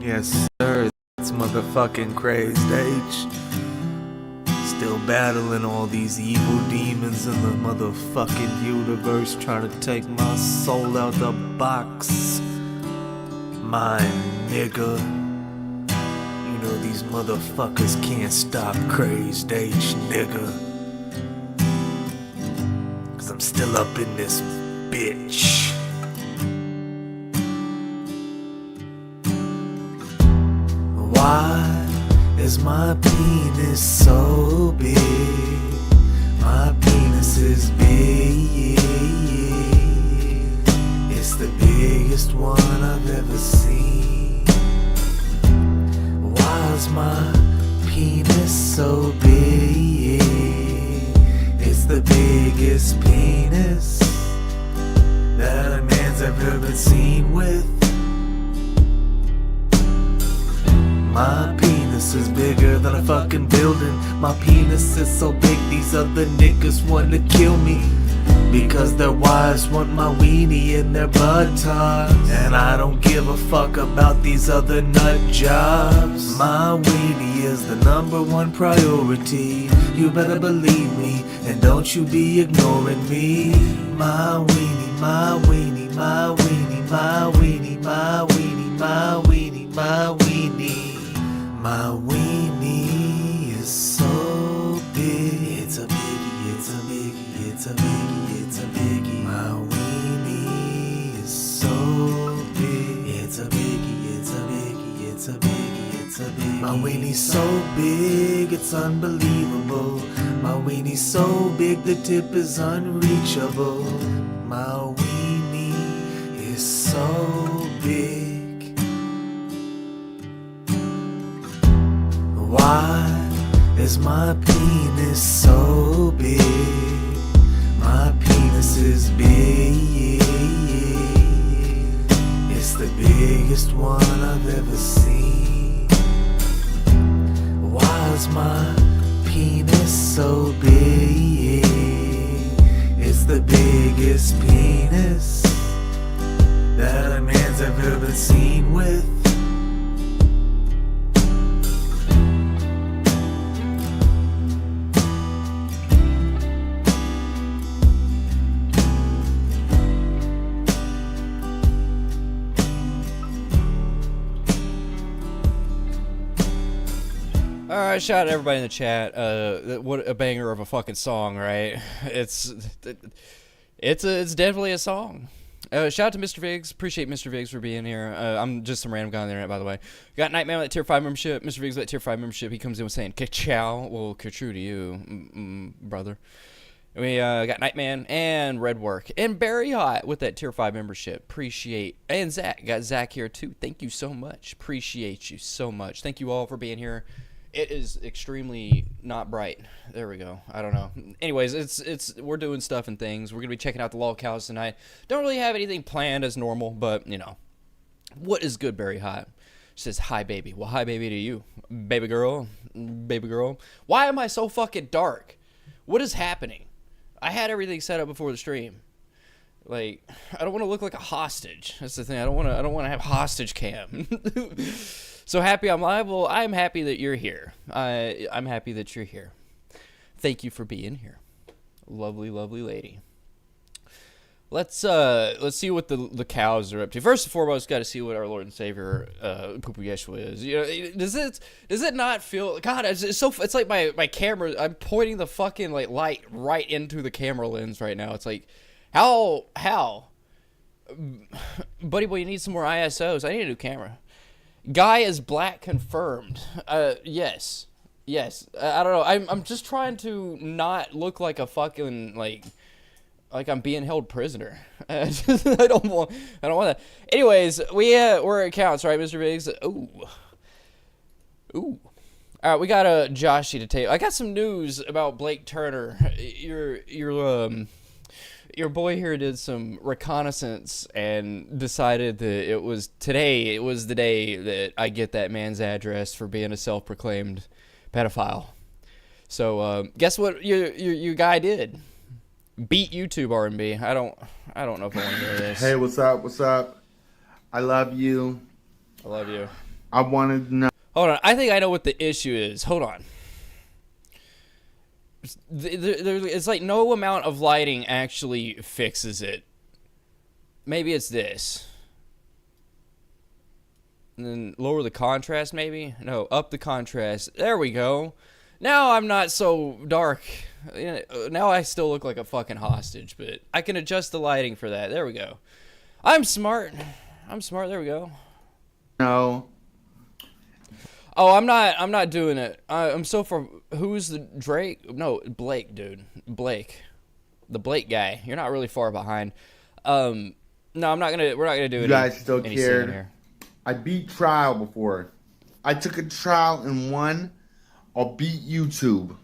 Yes, sir, it's motherfucking Crazed H. Still battling all these evil demons in the motherfucking universe, trying to take my soul out the box. My nigga. You know these motherfuckers can't stop Crazed H, nigga. 'Cause I'm still up in this bitch. Why is my penis so big? My penis is big. It's the biggest one I've ever seen. Why is my penis so big? It's the biggest penis that a man's ever been seen with. My penis is bigger than a fucking building. My penis is so big these other niggas wanna kill me, because their wives want my weenie in their buttocks. And I don't give a fuck about these other nut jobs. My weenie is the #1 priority. You better believe me, and don't you be ignoring me. My weenie, my weenie, my weenie, my weenie, my weenie, my weenie, my weenie. My weenie is so big. It's a biggie, it's a biggie, it's a biggie, it's a biggie. My weenie is so big. It's a biggie, it's a biggie, it's a biggie, it's a biggie. My weenie's so big, it's unbelievable. My weenie's so big, the tip is unreachable. My weenie is so big. Why is my penis so big? My penis is big. It's the biggest one I've ever seen. Why is my penis so big? It's the biggest penis that a man's ever been seen with. Alright, shout out to everybody in the chat. What a banger of a fucking song, right? It's definitely a song. Shout out to Mr. Viggs. Appreciate Mr. Viggs for being here. I'm just some random guy on the internet, by the way. Got Nightman with that tier 5 membership. Mr. Viggs with that tier 5 membership. He comes in with saying, ka-chow. Well, ka-true to you, brother. We got Nightman and Redwork. And Barry Hot with that tier 5 membership. Appreciate. And Zach. Got Zach here, too. Thank you so much. Appreciate you so much. Thank you all for being here. It is extremely not bright. There we go. I don't know. Anyways, we're doing stuff and things. We're gonna be checking out the lolcows tonight. Don't really have anything planned as normal, but you know, what is good, Barry Hot? She says hi, baby. Well, hi, baby, to you, baby girl, baby girl. Why am I so fucking dark? What is happening? I had everything set up before the stream. Like, I don't want to look like a hostage. That's the thing. I don't want to have hostage cam. So happy I'm live. Well, I'm happy that you're here. I'm happy that you're here. Thank you for being here, lovely, lovely lady. Let's see what the cows are up to. First and foremost, got to see what our Lord and Savior Pupu Yeshua is. You know, does it not feel? God, it's so. It's like my camera. I'm pointing the fucking like light right into the camera lens right now. It's like, how, buddy boy, you need some more ISOs. I need a new camera. Guy is black confirmed. Yes. I don't know. I'm just trying to not look like a fucking like I'm being held prisoner. I don't want that. Anyways, we're at counts, right, Mr. Biggs? Ooh. All right, we got a Joshy to take. I got some news about Blake Turner. Your boy here did some reconnaissance and decided that it was the day that I get that man's address for being a self-proclaimed pedophile. So guess what your guy did? Beat YouTube R&B. I don't know if I want to hear this. Hey, what's up? I love you. I love you. I wanted to know. Hold on. I think I know what the issue is. Hold on. It's like no amount of lighting actually fixes it. Maybe it's this. And then lower the contrast, maybe? No, up the contrast. There we go. Now I'm not so dark. Now I still look like a fucking hostage, but I can adjust the lighting for that. There we go. I'm smart. There we go. No. Oh, I'm not doing it. I'm so far. Who's the Drake? No, Blake, dude. Blake, the Blake guy. You're not really far behind. No, I'm not gonna. We're not gonna do it. You guys still cared. I beat trial before. I took a trial and won. I'll beat YouTube.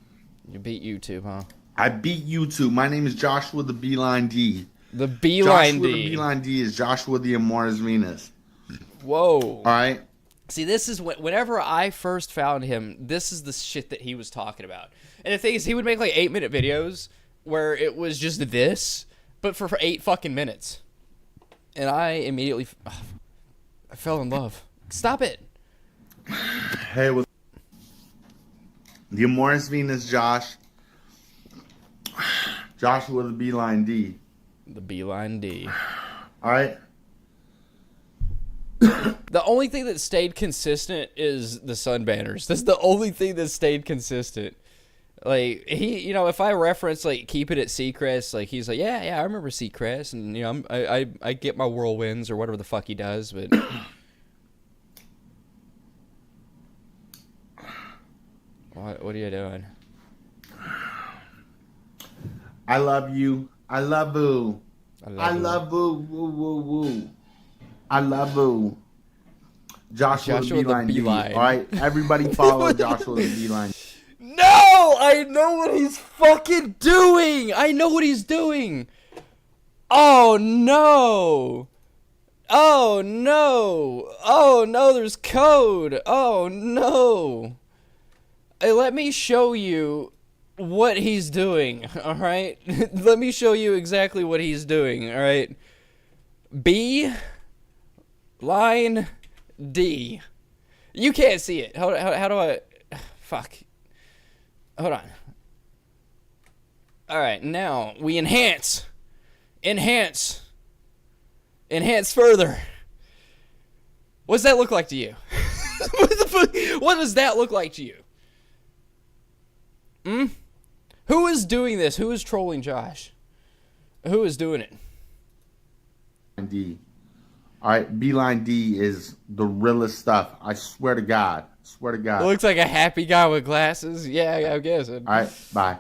You beat YouTube, huh? I beat YouTube. My name is Joshua the Beeline D. The Beeline D. Joshua the Beeline D is Joshua the Amoris Venus. Whoa. All right. See, this is whenever I first found him, this is the shit that he was talking about. And the thing is, he would make like 8-minute videos where it was just this, but for 8 fucking minutes. And I immediately, I fell in love. Stop it. Hey, with the Amoris Venus, Josh. Joshua the Beeline D. The Beeline D. All right. The only thing that stayed consistent is the sun banners. That's the only thing that stayed consistent. Like, he, you know, if I reference, like, keep it at Seacrest, like, he's like, yeah, I remember Seacrest, and, you know, I get my whirlwinds or whatever the fuck he does, but... What are you doing? I love you. I love you. I love you. Woo, woo, woo. I love you. Joshua the Beeline. All right, everybody follow Joshua the Beeline. No! I know what he's fucking doing! I know what he's doing! Oh, no! Oh, no! Oh, no, there's code! Oh, no! Hey, let me show you what he's doing, alright? Let me show you exactly what he's doing, alright? B... line D. You can't see it. How do I... Fuck. Hold on. Alright, now we enhance. Enhance. Enhance further. What's that look like to you? What the fuck? What does that look like to you? Who is doing this? Who is trolling Josh? Who is doing it? D. All right, Beeline D is the realest stuff. I swear to God. Swear to God. It looks like a happy guy with glasses. Yeah, I guess. All right, bye.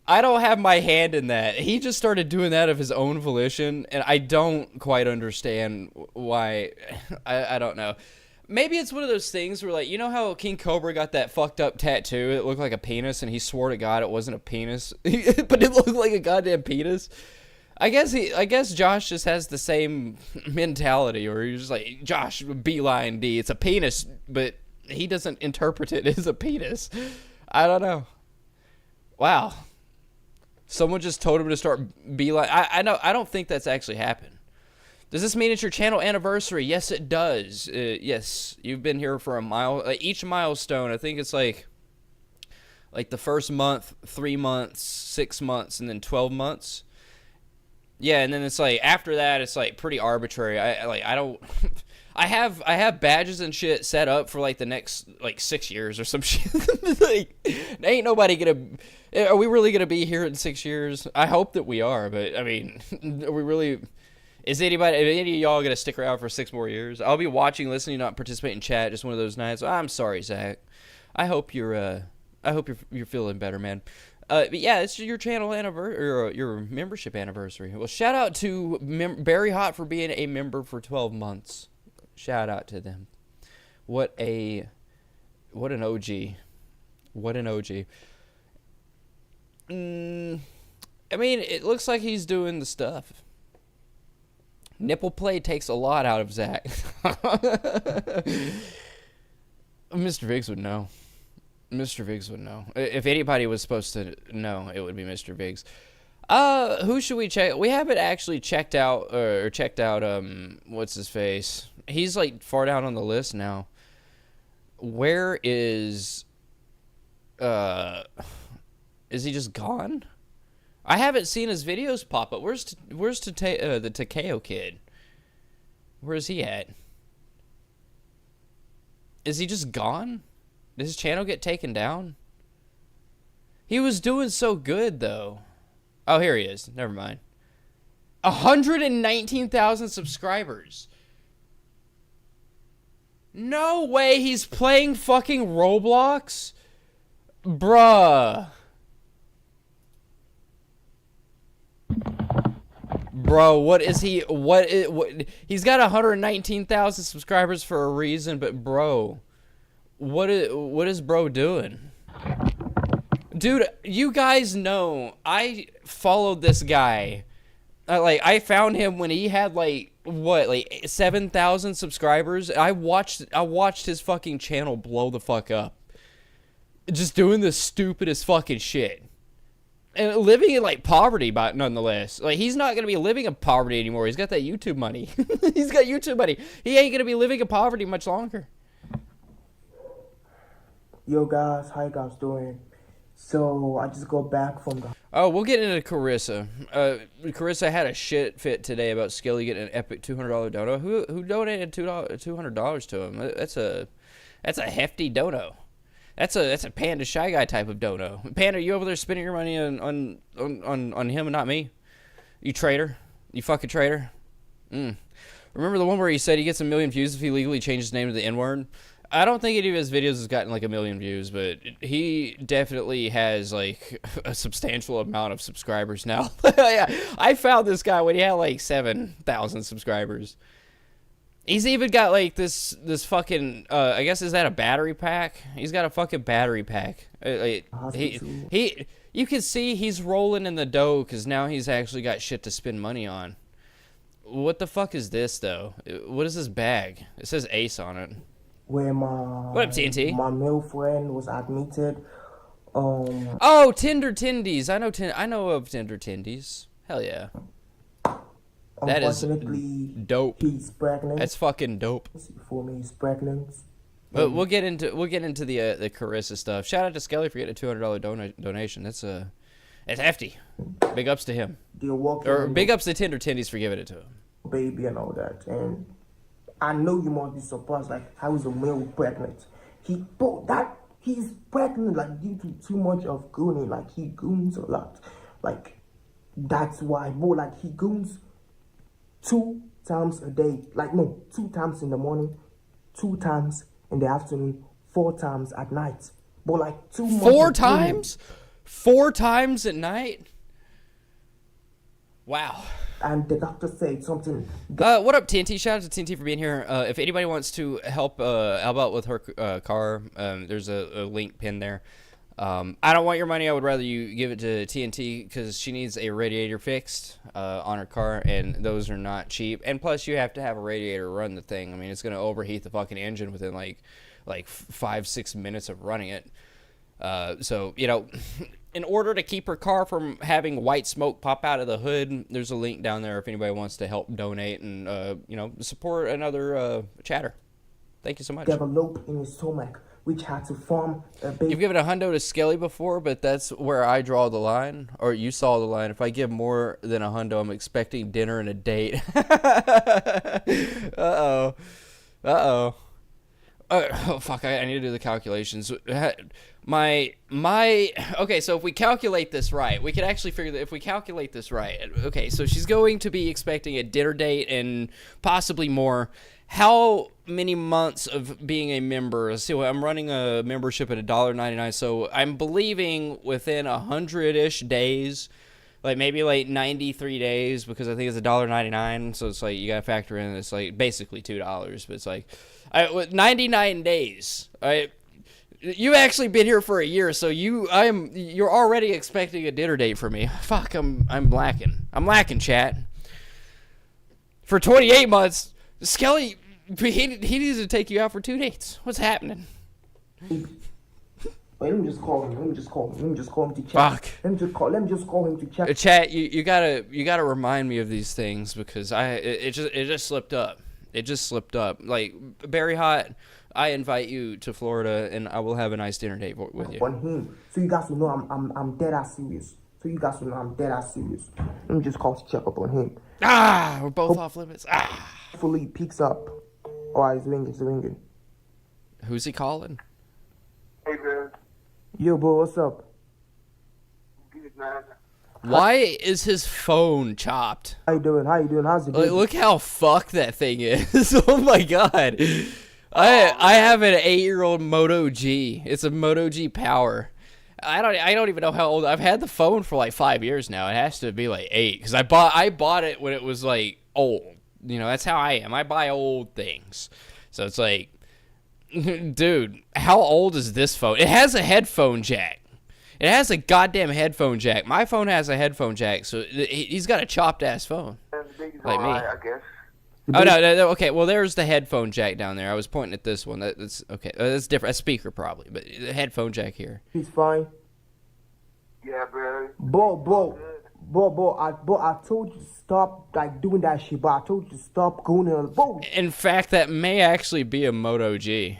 I don't have my hand in that. He just started doing that of his own volition, and I don't quite understand why. I don't know. Maybe it's one of those things where, like, you know how King Cobra got that fucked up tattoo? It looked like a penis, and he swore to God it wasn't a penis, but it looked like a goddamn penis. I guess Josh just has the same mentality, or he's just like, Josh, Beeline D, it's a penis, but he doesn't interpret it as a penis. I don't know. Wow. Someone just told him to start Beeline. I don't think that's actually happened. Does this mean it's your channel anniversary? Yes, it does. Yes, you've been here for a mile. Each milestone, I think it's like the first month, 3 months, 6 months, and then 12 months. Yeah, and then it's like after that, it's like pretty arbitrary. I don't. I have badges and shit set up for like the next like 6 years or some shit. Like, ain't nobody gonna. Are we really gonna be here in 6 years? I hope that we are, but I mean, are we really? Is any of y'all gonna stick around for 6 more years? I'll be watching, listening, not participate in chat. Just one of those nights. I'm sorry, Zach. I hope you're feeling better, man. But yeah, it's your channel anniversary, or your membership anniversary. Well, shout out to Barry Hot for being a member for 12 months. Shout out to them. What an OG. What an OG. I mean, it looks like he's doing the stuff. Nipple play takes a lot out of Zach. Mr. Viggs would know. Mr. Viggs would know. If anybody was supposed to know, it would be Mr. Viggs. Who should we check? We haven't actually checked out, what's his face? He's like far down on the list now. Where is he just gone? I haven't seen his videos pop up. Where's the Takeo kid? Where is he at? Is he just gone? Did his channel get taken down? He was doing so good though. Oh, here he is. Never mind. 119,000 subscribers. No way he's playing fucking Roblox? Bruh. Bro, what is he? What? He's got 119,000 subscribers for a reason, but bro, what is bro doing? Dude, you guys know I followed this guy. I found him when he had like 7,000 subscribers. I watched his fucking channel blow the fuck up. Just doing the stupidest fucking shit. And living in like poverty, but nonetheless, like he's not gonna be living in poverty anymore. He's got that YouTube money. He's got YouTube money. He ain't gonna be living in poverty much longer. Yo guys, how you guys doing? So I just got back from the. Oh, we'll get into Carissa. Carissa had a shit fit today about Skelly getting an epic $200 dono. Who donated $200 to him? That's a hefty dono. That's a Panda Shy Guy type of dono. Panda, you over there spending your money on him and not me? You traitor. You fucking traitor. Remember the one where he said he gets 1 million views if he legally changes his name to the N-word? I don't think any of his videos has gotten like 1 million views, but he definitely has like a substantial amount of subscribers now. Yeah, I found this guy when he had like 7,000 subscribers. He's even got like this fucking I guess, is that a battery pack? He's got a fucking battery pack. You can see he's rolling in the dough because now he's actually got shit to spend money on. What the fuck is this though? What is this bag? It says Ace on it. Where what up, TNT? My male friend was admitted. Oh, Tinder Tindies. I know of Tinder Tindies. Hell yeah. That is dope. He's pregnant. That's fucking dope. For me, he's pregnant. But we'll get into the Carissa stuff. Shout out to Skelly for getting a $200 donation. That's hefty. Big ups to him. Or big ups to Tinder Tindies for giving it to him. Baby and all that. And I know you must be surprised. Like, how is a male pregnant? He's pregnant like due to too much of gooning. Like he goons a lot. Like that's why. But like he goons 2 times a day. Like, no, 2 times in the morning, 2 times in the afternoon, 4 times at night. But like 2 months. 4 times? 4 times at night? Wow. And the doctor said something. What up, TNT? Shout out to TNT for being here. If anybody wants to help out with her car, there's a link pinned there. I don't want your money. I would rather you give it to TNT because she needs a radiator fixed on her car, and those are not cheap. And plus, you have to have a radiator run the thing. I mean, it's going to overheat the fucking engine within like 5-6 minutes of running it. So, you know, in order to keep her car from having white smoke pop out of the hood, there's a link down there if anybody wants to help donate and, you know, support another chatter. Thank you so much. Developed in his stomach, which had to form a baby. You've given a hundo to Skelly before, but that's where I draw the line, or you saw the line. If I give more than a hundo, I'm expecting dinner and a date. Uh-oh. Oh, fuck, I need to do the calculations. Okay, so if we calculate this right, we could actually figure that if we calculate this right, okay, so she's going to be expecting a dinner date and possibly more. How many months of being a member? See, I'm running a membership at $1.99, so I'm believing within 100-ish days, like maybe like 93 days, because I think it's $1.99, so it's like you gotta factor in it's like basically $2, but it's like 99 days. You actually been here for a year, so you're already expecting a dinner date from me. Fuck, I'm lacking. I'm lacking, chat. For 28 months, Skelly, he needs to take you out for 2 dates. What's happening? Wait, let me just call him. Let me just call him to check. Fuck. Let me just call him to check. Chat, you gotta remind me of these things because it just slipped up. It just slipped up. Like, Barry Hot, I invite you to Florida, and I will have a nice dinner date with you. On him. So you guys will know I'm dead ass serious. So you guys will know I'm dead ass serious. Let me just call to check up on him. Ah, we're both off limits. Ah. Hopefully he picks up. Oh, he's ringing. Who's he calling? Hey, man. Yo, bro, what's up? Good, man. Why is his phone chopped? How you doing? How's it Like, going? look how fucked that thing is. Oh my god. I have an 8-year-old Moto G. It's a Moto G Power. I don't even know how old. I've had the phone for like 5 years now. It has to be like 8 because I bought it when it was like old. You know, that's how I am. I buy old things. So it's like, dude, how old is this phone? It has a headphone jack. It has a goddamn headphone jack. My phone has a headphone jack, so he's got a chopped ass phone. Like me. I guess. Oh no, okay. Well, there's the headphone jack down there. I was pointing at this one. That's okay. That's different. A speaker probably, but the headphone jack here. He's fine. Yeah, bro. Bro, I told you to stop like doing that shit, but I told you to stop going on the boat. In fact, that may actually be a Moto G.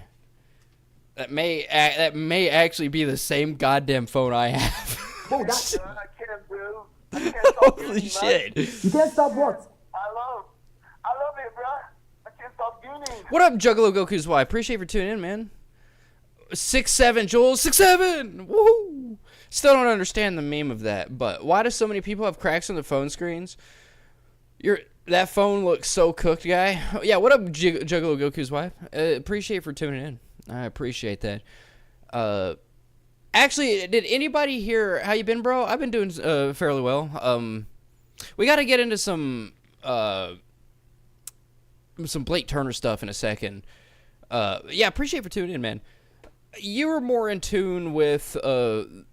That may actually be the same goddamn phone I have. Bro, that's I can't, bro. I can't stop Holy doing shit. you can't stop what? I love it, bro. I can't stop doing it. What up, Juggalo Goku's wife? Appreciate you for tuning in, man. 6'7", Joel. 6'7". Woohoo! Still don't understand the meme of that, but why do so many people have cracks on the phone screens? That phone looks so cooked, guy. Yeah, what up, Juggalo Goku's wife? Appreciate you for tuning in. I appreciate that. Actually, did anybody hear how you been, bro? I've been doing fairly well. We got to get into some Blake Turner stuff in a second. Yeah, appreciate you for tuning in, man. You were more in tune with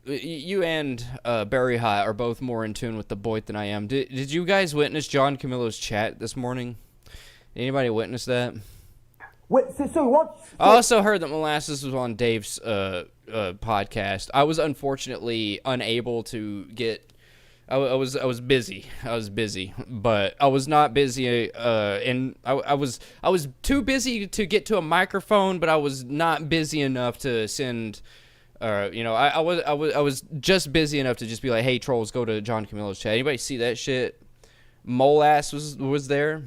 you and Barry High are both more in tune with the Boyd than I am. Did you guys witness John Camillo's chat this morning? Anybody witness that? Wait, so what? I also heard that Molasses was on Dave's podcast. I was unfortunately unable to get. I was busy. But I was not busy. And I was too busy to get to a microphone, but I was not busy enough to send. I was just busy enough to just be like, hey, trolls, go to John Camillo's chat. Anybody see that shit? Molass was there.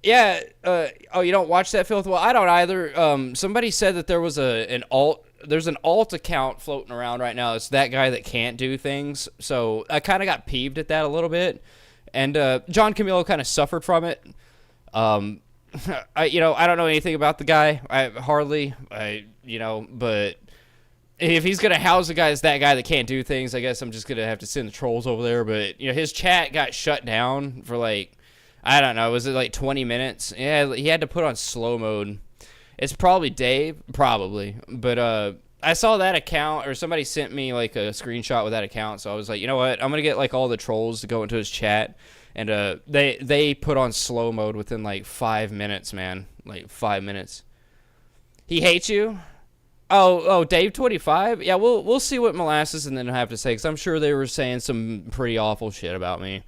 Yeah. Oh, you don't watch that filth? Well, I don't either. Somebody said that there was there's an alt account floating around right now. It's that guy that can't do things. So I kind of got peeved at that a little bit. And John Camillo kind of suffered from it. I don't know anything about the guy. But if he's going to house a guy that's that guy that can't do things, I guess I'm just going to have to send the trolls over there. But, his chat got shut down for I don't know, was it 20 minutes? Yeah, he had to put on slow mode. It's probably Dave, probably. But I saw that account, or somebody sent me a screenshot with that account, so I was like, you know what? I'm going to get all the trolls to go into his chat. And they put on slow mode within 5 minutes, man. 5 minutes. He hates you? Oh, Dave 25? Yeah, we'll see what Molasses and then have to say, because I'm sure they were saying some pretty awful shit about me.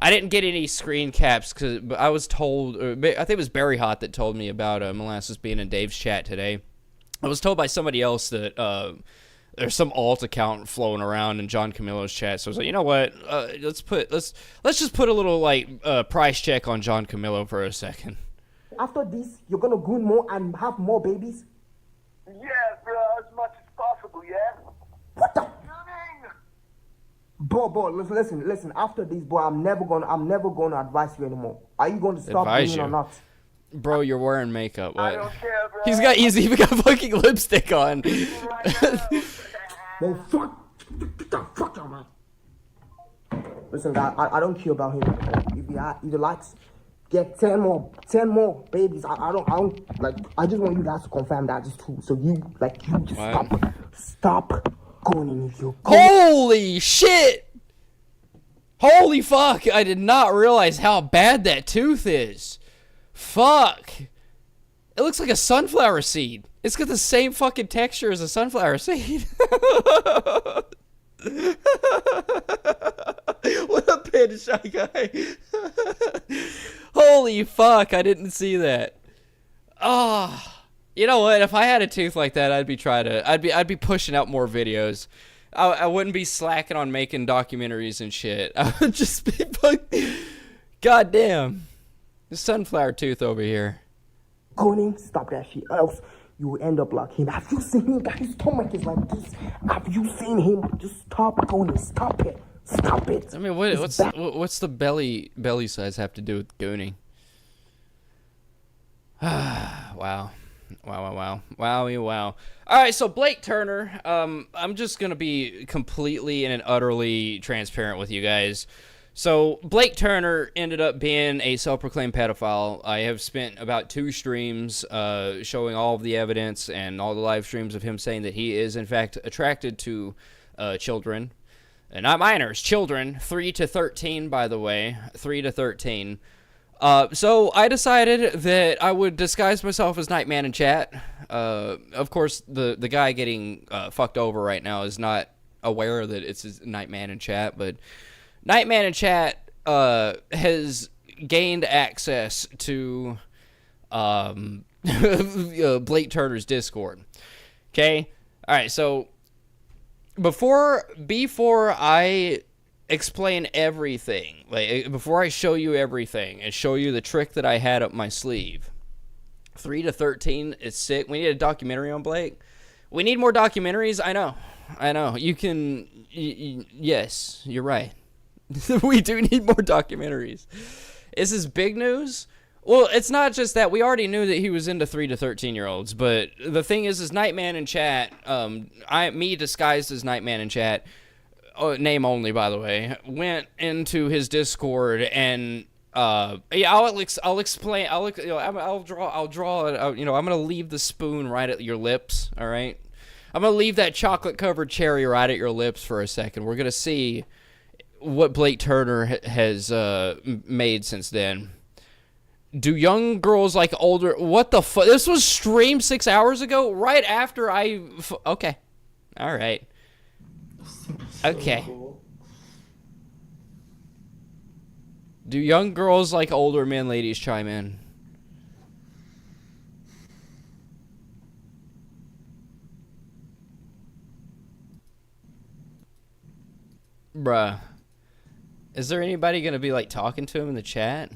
I didn't get any screen caps, but I was told, I think it was Barry Hot that told me about Molasses being in Dave's chat today. I was told by somebody else that there's some alt account flowing around in John Camillo's chat. So I was like, you know what? Let's just put a little price check on John Camillo for a second. After this, you're gonna groom more and have more babies? Yeah, bro, as much as possible, yeah? What the? Bro, listen. After this, boy, I'm never gonna advise you anymore. Are you going to stop Advise doing it or you? not? Bro, you're wearing makeup. What? I don't care, bro. He's even got fucking lipstick on. Well, fuck out, man. Listen, guy, I don't care about him. If he likes, get 10 more babies. I just want you guys to confirm that just too. So you just stop going in your. Holy shit! Holy fuck! I did not realize how bad that tooth is. Fuck! It looks like a sunflower seed. It's got the same fucking texture as a sunflower seed. What a pin shy guy. Holy Holy fuck, I didn't see that. Oh, you know what? If I had a tooth like that, I'd be pushing out more videos. I wouldn't be slacking on making documentaries and shit. I would just be goddamn. The sunflower tooth over here. Conan, stop that shit, else you will end up like him. Have you seen him? His stomach is like this. Have you seen him? Just stop, Conan. Stop it. Stop it. I mean, what's the belly size have to do with gooning? Wow. Wow. All right, so Blake Turner, I'm just going to be completely and utterly transparent with you guys. So Blake Turner ended up being a self-proclaimed pedophile. I have spent about 2 streams showing all of the evidence and all the live streams of him saying that he is, in fact, attracted to children. And not minors, children, 3 to 13, by the way, 3 to 13. So I decided that I would disguise myself as Nightman in chat. Of course, the guy getting fucked over right now is not aware that it's his Nightman in chat, but Nightman in chat has gained access to Blake Turner's Discord. Okay? All right, so before I explain everything, like before I show you everything and show you the trick that I had up my sleeve, 3 to 13 is sick. We need a documentary on Blake. We need more documentaries. I know. You can. Yes, you're right. We do need more documentaries. Is this big news? Well, it's not just that. We already knew that he was into 3 to 13-year-olds, but the thing is Nightman in chat, me disguised as Nightman in chat, name only, by the way, went into his Discord and I'll explain. I'll draw it. I'm gonna leave the spoon right at your lips. All right, I'm gonna leave that chocolate-covered cherry right at your lips for a second. We're gonna see what Blake Turner has made since then. Do young girls like older? What the fuck? This was streamed 6 hours ago, right after okay, all right. Okay. Cool. Do young girls like older men? Ladies, chime in. Bruh. Is there anybody gonna be like talking to him in the chat?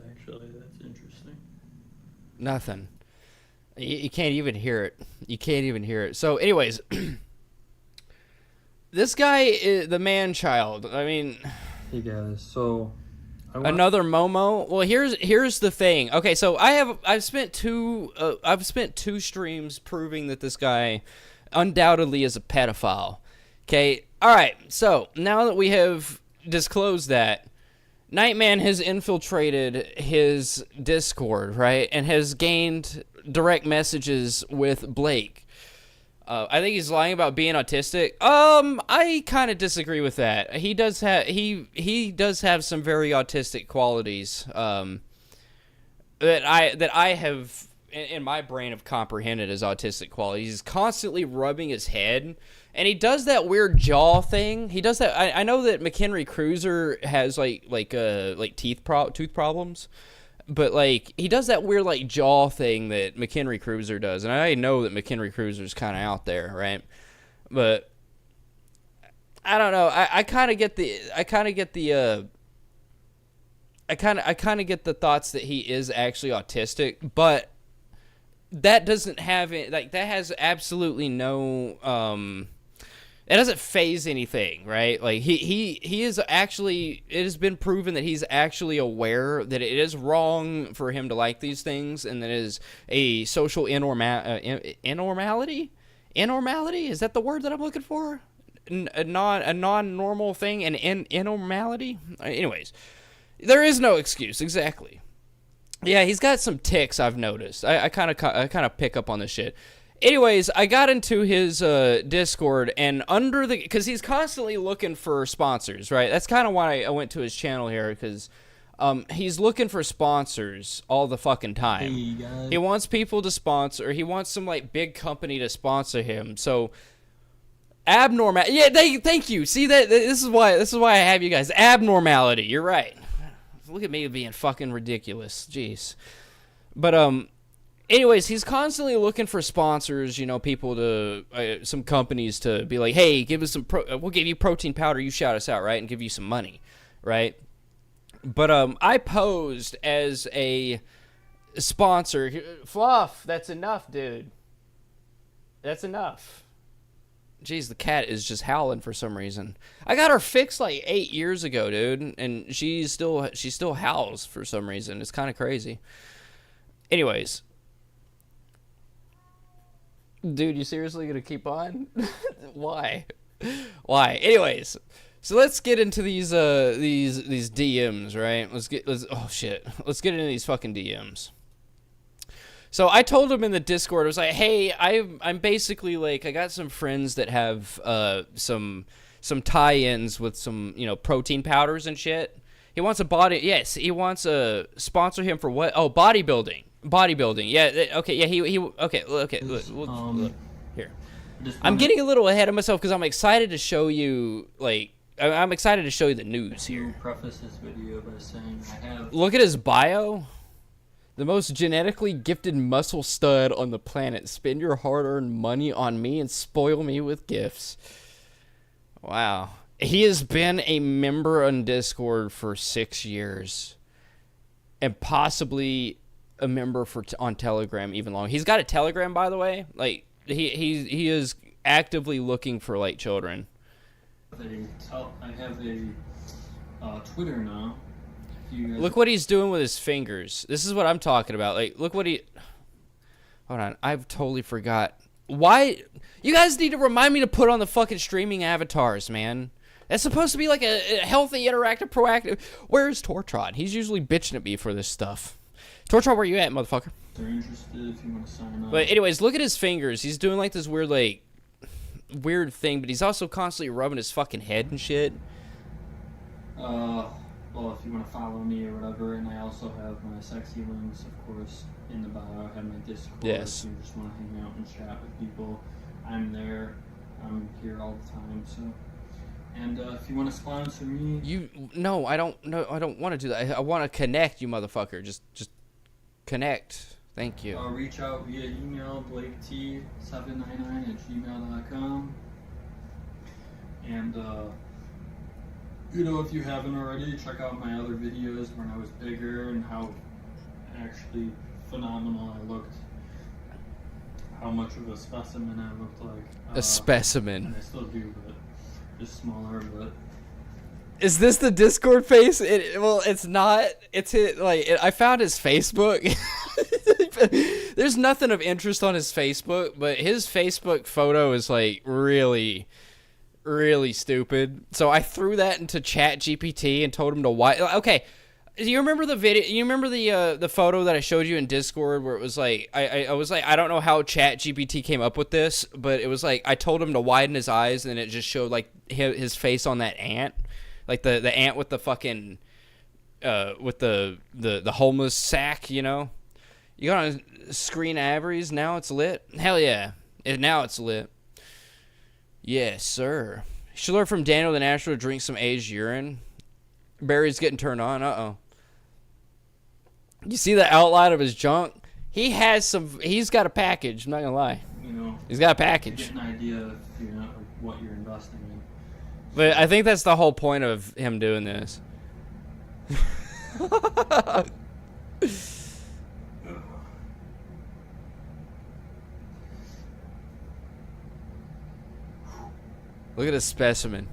Actually, that's interesting. Nothing. You can't even hear it. You can't even hear it. So, anyways, this guy is the man-child. I mean, Hey guys, so another Momo. Well, here's the thing. Okay, so I've spent two streams proving that this guy undoubtedly is a pedophile. Okay, all right. So now that we have disclosed that, Nightman has infiltrated his Discord, right, and has gained direct messages with Blake. I think he's lying about being autistic. I kind of disagree with that. He does have some very autistic qualities that I have in my brain have comprehended as autistic qualities. He's constantly rubbing his head. And he does that weird jaw thing. He does that. I know that McHenry Cruiser has tooth problems, but like he does that weird like jaw thing that McHenry Cruiser does. And I know that McHenry Cruiser's kind of out there, right? But I don't know. I kind of get the thoughts that he is actually autistic, but that doesn't have it. Like that has absolutely no it doesn't phase anything, right? Like he is actually, it has been proven that he's actually aware that it is wrong for him to like these things, and that it is a social inormality. Is that the word that I'm looking for? A non-normal thing, an inormality. Anyways, there is no excuse. Exactly. Yeah, he's got some tics. I've noticed. I kind of pick up on this shit. Anyways, I got into his Discord, and because he's constantly looking for sponsors, right? That's kind of why I went to his channel here, because he's looking for sponsors all the fucking time. Hey guys. He wants people to sponsor. He wants some like big company to sponsor him. So Abnormal. Yeah, thank you. See that this is why I have you guys. Abnormality. You're right. Look at me being fucking ridiculous. Jeez. But anyways, he's constantly looking for sponsors, you know, people to some companies to be like, "Hey, give us some we'll give you protein powder, you shout us out, right? And give you some money." Right? But I posed as a sponsor. Fluff, that's enough, dude. That's enough. Jeez, the cat is just howling for some reason. I got her fixed like 8 years ago, dude, and she still howls for some reason. It's kind of crazy. Anyways, dude, you seriously gonna keep on? Why? Anyways, so let's get into these DMs, right? Let's get into these fucking DMs. So I told him in the Discord, I was like, hey, I'm basically like, I got some friends that have some tie-ins with some, you know, protein powders and shit. He wants he wants to sponsor him for what? Oh, bodybuilding. Yeah, okay, yeah, okay, look, here. I'm getting a little ahead of myself because I'm excited to show you, like, I'm excited to show you the news here. Preface this video by saying I have... Look at his bio. The most genetically gifted muscle stud on the planet. Spend your hard-earned money on me and spoil me with gifts. Wow. He has been a member on Discord for 6 years. And possibly a member on Telegram even longer. He's got a Telegram, by the way. Like, he is actively looking for, like, children. I have a Twitter now. Look what he's doing with his fingers. This is what I'm talking about. Like, look what he... Hold on. I've totally forgot. Why? You guys need to remind me to put on the fucking streaming avatars, man. That's supposed to be like a healthy, interactive, proactive... Where's Tortrod? He's usually bitching at me for this stuff. Tortrod, where you at, motherfucker? If they're interested, if you want to sign up. But anyways, look at his fingers. He's doing like this weird, like... weird thing, but he's also constantly rubbing his fucking head and shit. Well, if you want to follow me or whatever, and I also have my sexy links, of course, in the bio. I have my Discord. Yes. If you just want to hang out and chat with people, I'm there. I'm here all the time. So, and if you want to sponsor me, no, I don't want to do that. I want to connect, you motherfucker. Just connect. Thank you. Reach out via email, blaket799@gmail.com, and you know, if you haven't already, check out my other videos when I was bigger and how actually phenomenal I looked. How much of a specimen I looked like. A specimen. And I still do, but just smaller. But is this the Discord face? Well, it's not. It's it. Like I found his Facebook. There's nothing of interest on his Facebook, but his Facebook photo is like really stupid. So I threw that into ChatGPT and told him to why. Okay, do you remember the video? You remember the photo that I showed you in Discord where it was like I was like, I don't know how ChatGPT came up with this, but it was like I told him to widen his eyes and it just showed like his face on that ant, like the ant with the fucking with the homeless sack, you know. You got on screen Avery's, now it's lit. Hell yeah, now it's lit. Yes, sir. Should learn from Daniel the Natural to drink some aged urine. Barry's getting turned on. Uh-oh. You see the outline of his junk? He's got a package, I'm not gonna lie. you know, He's got a package. get an idea of what you're investing in. But I think that's the whole point of him doing this. Look at a specimen.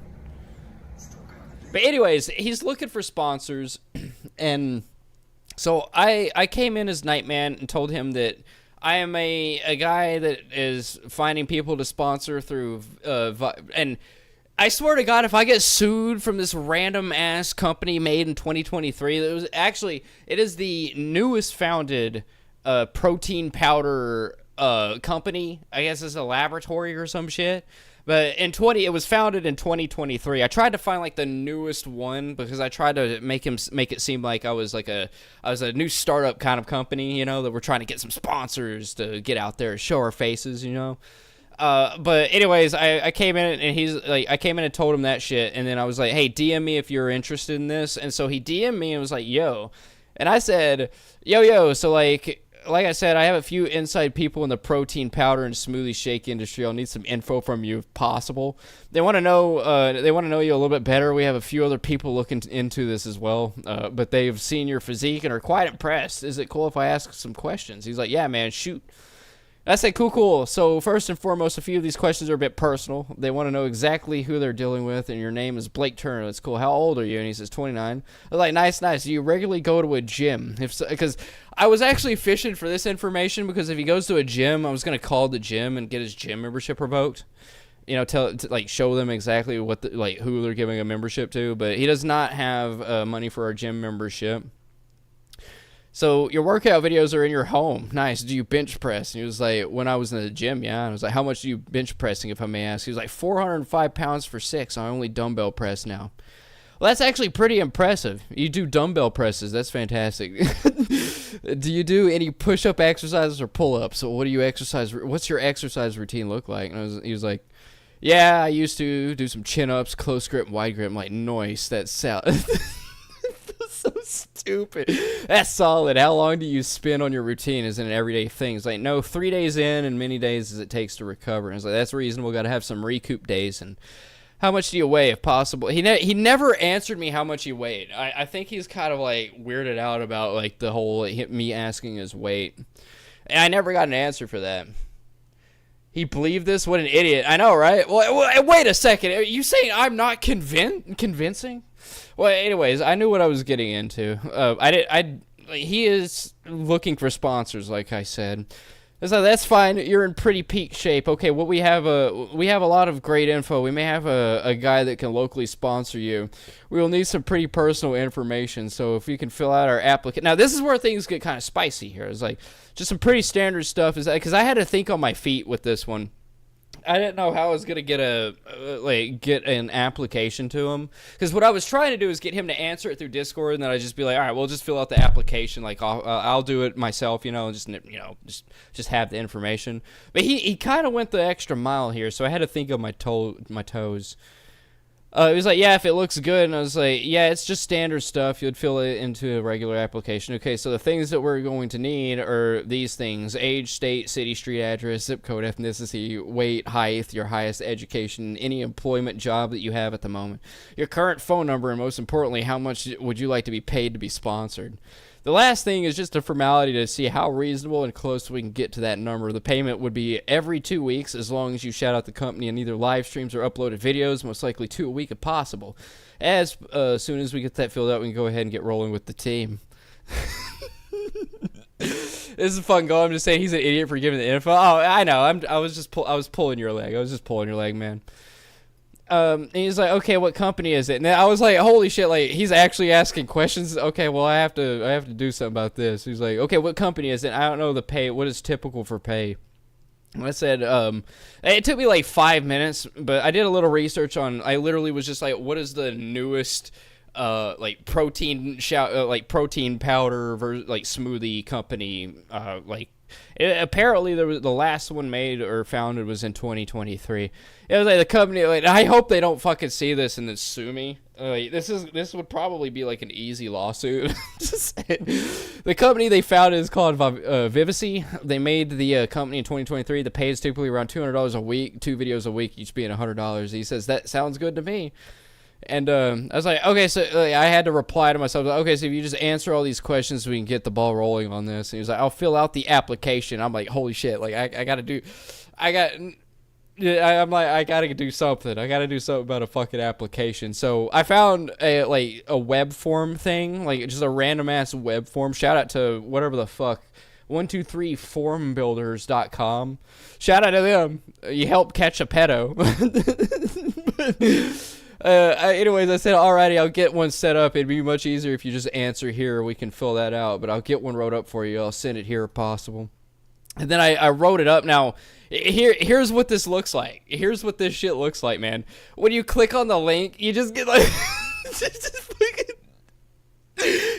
But anyways, he's looking for sponsors, and so I came in as Nightman and told him that I am a guy that is finding people to sponsor through and I swear to God, if I get sued from this random ass company made in 2023, it is the newest founded protein powder company. I guess it's a laboratory or some shit. But it was founded in 2023. I tried to find like the newest one because I tried to make it seem like I was a new startup kind of company, you know, that we're trying to get some sponsors to get out there and show our faces, you know. But anyways, I came in and he's like, I came in and told him that shit, and then I was like, hey, DM me if you're interested in this, and so he DM'd me and was like, yo, and I said, yo, so like I said, I have a few inside people in the protein powder and smoothie shake industry. I'll need some info from you if possible. They want to know you a little bit better. We have a few other people looking into this as well, but they've seen your physique and are quite impressed. Is it cool if I ask some questions? He's like, yeah, man, shoot. I say, cool. So first and foremost, a few of these questions are a bit personal. They want to know exactly who they're dealing with, and your name is Blake Turner. That's cool. How old are you? And he says 29. I'm like, nice. Do you regularly go to a gym? Because I was actually fishing for this information, because if he goes to a gym, I was going to call the gym and get his gym membership revoked. You know, show them exactly what who they're giving a membership to. But he does not have money for our gym membership. So your workout videos are in your home. Nice. Do you bench press? And he was like, when I was in the gym, yeah. And I was like, how much do you bench pressing, if I may ask? He was like, 405 pounds for 6. I only dumbbell press now. Well, that's actually pretty impressive. You do dumbbell presses. That's fantastic. Do you do any push-up exercises or pull-ups? So what do you exercise? What's your exercise routine look like? And he was like, yeah, I used to do some chin-ups, close grip, wide grip. I'm like, nice. That's so stupid. That's solid. How long do you spend on your routine? Is it an everyday thing? It's like, no, 3 days in and many days as it takes to recover. And it's like, that's reasonable. Got to have some recoup days. And how much do you weigh if possible? He never answered me how much he weighed. I think he's kind of like weirded out about like the whole me asking his weight. And I never got an answer for that. He believed this? What an idiot. I know, right? Well, wait a second. Are you saying I'm not convincing? Well, anyways, I knew what I was getting into. He is looking for sponsors, like I said. So that's fine. You're in pretty peak shape. Okay, well, we have a lot of great info. We may have a guy that can locally sponsor you. We will need some pretty personal information. So if you can fill out our application. Now, this is where things get kind of spicy here. It's like just some pretty standard stuff. Is because I had to think on my feet with this one. I didn't know how I was gonna get an application to him, because what I was trying to do is get him to answer it through Discord, and then I'd just be like, all right, we'll just fill out the application, like I'll do it myself, just have the information. But he kind of went the extra mile here, so I had to think of my toes. It was like, yeah, if it looks good, and I was like, yeah, it's just standard stuff. You'd fill it into a regular application. Okay, so the things that we're going to need are these things: age, state, city, street address, zip code, ethnicity, weight, height, your highest education, any employment job that you have at the moment, your current phone number, and most importantly, how much would you like to be paid to be sponsored. The last thing is just a formality to see how reasonable and close we can get to that number. The payment would be every 2 weeks, as long as you shout out the company in either live streams or uploaded videos, most likely 2 a week if possible. As soon as we get that filled out, we can go ahead and get rolling with the team. This is fun going. I'm just saying he's an idiot for giving the info. Oh, I know. I was pulling your leg. I was just pulling your leg, man. And he's like, okay, what company is it? And I was like, holy shit, like, he's actually asking questions. Okay, well, I have to do something about this. He's like, okay, what company is it? I don't know the pay. What is typical for pay? And I said, it took me like 5 minutes, but I did a little research I literally was just like, what is the newest, protein powder, smoothie company, apparently the last one made or founded was in 2023. It was like the company. Like, I hope they don't fucking see this and then sue me. This would probably be like an easy lawsuit. The company they founded is called Vivacy. They made the company in 2023. The pay is typically around $200 a week. 2 videos a week, each being $100. He says that sounds good to me. And I was like, okay, so I had to reply to myself, okay, so if you just answer all these questions, we can get the ball rolling on this. And he was like, I'll fill out the application. I'm like, holy shit, like I gotta do something. I gotta do something about a fucking application. So I found a web form thing, like just a random ass web form. Shout out to whatever the fuck. 123formbuilders.com. Shout out to them. You help catch a pedo. Anyways, I said, alrighty, I'll get one set up. It'd be much easier if you just answer here. We can fill that out, but I'll get one wrote up for you. I'll send it here if possible. And then I wrote it up. Now, here's what this looks like. Here's what this shit looks like, man. When you click on the link, you just get like...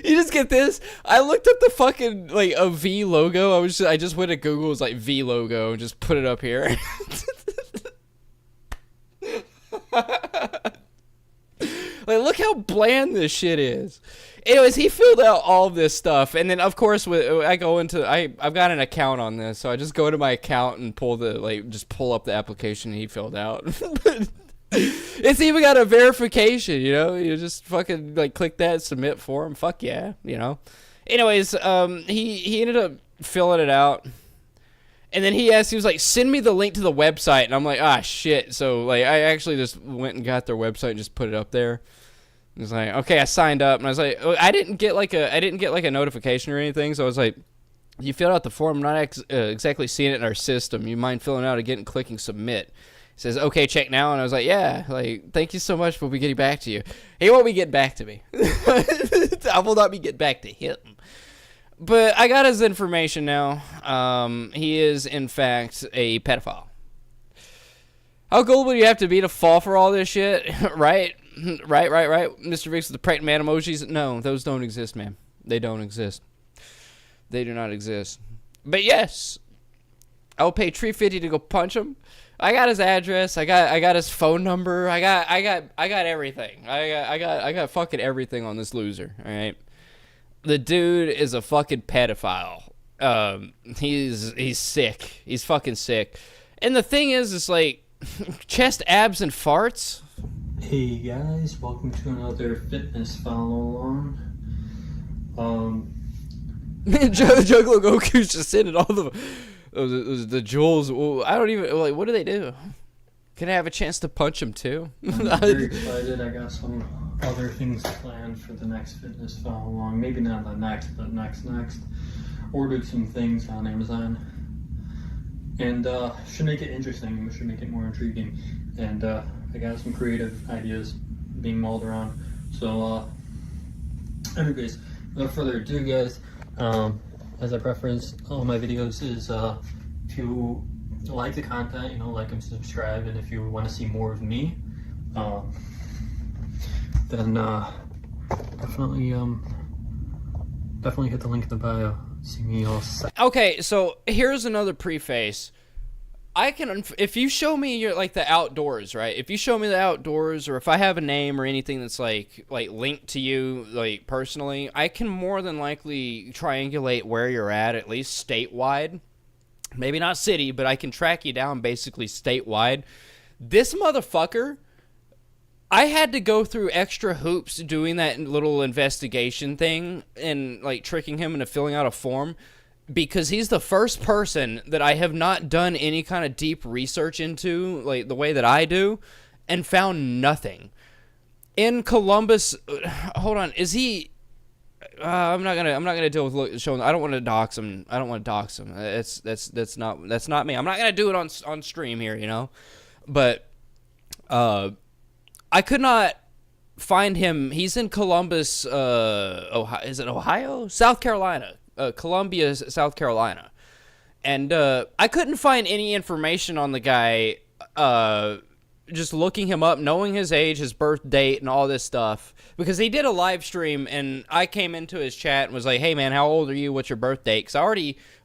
You just get this. I looked up the fucking, like, a V logo. I just went to Google. It was like V logo and just put it up here. Like, look how bland this shit is. Anyways, he filled out all of this stuff, and then of course I've got an account on this, so I just go to my account and pull up the application he filled out. It's even got a verification, you know. You just fucking like click that, submit form. Fuck yeah, you know. Anyways, he ended up filling it out. And then he was like, send me the link to the website. And I'm like, ah, shit. So, like, I actually just went and got their website and just put it up there. It was like, okay, I signed up. And I was like, I didn't get like a notification or anything. So I was like, you filled out the form. I'm not exactly seeing it in our system. You mind filling out again and clicking submit? He says, okay, check now. And I was like, yeah, like, thank you so much. We'll be getting back to you. He won't be getting back to me. I will not be getting back to him. But I got his information now. He is, in fact, a pedophile. How gullible do you have to be to fall for all this shit? Right? Right. Mr. Vicks with the pregnant man emojis? No, those don't exist, man. They don't exist. They do not exist. But yes, I'll pay $350 to go punch him. I got his address. I got his phone number. I got everything. I got fucking everything on this loser. All right. The dude is a fucking pedophile. He's sick. He's fucking sick. And the thing is, it's like chest, abs, and farts. Hey guys, welcome to another fitness follow along. Juggalo Goku's just sending all the jewels. I don't even like. What do they do? Can I have a chance to punch him too? I'm very excited. I got some other things planned for the next fitness follow along. Maybe not the next, but next. Ordered some things on Amazon, and should make it interesting. Should make it more intriguing. And I got some creative ideas being mulled around. So, anyways, without further ado, guys, as I preference all my videos is if you like the content, you know, like and subscribe, and if you want to see more of me, then definitely hit the link in the bio. See me all set. Okay, so here's another preface. I can, if you show me your like the outdoors, right? If you show me the outdoors, or if I have a name or anything that's like linked to you, like personally, I can more than likely triangulate where you're at least statewide. Maybe not city, but I can track you down basically statewide. This motherfucker, I had to go through extra hoops doing that little investigation thing and like tricking him into filling out a form, because he's the first person that I have not done any kind of deep research into, like the way that I do, and found nothing. In Columbus, hold on, is he? I'm not gonna deal with showing. I don't want to dox him. That's not me. I'm not gonna do it on stream here, you know. But I could not find him. He's in Columbus, Ohio. Is it Ohio? South Carolina. Columbia, South Carolina. And I couldn't find any information on the guy, just looking him up, knowing his age, his birth date, and all this stuff. Because he did a live stream, and I came into his chat and was like, hey, man, how old are you? What's your birth date? Because I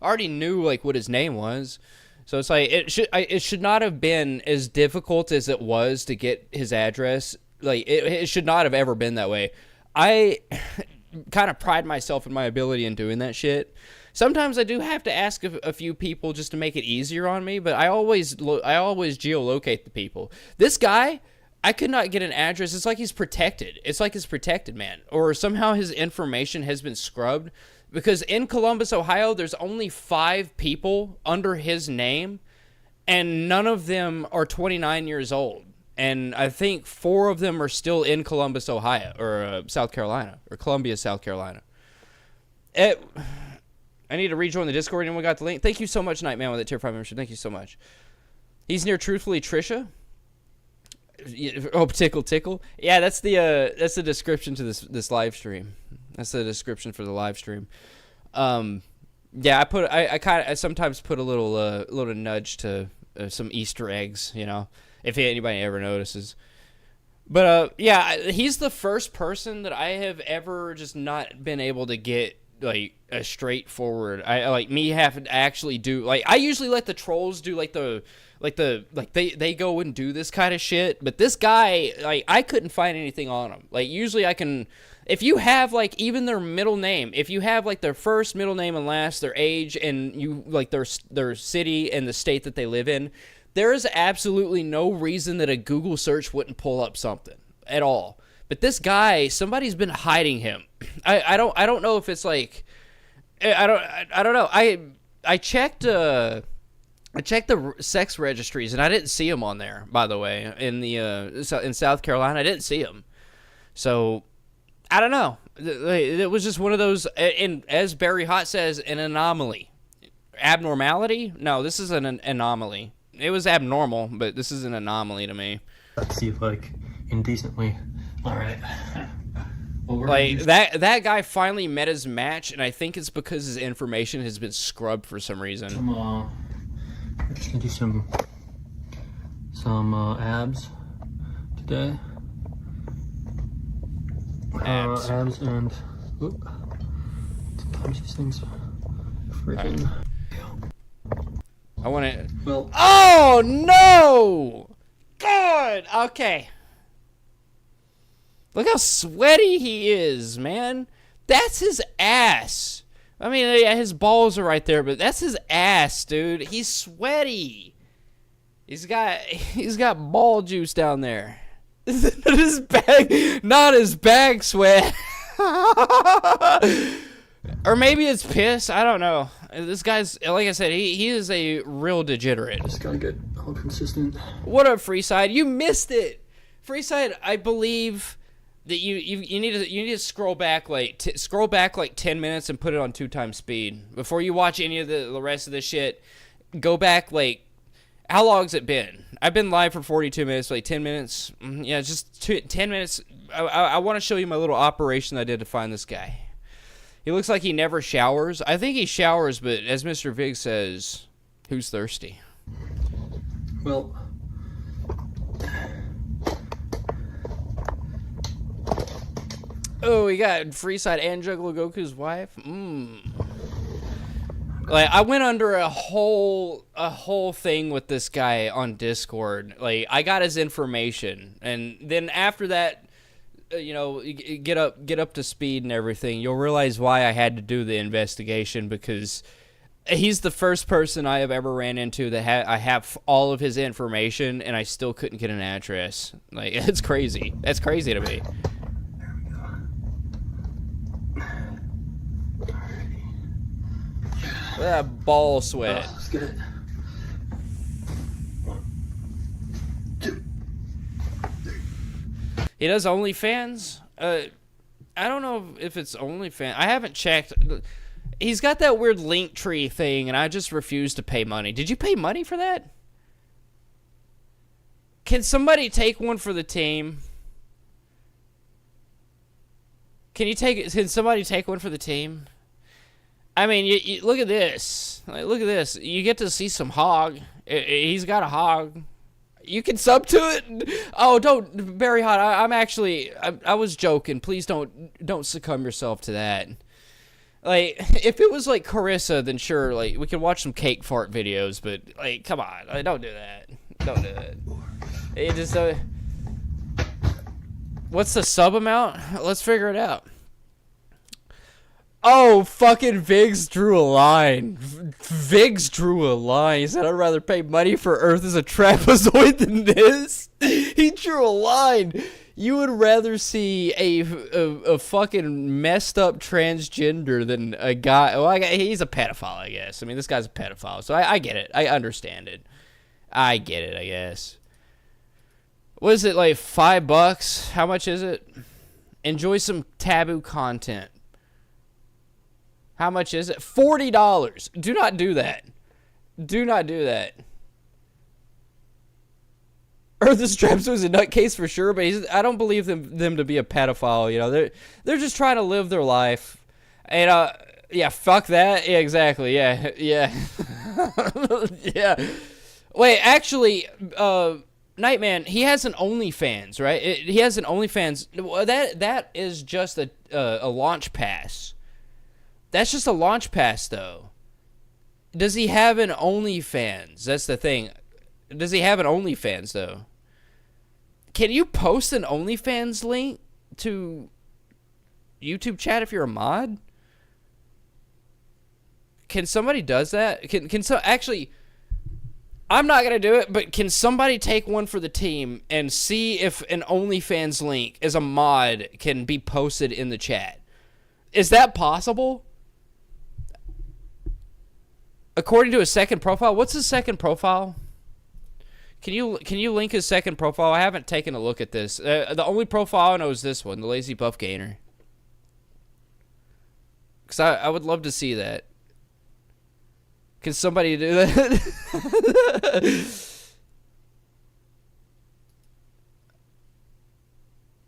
already knew, like, what his name was. So it's like, it should not have been as difficult as it was to get his address. Like, it should not have ever been that way. I kind of pride myself in my ability in doing that shit. Sometimes I do have to ask a few people just to make it easier on me, but I always geolocate the people. This guy, I could not get an address. It's like he's protected. It's like he's protected, man. Or somehow his information has been scrubbed. Because in Columbus, Ohio, there's only 5 people under his name, and none of them are 29 years old. And I think 4 of them are still in Columbus, Ohio, or South Carolina, or Columbia, South Carolina. I need to rejoin the Discord, and we got the link. Thank you so much, Nightman, with that tier 5 membership. Thank you so much. He's near Truthfully Trisha. Oh, tickle. Yeah, that's the description to this live stream. That's the description for the live stream. Yeah, I sometimes put a little nudge to some Easter eggs, you know, if anybody ever notices. But yeah, he's the first person that I have ever just not been able to get like a straightforward. I like me having to actually do like I usually let the trolls do they go and do this kind of shit, but this guy, like, I couldn't find anything on him. Like, usually I can, if you have like even their middle name, if you have like their first, middle name, and last, their age, and you like their city and the state that they live in, there is absolutely no reason that a Google search wouldn't pull up something at all. But this guy, somebody's been hiding him. I don't know if it's like, I don't know. I checked the sex registries, and I didn't see him on there, by the way, in South Carolina. I didn't see him. So, I don't know. It was just one of those, and as Barry Hott says, an anomaly. Abnormality? No, this is an anomaly. It was abnormal, but this is an anomaly to me. Let's see if, like, indecently. All right. Well, like, that guy finally met his match, and I think it's because his information has been scrubbed for some reason. Come on. We're just gonna do some abs today. Abs and sometimes these things freaking. I want to. Well. Oh no! God. Okay. Look how sweaty he is, man. That's his ass. I mean, yeah, his balls are right there, but that's his ass, dude. He's sweaty. He's got ball juice down there. Not his bag sweat. Or maybe it's piss. I don't know. This guy's, like I said, he is a real degenerate. Just gotta get all consistent. What up, Freeside? You missed it. Freeside, I believe that you need to scroll back like 10 minutes and put it on 2x speed before you watch any of the rest of this shit. Go back, like, how long's it been? I've been live for 42 minutes, like 10 minutes. Yeah, just 10 minutes. I want to show you my little operation I did to find this guy. He looks like he never showers. I think he showers, but as Mr. Vig says, who's thirsty? Well, oh, we got Freeside and Juggalo Goku's wife. Like, I went under a whole thing with this guy on Discord. Like, I got his information, and then after that, get up to speed and everything. You'll realize why I had to do the investigation, because he's the first person I have ever ran into that I have all of his information, and I still couldn't get an address. Like, it's crazy. That's crazy to me. Look at that ball sweat. Let's get it. 1, 2, 3. He does OnlyFans? I don't know if it's OnlyFans. I haven't checked. He's got that weird link tree thing, and I just refuse to pay money. Did you pay money for that? Can somebody take one for the team? Can somebody take one for the team? I mean, you look at this. Like, look at this. You get to see some hog. He's got a hog. You can sub to it. Oh, don't, Barry Hot. I was joking. Please don't succumb yourself to that. Like, if it was like Carissa, then sure, like, we could watch some cake fart videos. But, like, come on, like, don't do that. Don't do that. It just. What's the sub amount? Let's figure it out. Oh, fucking Viggs drew a line. Viggs drew a line. He said, I'd rather pay money for Earth as a trapezoid than this. He drew a line. You would rather see a fucking messed up transgender than a guy. Well, he's a pedophile, I guess. I mean, this guy's a pedophile, so I get it. I understand it. I get it, I guess. What is it, like $5? How much is it? Enjoy some taboo content. How much is it? $40. Do not do that. Do not do that. Earth is Traps was a nutcase for sure, but I don't believe them to be a pedophile. You know, they're just trying to live their life. And yeah, fuck that. Yeah, exactly. Yeah, yeah, yeah. Wait, actually, Nightman, he has an OnlyFans, right? He has an OnlyFans. That is just a launch pass. That's just a launch pass, though. Does he have an OnlyFans? That's the thing. Does he have an OnlyFans, though? Can you post an OnlyFans link to YouTube chat if you're a mod? Can somebody does that? Actually, I'm not going to do it, but can somebody take one for the team and see if an OnlyFans link as a mod can be posted in the chat? Is that possible? According to his second profile, what's his second profile? Can you link his second profile? I haven't taken a look at this. The only profile I know is this one, the Lazy Buff Gainer. Because I would love to see that. Can somebody do that?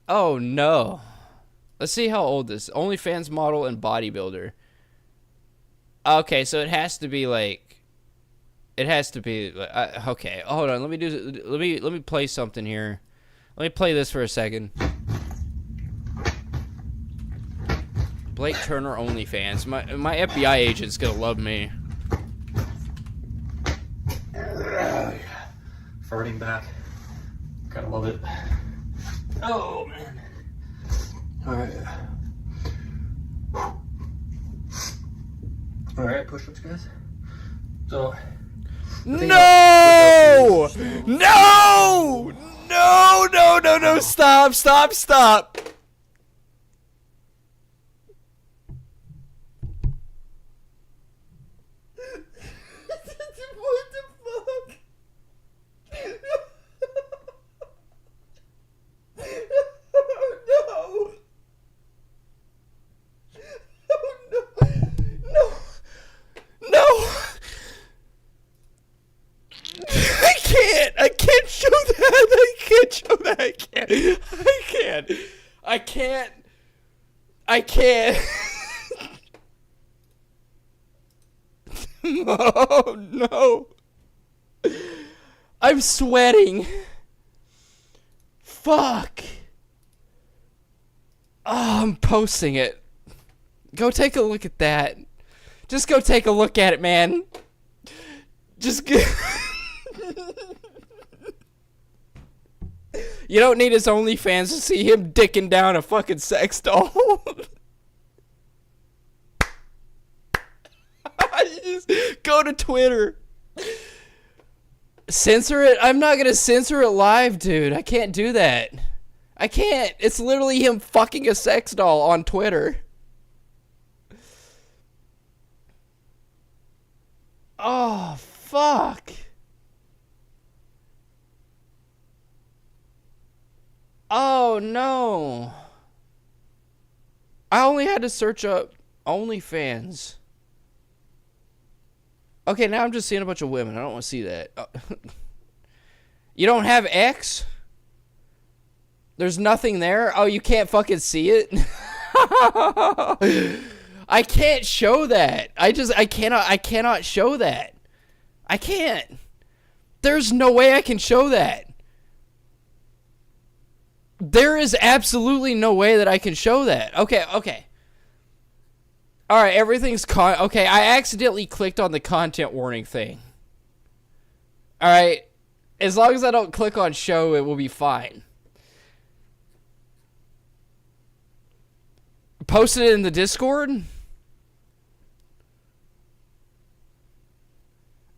Oh, no. Let's see how old this OnlyFans model and bodybuilder. Okay, so it has to be like, okay. Hold on, let me play something here. Let me play this for a second. Blake Turner OnlyFans. My FBI agent's gonna love me. Farting back. Gotta love it. Oh, man. Alright. Alright, push-ups, guys. So... No! No! No, no, no, no, stop, stop, stop. What the fuck? Oh, no. Oh, no. No. No. I can't show that. I can't. Oh, no. I'm sweating. Fuck. Oh, I'm posting it. Go take a look at that. Just go take a look at it, man. Just go. You don't need his OnlyFans to see him dicking down a fucking sex doll. Just go to Twitter. Censor it? I'm not gonna censor it live, dude. I can't do that. I can't. It's literally him fucking a sex doll on Twitter. Oh, fuck. Oh, no. I only had to search up OnlyFans. Okay, now I'm just seeing a bunch of women. I don't want to see that. You don't have X? There's nothing there? Oh, you can't fucking see it? I can't show that. I cannot show that. I can't. There's no way I can show that. There is absolutely no way that I can show that. Okay. Alright, everything's okay, I accidentally clicked on the content warning thing. Alright. As long as I don't click on show, it will be fine. Posted it in the Discord?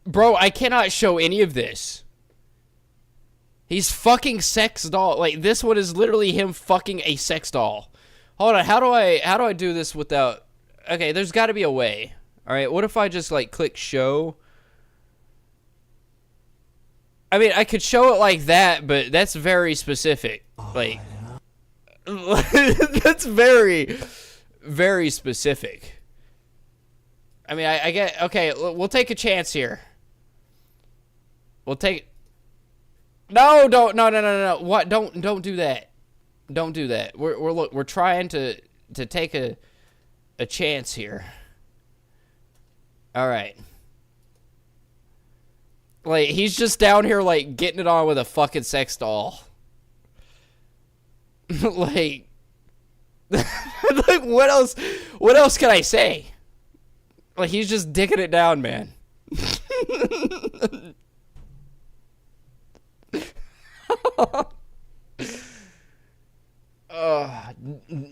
Bro, I cannot show any of this. He's fucking sex doll. Like, this one is literally him fucking a sex doll. Hold on, how do I do this without... Okay, there's got to be a way. Alright, what if I just, like, click show? I mean, I could show it like that, but that's very specific. Like... That's very, very specific. I mean, I get... Okay, we'll take a chance here. We'll take... No, don't, no. What? Don't do that. Don't do that. We're trying to take a chance here. All right. Like, he's just down here, like, getting it on with a fucking sex doll. Like, like, what else can I say? Like, he's just dicking it down, man.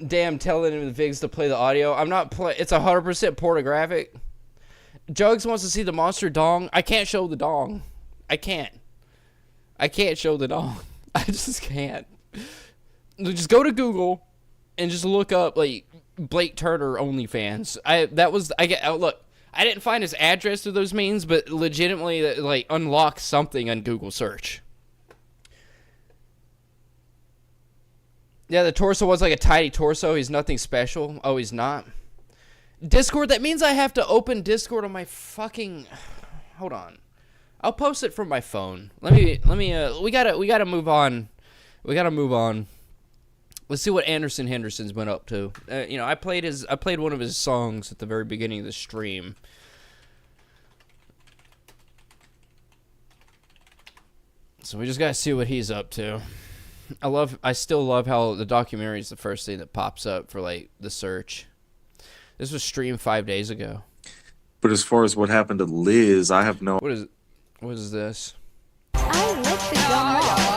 Damn, telling him the Vigs to play the audio. I'm not play. It's 100% pornographic. Jugs wants to see the monster dong. I can't show the dong. I can't show the dong. I just can't. Just go to Google and just look up like Blake Turner OnlyFans. Look. I didn't find his address through those means, but legitimately like unlock something on Google search. Yeah, the torso was like a tiny torso. He's nothing special. Oh, he's not. Discord, that means I have to open Discord on my fucking... Hold on. I'll post it from my phone. We gotta move on. We gotta move on. Let's see what Anderson Henderson's been up to. I played one of his songs at the very beginning of the stream. So we just gotta see what he's up to. I still love how the documentary is the first thing that pops up for like the search. This was streamed 5 days ago. But as far as what happened to Liz, I have no. What is this? I like the gum wall.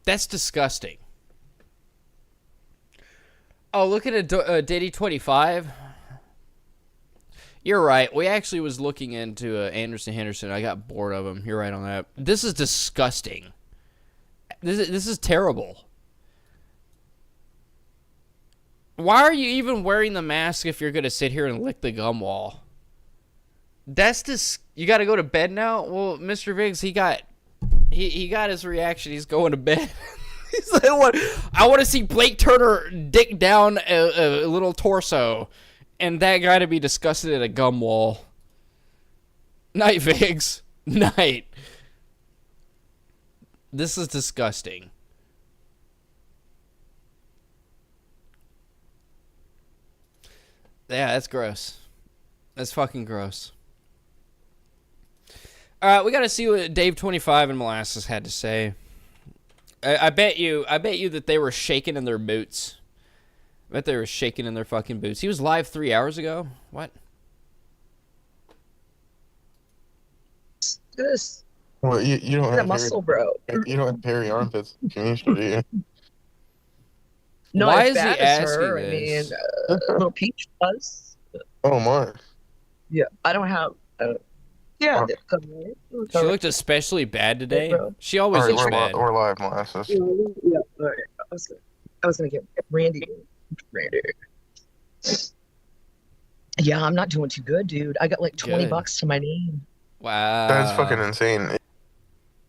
That's disgusting. Oh, look at Diddy 25. You're right. We actually was looking into Anderson Henderson. I got bored of him. You're right on that. This is disgusting. This is terrible. Why are you even wearing the mask if you're going to sit here and lick the gum wall? You got to go to bed now? Well, Mr. Viggs, he got his reaction. He's going to bed. He's like, I want to see Blake Turner dick down a little torso. And that guy to be disgusted at a gum wall. Night, Viggs. Night. This is disgusting. Yeah, that's gross. That's fucking gross. Alright, we gotta see what Dave 25 and Molasses had to say. I bet you that they were shaking in their boots. I bet they were shaking in their fucking boots. He was live 3 hours ago? What? This. Well, you don't have muscle, bro. You don't have hairy armpits, do you? No, why as is he bad as asking her. this? I mean, little Peach does. Oh my. Yeah, I don't have. Yeah, She looked especially bad today. Bro. She always looks bad. We're live, Molasses. Yeah, all right. I was gonna get Randy. Yeah, I'm not doing too good, dude. I got like $20 to my name. Wow. That's fucking insane.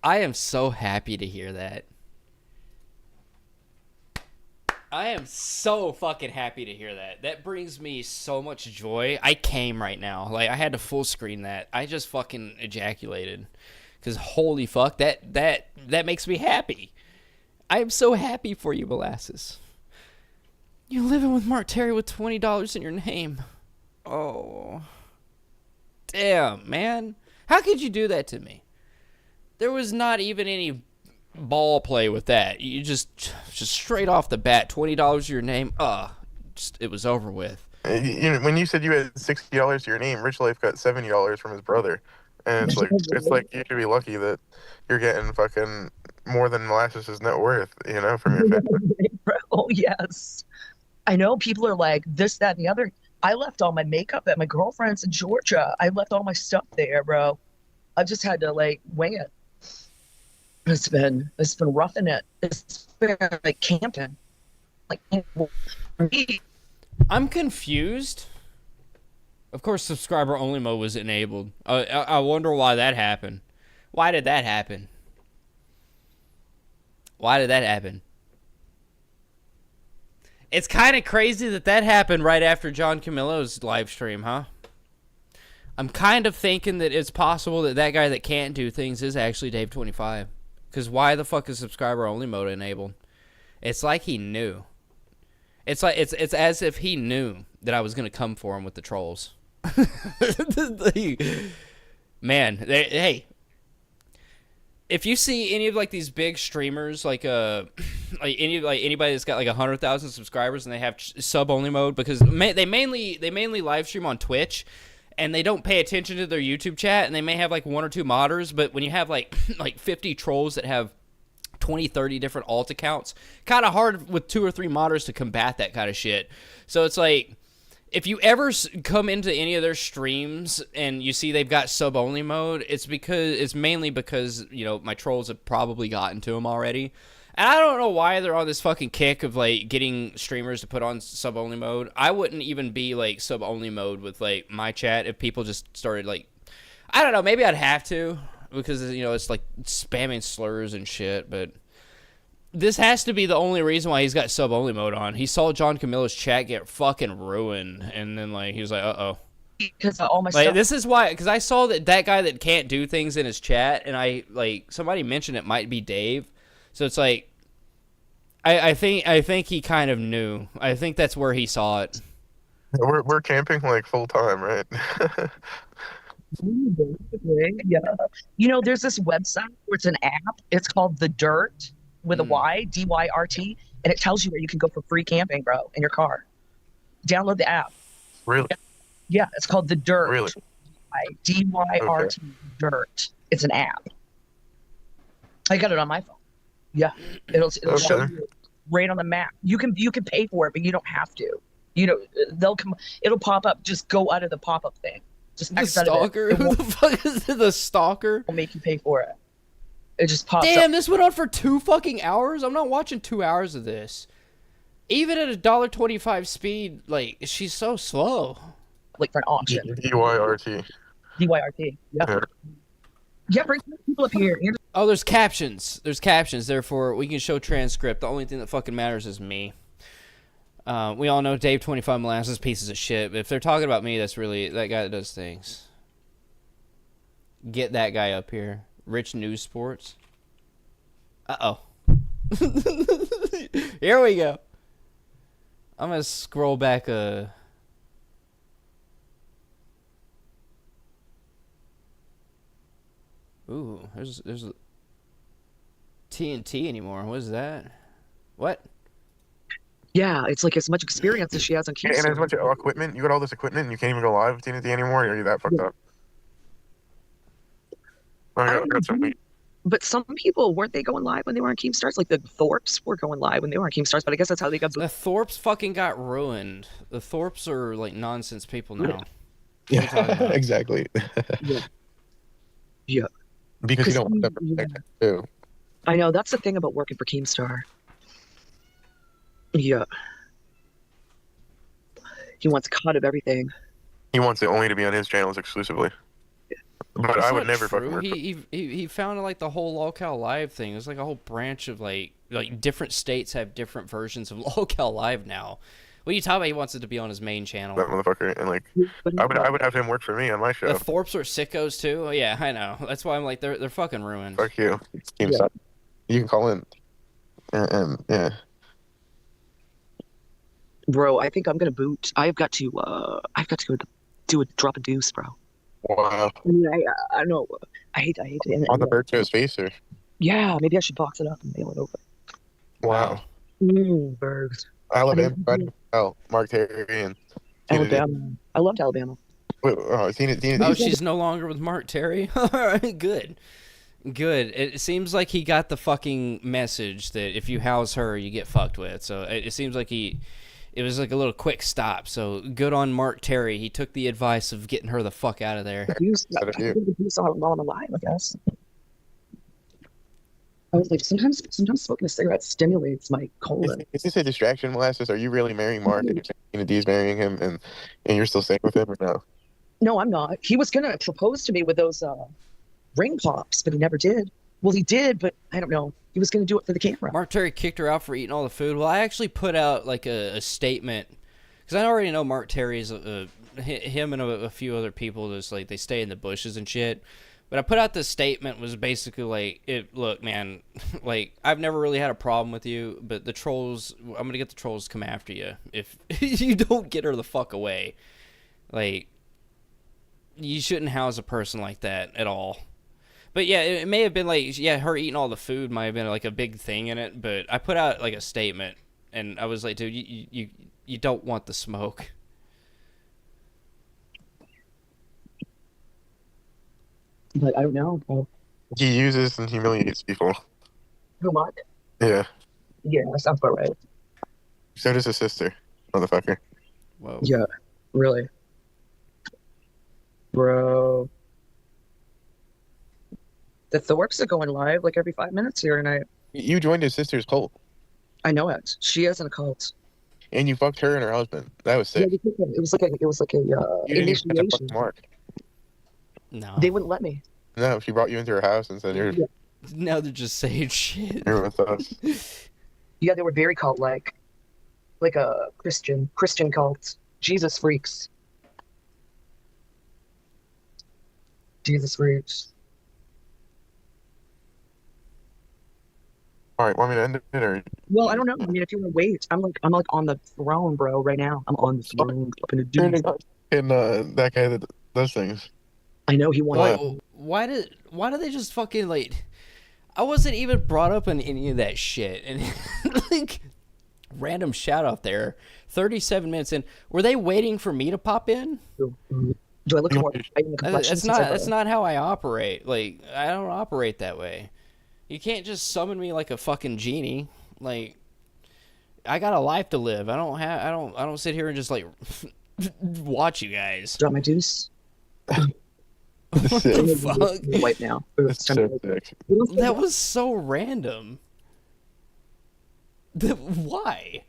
I am so happy to hear that. I am so fucking happy to hear that. That brings me so much joy. I came right now. Like, I had to full screen that. I just fucking ejaculated. Because holy fuck, that makes me happy. I am so happy for you, Molasses. You're living with Mark Terry with $20 in your name. Oh. Damn, man. How could you do that to me? There was not even any ball play with that. You just straight off the bat, $20 to your name. It was over with. When you said you had $60 to your name, Rich Life got $70 from his brother, and it's like you should be lucky that you're getting fucking more than Molasses' net worth, from your family. Oh yes, I know. People are like this, that, and the other. I left all my makeup at my girlfriend's in Georgia. I left all my stuff there, bro. I've just had to wing it. It's been roughing it. It's been like camping. For me. I'm confused. Of course, subscriber only mode was enabled. I wonder why that happened. Why did that happen? Why did that happen? It's kind of crazy that happened right after John Camillo's live stream, huh? I'm kind of thinking that it's possible that guy that can't do things is actually Dave 25. Because why the fuck is subscriber only mode enabled? It's like he knew. It's like it's as if he knew that I was gonna come for him with the trolls. Man, hey, if you see any of these big streamers anybody that's got like 100,000 subscribers and they have sub only mode, because they mainly live stream on Twitch, and they don't pay attention to their YouTube chat, and they may have like 1 or 2 modders, but when you have like 50 trolls that have 20, 30 different alt accounts, kind of hard with 2 or 3 modders to combat that kind of shit. So it's like, if you ever come into any of their streams and you see they've got sub-only mode, it's mainly because, you know, my trolls have probably gotten to them already. And I don't know why they're on this fucking kick of, like, getting streamers to put on sub-only mode. I wouldn't even be, like, sub-only mode with, like, my chat if people just started, like, I don't know, maybe I'd have to, because, you know, it's, like, spamming slurs and shit, but this has to be the only reason why he's got sub-only mode on. He saw John Camilla's chat get fucking ruined, and then, like, he was like, uh-oh. Because all my like, stuff. this is why, because I saw that guy that can't do things in his chat, and somebody mentioned it might be Dave. So it's like, I think he kind of knew. I think that's where he saw it. We're camping, like, full-time, right? Yeah. You know, there's this website where it's an app. It's called The Dirt, with a Y, DYRT, and it tells you where you can go for free camping, bro, in your car. Download the app. Really? Yeah, it's called The Dirt. Really? DYRT, Dirt. It's an app. I got it on my phone. Yeah, it'll show you right on the map. You can pay for it, but you don't have to. You know, it'll pop up. Just go out of the pop-up thing. Just The stalker? Who the fuck is the stalker? Will make you pay for it. It just pops up. Damn, this went on for 2 fucking hours? I'm not watching 2 hours of this. Even at $1.25 speed, like, she's so slow. Like, for an auction. DYRT. DYRT, yeah. Yeah, bring people up here. Oh, there's captions. There's captions, therefore we can show transcript. The only thing that fucking matters is me. We all know Dave 25 Molasses pieces of shit, but if they're talking about me, that's really that guy that does things. Get that guy up here. Rich News Sports. Uh-oh. Here we go. I'm gonna scroll back Ooh, there's a TNT anymore. What is that? What? Yeah, it's like as much experience as she has on Keystone. And as much equipment. You got all this equipment and you can't even go live with TNT anymore? Or are you that fucked up? I got something. But some people, weren't they going live when they were on Keemstars? Like the Thorpes were going live when they were on Keemstars, but I guess that's how they got The Thorpes fucking got ruined. The Thorpes are like nonsense people now. Yeah, exactly. Yeah. Because you don't want them to protect it too. I know, that's the thing about working for Keemstar. Yeah. He wants a cut of everything. He wants it only to be on his channels exclusively. But That's I would not never true. fucking work. He founded like the whole lolcow live thing. It's like a whole branch of like different states have different versions of lolcow live now. What are you talking about? He wants it to be on his main channel. That motherfucker, and like, I would have him work for me on my show. The Thorpes are sickos too. Yeah, I know. That's why I'm like they're fucking ruined. Fuck you. You can call in. And yeah. Bro, I think I'm gonna boot. I've got to go do a drop a deuce, bro. Wow. I mean, I don't know. I hate it. On the bird to his face, or? Yeah, maybe I should box it up and mail it over. Wow. Bergs. Alabama. Oh, Mark Terry and Alabama. I loved Alabama. Wait, oh, she's no longer with Mark Terry? Alright, good. Good. It seems like he got the fucking message that if you house her, you get fucked with. So it seems like it was like a little quick stop. So good on Mark Terry. He took the advice of getting her the fuck out of there. You saw it while I'm alive, I guess. I was like, sometimes smoking a cigarette stimulates my colon. Is this a distraction, Molasses? Are you really marrying Mark and Tina D's marrying him and you're still staying with him or no? No, I'm not. He was going to propose to me with those ring pops, but he never did. Well, he did, but I don't know. He was going to do it for the camera. Mark Terry kicked her out for eating all the food. Well, I actually put out like a statement because I already know Mark Terry's him and a few other people just like they stay in the bushes and shit. But I put out this statement was basically like, look, man, like I've never really had a problem with you, but the trolls, I'm gonna get the trolls to come after you if you don't get her the fuck away. Like, you shouldn't house a person like that at all. But yeah, it may have been like, yeah, her eating all the food might have been like a big thing in it. But I put out like a statement, and I was like, dude, you don't want the smoke. But I don't know. He uses and humiliates people. Who what? Yeah. Yeah, that sounds about right. So does his sister, motherfucker. Whoa. Yeah, really. Bro. The Thorpes are going live like every 5 minutes here tonight. You joined his sister's cult, I know it. She is in a cult. and you fucked her and her husband. That was Yeah, sick. it was like a You didn't even have to fuck initiation. Mark. No. They wouldn't let me. No, she brought you into her house and said, Yeah. Now they're just saying shit. you're with us. Yeah, they were very cult-like. Like a Christian cult. Jesus freaks. Jesus freaks. All right, want me to end it or? Well, I don't know. I mean, if you want to wait, I'm like on the throne, bro. Right now, I'm on the throne. Up in a dude. And that guy that does things. I know he wanted. Why do they just fucking like? I wasn't even brought up in any of that shit, and like random shout out there. 37 minutes in. Were they waiting for me to pop in? Do I look more? That's not how I operate. Like I don't operate that way. You can't just summon me like a fucking genie. Like I got a life to live. I don't sit here and just like watch you guys. Drop my juice. What the fuck? White now. That was so random. Why?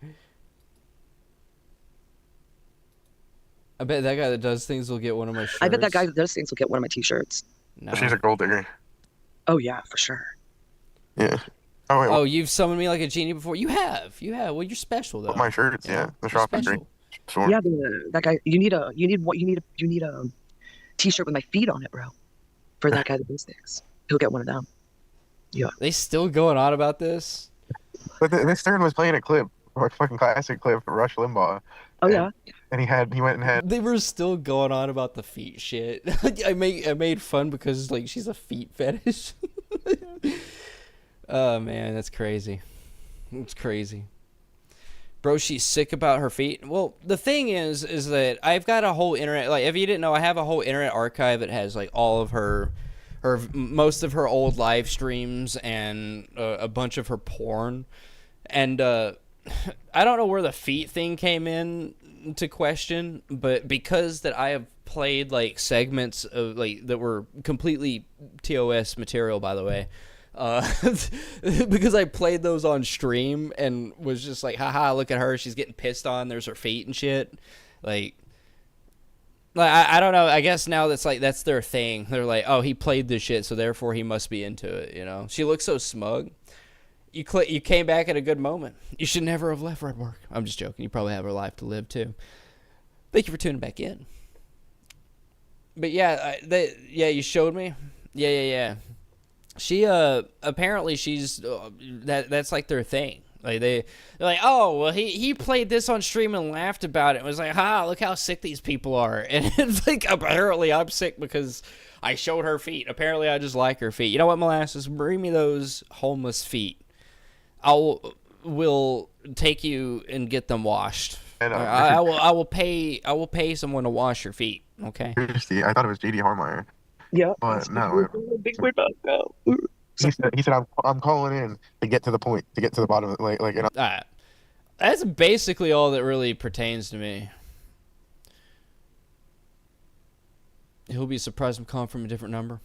I bet that guy that does things will get one of my shirts. I bet that guy that does things will get one of my t-shirts. No. She's a gold digger. Oh yeah, for sure. Yeah. Oh wait. Oh, you've summoned me like a genie before. You have. Well, you're special though. My shirts, yeah. The shop is great. Special. Yeah, that guy. You need a t-shirt with my feet on it, bro. For that guy that does things, he'll get one of them. Yeah. They still going on about this? But this Stern was playing a clip, a fucking classic clip of Rush Limbaugh. Oh yeah. And he went and had. They were still going on about the feet shit. I made fun because like she's a feet fetish. Oh man, that's crazy. It's crazy. Bro, she's sick about her feet. Well, the thing is that I've got a whole internet, like if you didn't know, I have a whole internet archive that has like all of her most of her old live streams and a bunch of her porn. And I don't know where the feet thing came in to question, but because that I have played like segments of like that were completely TOS material, by the way. Because I played those on stream and was just like, haha, look at her, she's getting pissed on, there's her feet and shit. Like I don't know, I guess now that's their thing. They're like, oh, he played this shit, so therefore he must be into it, you know? She looks so smug. You came back at a good moment. You should never have left Redmark. I'm just joking. You probably have a life to live too. Thank you for tuning back in. But yeah, you showed me. Yeah. She apparently she's that's like their thing. Like they're like, oh well, he played this on stream and laughed about it. It was like, look how sick these people are. And it's like apparently I'm sick because I showed her feet. Apparently I just like her feet. You know what, Molasses? Bring me those homeless feet. Will take you and get them washed. And, I will pay someone to wash your feet. Okay. I thought it was JD Harmeyer. Yeah. But no. He said I'm calling in to get to the point, to get to the bottom of it, like. That's basically all that really pertains to me. He'll be surprised I'm calling from a different number.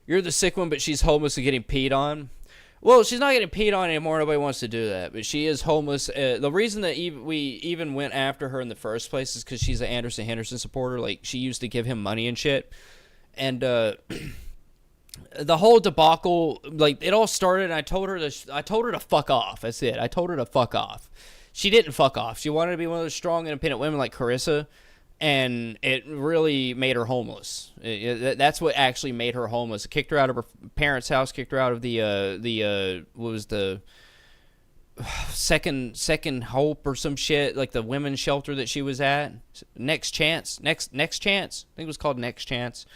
You're the sick one, but she's homeless and getting peed on. Well, she's not getting peed on anymore. Nobody wants to do that. But she is homeless. The reason that we even went after her in the first place is because she's an Anderson Henderson supporter. Like, she used to give him money and shit. And the whole debacle, like, it all started, and I told her to fuck off. That's it. I told her to fuck off. She didn't fuck off. She wanted to be one of those strong, independent women like Carissa. And it really made her homeless. That's what actually made her homeless. It kicked her out of her parents' house. Kicked her out of the what was the second hope or some shit, like the women's shelter that she was at. Next Chance. I think it was called Next Chance.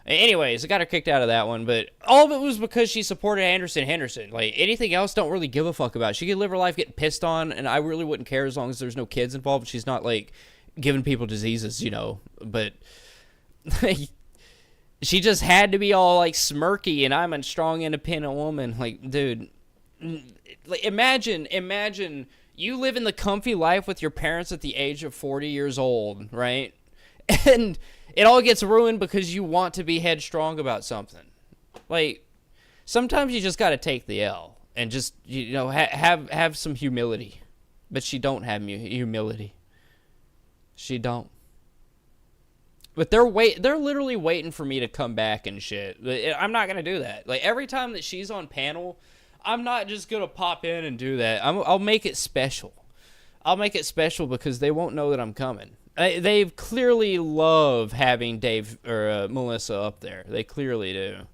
Anyways, I got her kicked out of that one, but all of it was because she supported Anderson Henderson. Like, anything else, don't really give a fuck about. She could live her life getting pissed on, and I really wouldn't care as long as there's no kids involved. She's not, like, giving people diseases, you know, but she just had to be all, like, smirky, and I'm a strong, independent woman. Like, dude, like, imagine you live in the comfy life with your parents at the age of 40 years old, right? And it all gets ruined because you want to be headstrong about something. Like, sometimes you just got to take the L and just, you know, have some humility. But she don't have humility. She don't. But they're literally waiting for me to come back and shit. I'm not gonna do that. Like, every time that she's on panel, I'm not just gonna pop in and do that. I'll make it special. I'll make it special because they won't know that I'm coming. They clearly love having Dave or Melissa up there. They clearly do.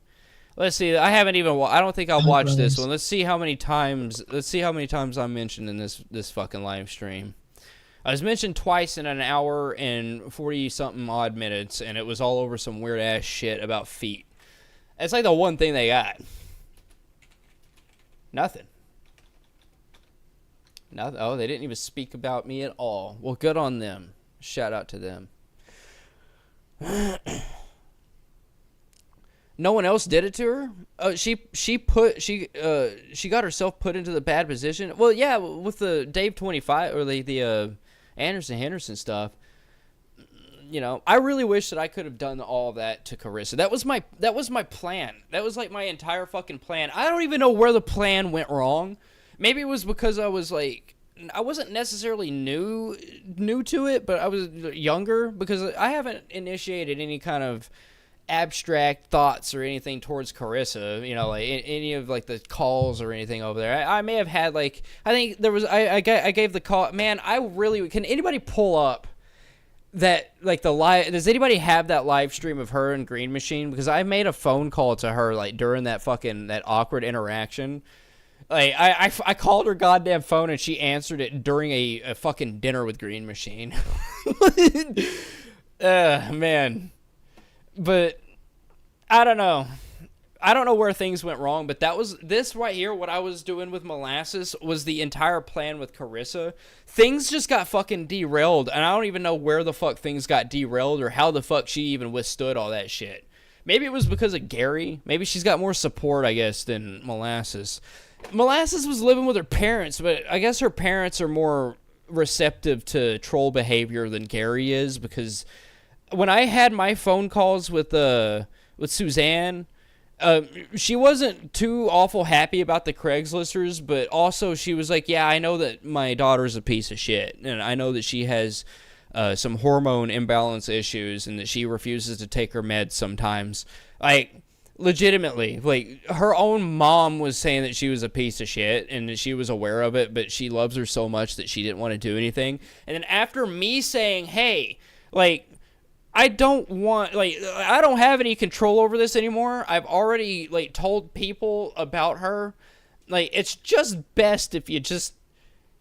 Let's see. I don't think I'll watch this one. Let's see how many times I'm mentioned in this fucking live stream. I was mentioned twice in an hour and 40-something odd minutes, and it was all over some weird-ass shit about feet. It's like the one thing they got. Nothing. Oh, they didn't even speak about me at all. Well, good on them. Shout out to them. No one else did it to her. She got herself put into the bad position. Well, yeah, with the Dave 25 or the Anderson Henderson stuff. You know, I really wish that I could have done all of that to Carissa. That was my plan. That was like my entire fucking plan. I don't even know where the plan went wrong. Maybe it was because I wasn't necessarily new to it, but I was younger because I haven't initiated any kind of abstract thoughts or anything towards Carissa, you know, like any of like the calls or anything over there. I may have had like, I think there was, I gave the call, man, can anybody pull up that, like the live, does anybody have that live stream of her and Green Machine? Because I made a phone call to her like during that awkward interaction. Like, I called her goddamn phone and she answered it during a fucking dinner with Green Machine. Man. But I don't know. I don't know where things went wrong, but this right here, what I was doing with Molasses was the entire plan with Carissa. Things just got fucking derailed, and I don't even know where the fuck things got derailed or how the fuck she even withstood all that shit. Maybe it was because of Gary. Maybe she's got more support, I guess, than Molasses. Molasses was living with her parents, but I guess her parents are more receptive to troll behavior than Gary is, because when I had my phone calls with Suzanne, she wasn't too awful happy about the Craigslisters, but also she was like, yeah, I know that my daughter's a piece of shit, and I know that she has some hormone imbalance issues, and that she refuses to take her meds sometimes. Like, legitimately, like, her own mom was saying that she was a piece of shit, and that she was aware of it, but she loves her so much that she didn't want to do anything. And then after me saying, hey, like, I don't have any control over this anymore. I've already, like, told people about her. Like, it's just best if you just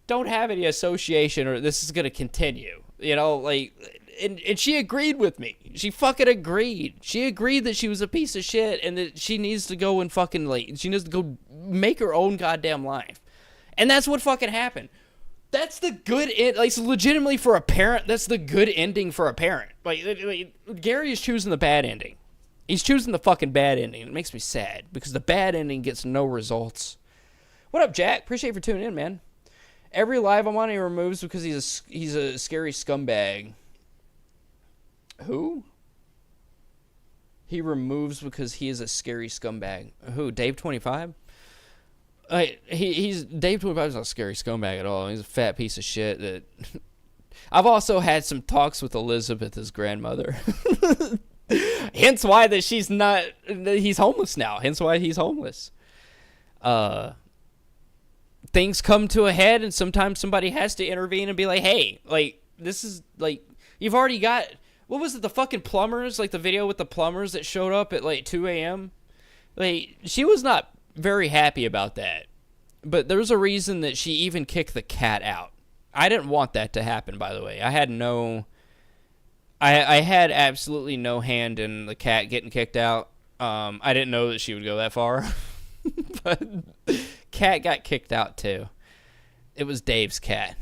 don't have any association, or this is going to continue. You know, like, and she agreed with me. She fucking agreed. She agreed that she was a piece of shit and that she needs to go and fucking, like, she needs to go make her own goddamn life. And that's what fucking happened. That's the good end. Like, legitimately for a parent, that's the good ending for a parent. Like, Gary is choosing the bad ending. He's choosing the fucking bad ending. It makes me sad because the bad ending gets no results. What up, Jack? Appreciate you for tuning in, man. Every live I'm on, he removes because he's a scary scumbag. Who? He removes because he is a scary scumbag. Who? Dave 25? He's Dave 25 is not a scary scumbag at all. He's a fat piece of shit. That I've also had some talks with Elizabeth, his grandmother. Hence why that he's homeless now. Hence why he's homeless. Things come to a head, and sometimes somebody has to intervene and be like, hey, like, this is, like, you've already got, what was it, the fucking plumbers, like the video with the plumbers that showed up at like 2 a.m.? Like, she was not very happy about that. But there's a reason that she even kicked the cat out. I didn't want that to happen, by the way. I I had absolutely no hand in the cat getting kicked out. I didn't know that she would go that far. But cat got kicked out too. It was Dave's cat.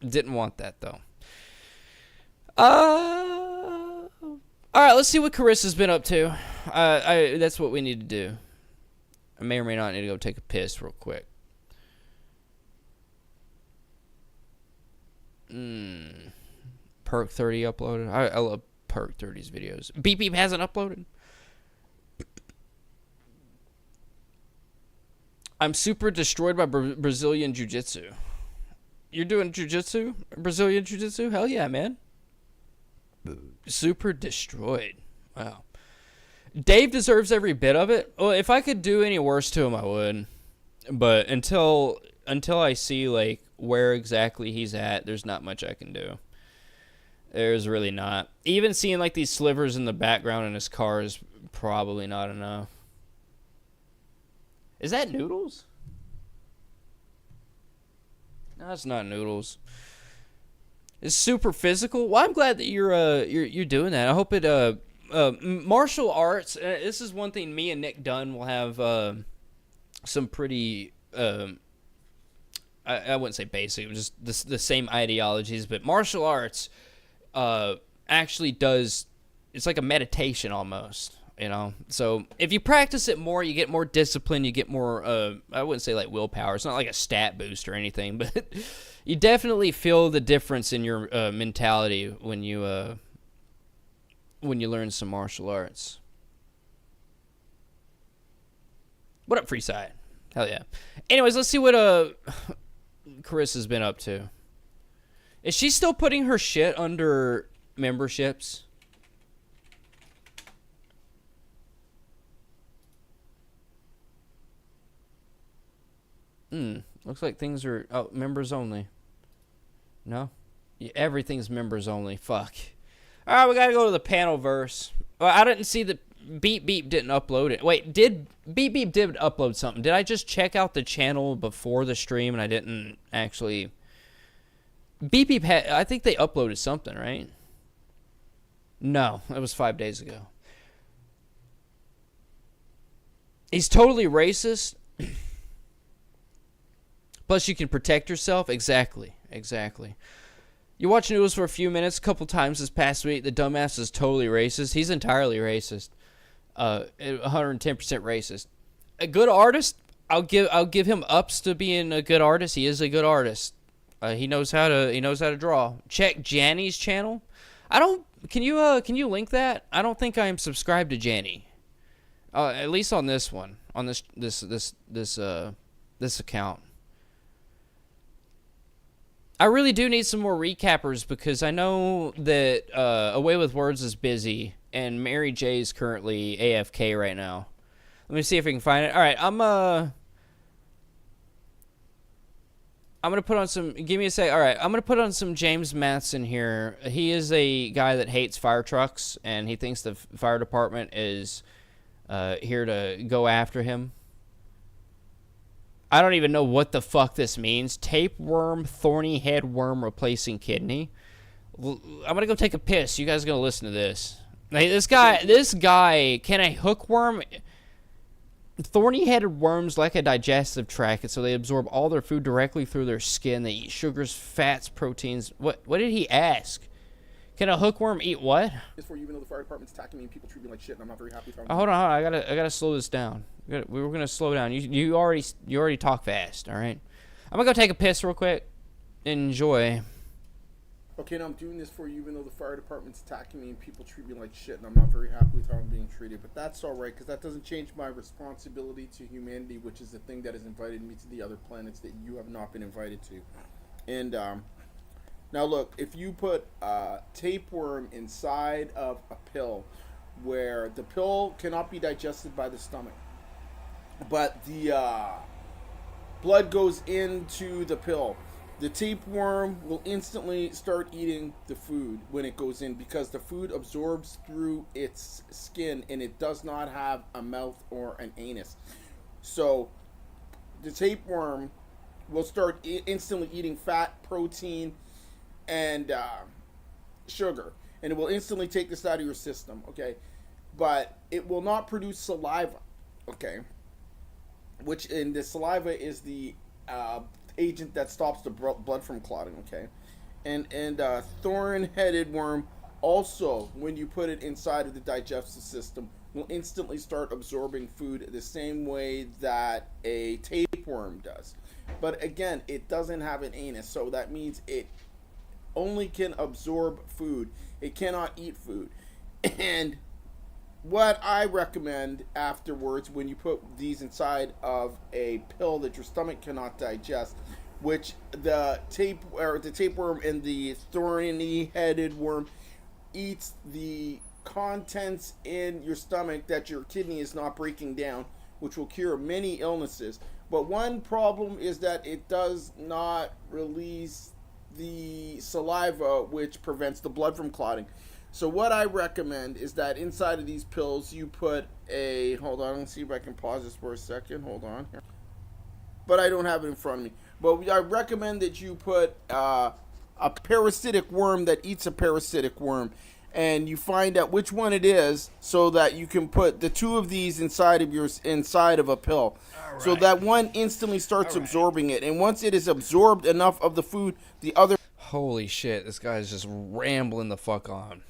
Didn't want that though. All right, let's see what Carissa's been up to. That's what we need to do. I may or may not need to go take a piss real quick. Perk 30 uploaded. I love Perk 30's videos. Beep Beep hasn't uploaded. I'm super destroyed by Brazilian Jiu-Jitsu. You're doing Jiu-Jitsu? Brazilian Jiu-Jitsu? Hell yeah, man. Super destroyed. Wow. Dave deserves every bit of it. Well, if I could do any worse to him, I would. But until I see, like, where exactly he's at, there's not much I can do. There's really not. Even seeing, like, these slivers in the background in his car is probably not enough. Is that Noodles? No, it's not Noodles. It's super physical. Well, I'm glad that you're doing that. I hope it martial arts. This is one thing me and Nick Dunn will have some pretty I wouldn't say basic, just the same ideologies, but martial arts actually does. It's like a meditation almost. You know, so if you practice it more, you get more discipline, you get more, I wouldn't say like willpower. It's not like a stat boost or anything, but you definitely feel the difference in your mentality when you learn some martial arts. What up, Freeside? Hell yeah. Anyways, let's see what Carissa's been up to. Is she still putting her shit under memberships? Looks like things are members only. No? Yeah, everything's members only. Fuck. Alright, we gotta go to the panel verse. Well, I didn't see the Beep Beep didn't upload it. Wait, Beep Beep did upload something. Did I just check out the channel before the stream and I didn't actually... Beep Beep had... I think they uploaded something, right? No, that was 5 days ago. He's totally racist. Plus, you can protect yourself. Exactly. You watch Noodles for a few minutes, a couple times this past week. The dumbass is totally racist. He's entirely racist. 110% racist. A good artist. I'll give him ups to being a good artist. He is a good artist. He knows how to draw. Check Janny's channel. Can you link that? I don't think I am subscribed to Janny. At least on this one. On this account. I really do need some more recappers because I know that Away with Words is busy and Mary J is currently AFK right now. Let me see if I can find it. All right, I'm gonna put on some. Give me a sec. All right, I'm gonna put on some James Matheson here. He is a guy that hates fire trucks and he thinks the fire department is here to go after him. I don't even know what the fuck this means. Tapeworm, thorny head worm replacing kidney. I'm gonna go take a piss. You guys are gonna listen to this. Hey, this guy, can a hookworm... Thorny-headed worms lack a digestive tract, and so they absorb all their food directly through their skin. They eat sugars, fats, proteins. What did he ask? Can a hookworm eat what? For you, even though the fire department's attacking me and people treat me like shit, and I'm not very happy. Hold on. I gotta slow this down. We were gonna slow down. You already talk fast. All right. I'm gonna go take a piss real quick. Enjoy. Okay, now I'm doing this for you, even though the fire department's attacking me and people treat me like shit, and I'm not very happy with how I'm being treated. But that's all right, because that doesn't change my responsibility to humanity, which is the thing that has invited me to the other planets that you have not been invited to. And now look, if you put tapeworm inside of a pill, where the pill cannot be digested by the stomach, but the blood goes into the pill, the tapeworm will instantly start eating the food when it goes in, because the food absorbs through its skin and it does not have a mouth or an anus. So the tapeworm will start instantly eating fat, protein, and sugar, and it will instantly take this out of your system, okay? But it will not produce saliva, okay? Which, in the saliva is the agent that stops the blood from clotting, okay? And thorn-headed worm also, when you put it inside of the digestive system, will instantly start absorbing food the same way that a tapeworm does. But again, it doesn't have an anus, so that means it only can absorb food. It cannot eat food. And what I recommend afterwards, when you put these inside of a pill that your stomach cannot digest, which the tapeworm and the thorny-headed worm eats the contents in your stomach that your kidney is not breaking down, which will cure many illnesses. But one problem is that it does not release the saliva, which prevents the blood from clotting. So what I recommend is that inside of these pills you put a, hold on, let's see if I can pause this for a second, hold on here. But I don't have it in front of me. But I recommend that you put a parasitic worm that eats a parasitic worm, and you find out which one it is, so that you can put the two of these inside of a pill. Right. So that one instantly starts absorbing it, and once it is absorbed enough of the food, the other. Holy shit! This guy's just rambling the fuck on.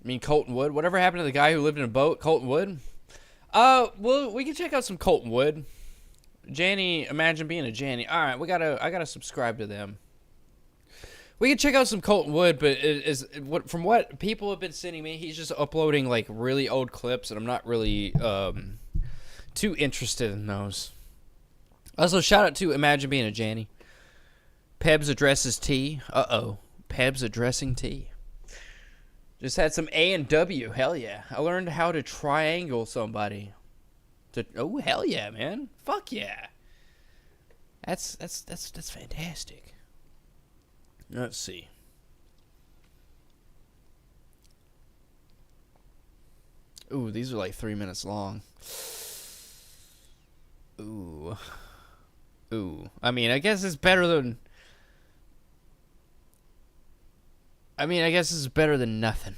I mean, Colton Wood. Whatever happened to the guy who lived in a boat? Colton Wood. Well, we can check out some Colton Wood. Janny, imagine being a Janny. All right, I gotta subscribe to them. We can check out some Colton Wood, but from what people have been sending me, he's just uploading like really old clips, and I'm not really too interested in those. Also, shout out to Imagine Being a Janny. Pebs addresses T. Pebs addressing T. Just had some A and W. Hell yeah! I learned how to triangle somebody. Oh hell yeah, man! Fuck yeah! That's fantastic. Let's see. Ooh, these are like 3 minutes long. Ooh. I mean, I guess it's better than. I mean, I guess it's better than nothing.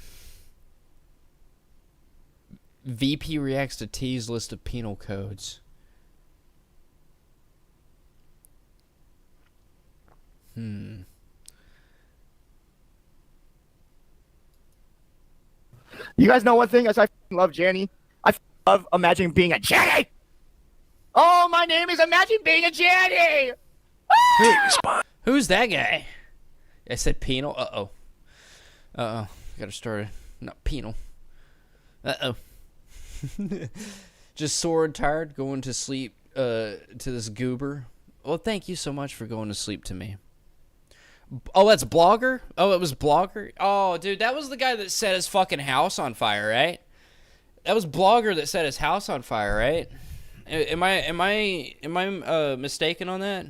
VP reacts to T's list of penal codes. You guys know one thing? As I love Janny, I love Imagine Being a Janny. Oh, my name is Imagine Being a Janny. Who's that guy? I said penal. Gotta start it. Not penal. Just sore and tired, going to sleep to this goober. Well, thank you so much for going to sleep to me. Oh, that's Blogger? Oh, it was Blogger? Oh, dude, that was the guy that set his fucking house on fire, right? That was Blogger that set his house on fire, right? Am I mistaken on that?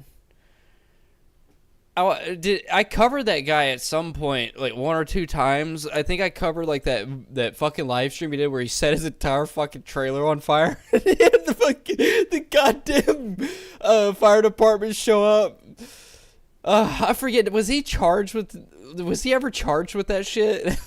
I covered that guy at some point, like 1 or 2 times. I think I covered like that fucking live stream he did where he set his entire fucking trailer on fire. And he had the goddamn fire department show up. I forget. Was he ever charged with that shit?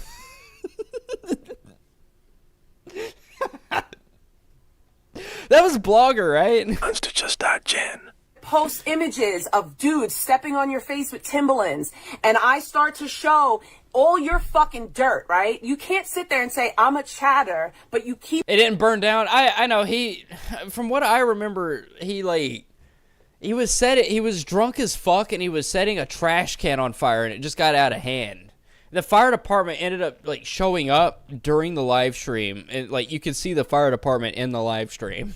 That was Blogger, right? To just that Jen. Post images of dudes stepping on your face with Timberlands, and I start to show all your fucking dirt, right? You can't sit there and say, I'm a chatter, but you keep... It didn't burn down. I know, from what I remember, he was drunk as fuck, and he was setting a trash can on fire, and it just got out of hand. The fire department ended up, like, showing up during the live stream, and, like, you could see the fire department in the live stream.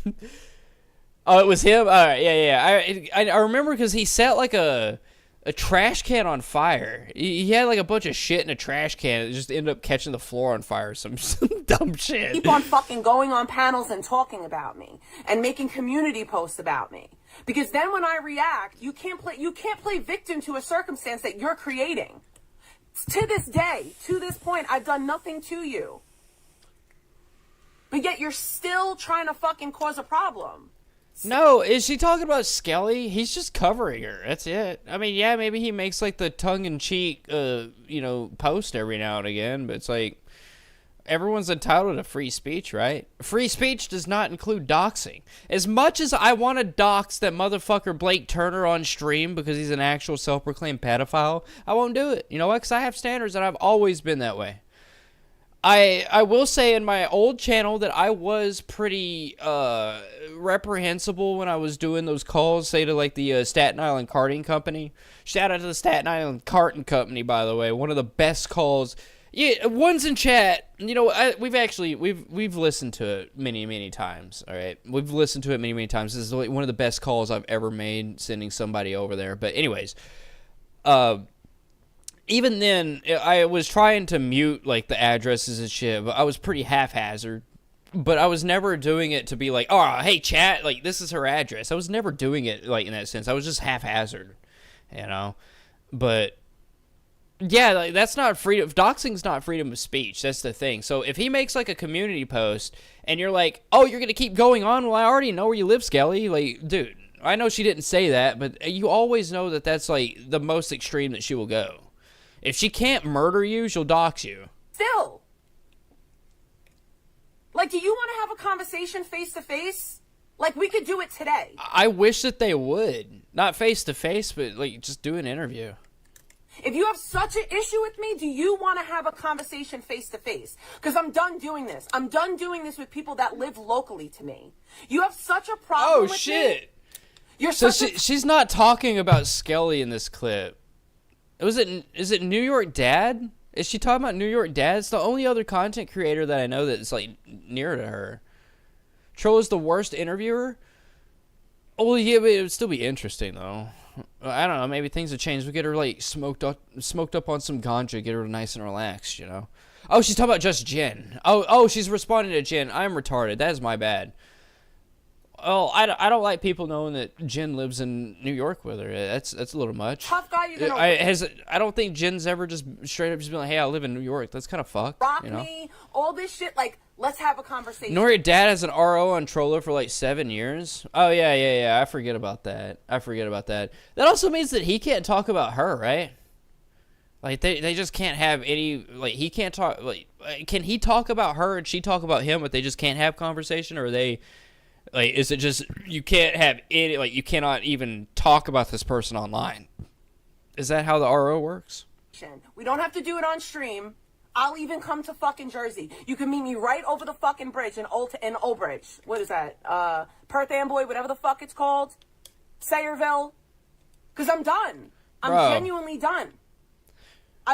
Oh, it was him? All right, yeah. I remember because he set, like, a trash can on fire. He had, like, a bunch of shit in a trash can. It just ended up catching the floor on fire. Some dumb shit. Keep on fucking going on panels and talking about me and making community posts about me. Because then when I react, you can't play victim to a circumstance that you're creating. To this day, to this point, I've done nothing to you. But yet you're still trying to fucking cause a problem. No, is she talking about Skelly? He's just covering her. That's it. I mean, yeah, maybe he makes like the tongue-in-cheek, post every now and again, but it's like everyone's entitled to free speech, right? Free speech does not include doxing. As much as I want to dox that motherfucker Blake Turner on stream because he's an actual self-proclaimed pedophile, I won't do it. You know what? Because I have standards and I've always been that way. I will say in my old channel that I was pretty reprehensible when I was doing those calls, say to like the Staten Island Carting Company. Shout out to the Staten Island Carting Company, by the way. One of the best calls. Yeah, one's in chat. You know, we've listened to it many times. All right, we've listened to it many times. This is like one of the best calls I've ever made, sending somebody over there. But anyways, even then, I was trying to mute like the addresses and shit, but I was pretty haphazard. But I was never doing it to be like, oh, hey, chat, like this is her address. I was never doing it like in that sense. I was just haphazard, you know. But yeah, like, that's not freedom. Doxing's not freedom of speech. That's the thing. So if he makes like a community post and you're like, oh, you're gonna keep going on, well, I already know where you live, Skelly. Like, dude, I know she didn't say that, but you always know that that's like the most extreme that she will go. If she can't murder you, she'll dox you. Still. Like, do you want to have a conversation face to face? Like, we could do it today. I wish that they would. Not face to face, but like just do an interview. If you have such an issue with me, do you want to have a conversation face to face? Because I'm done doing this. I'm done doing this with people that live locally to me. You have such a problem with shit. Me. You're so such she's not talking about Skelly in this clip. Is it New York Dad? Is she talking about New York Dad? It's the only other content creator that I know that's like near to her. Troll is the worst interviewer? Oh yeah, but it would still be interesting though. I don't know, maybe things have changed. We get her like smoked up on some ganja, get her nice and relaxed, you know. Oh, she's talking about just Jen. Oh, she's responding to Jen. I'm retarded. That is my bad. Oh, I don't like people knowing that Jen lives in New York with her. That's a little much. Tough guy, you're gonna I don't think Jen's ever just straight up just been like, hey, I live in New York. That's kind of fucked. rock you know? me, all this shit. Like, let's have a conversation. Nor your dad has an RO on Troller for like 7 years. Oh yeah. I forget about that. That also means that he can't talk about her, right? Like they just can't have any, like he can't talk, like can he talk about her and she talk about him, but they just can't have conversation? Or are they, like, is it just you can't have any, like you cannot even talk about this person online? Is that how the RO works? We don't have to do it on stream. I'll even come to fucking Jersey. You can meet me right over the fucking bridge in Old Bridge. What is that? Perth Amboy, whatever the fuck it's called. Sayreville. Because I'm done. I'm genuinely done.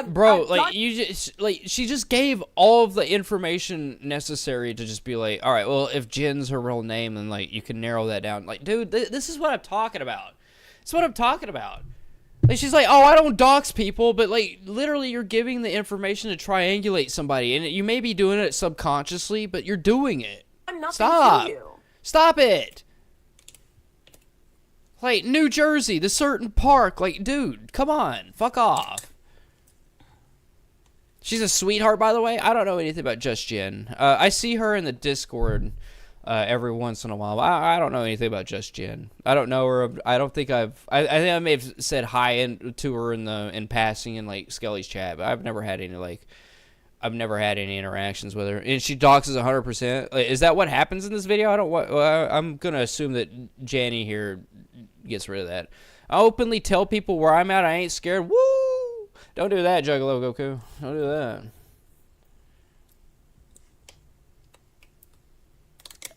Bro, like you just like she just gave all of the information necessary to just be like, all right, well, if Jin's her real name, then like you can narrow that down. Like, dude, this is what I'm talking about. It's what I'm talking about. Like, she's like, oh, I don't dox people, but like literally you're giving the information to triangulate somebody, and you may be doing it subconsciously, but you're doing it. Stop. Stop it. Like, New Jersey, the certain park, like, dude, come on, fuck off. She's a sweetheart, by the way. I don't know anything about Just Jen. I see her in the Discord every once in a while. I don't know anything about Just Jen. I don't know her. I don't think I think I may have said hi to her in passing in like Skelly's chat, but I've never had any any interactions with her. And she doxes 100%. Like, is that what happens in this video? I'm gonna assume that Janny here gets rid of that. I openly tell people where I'm at. I ain't scared. Woo! Don't do that, Juggalo Goku. Don't do that.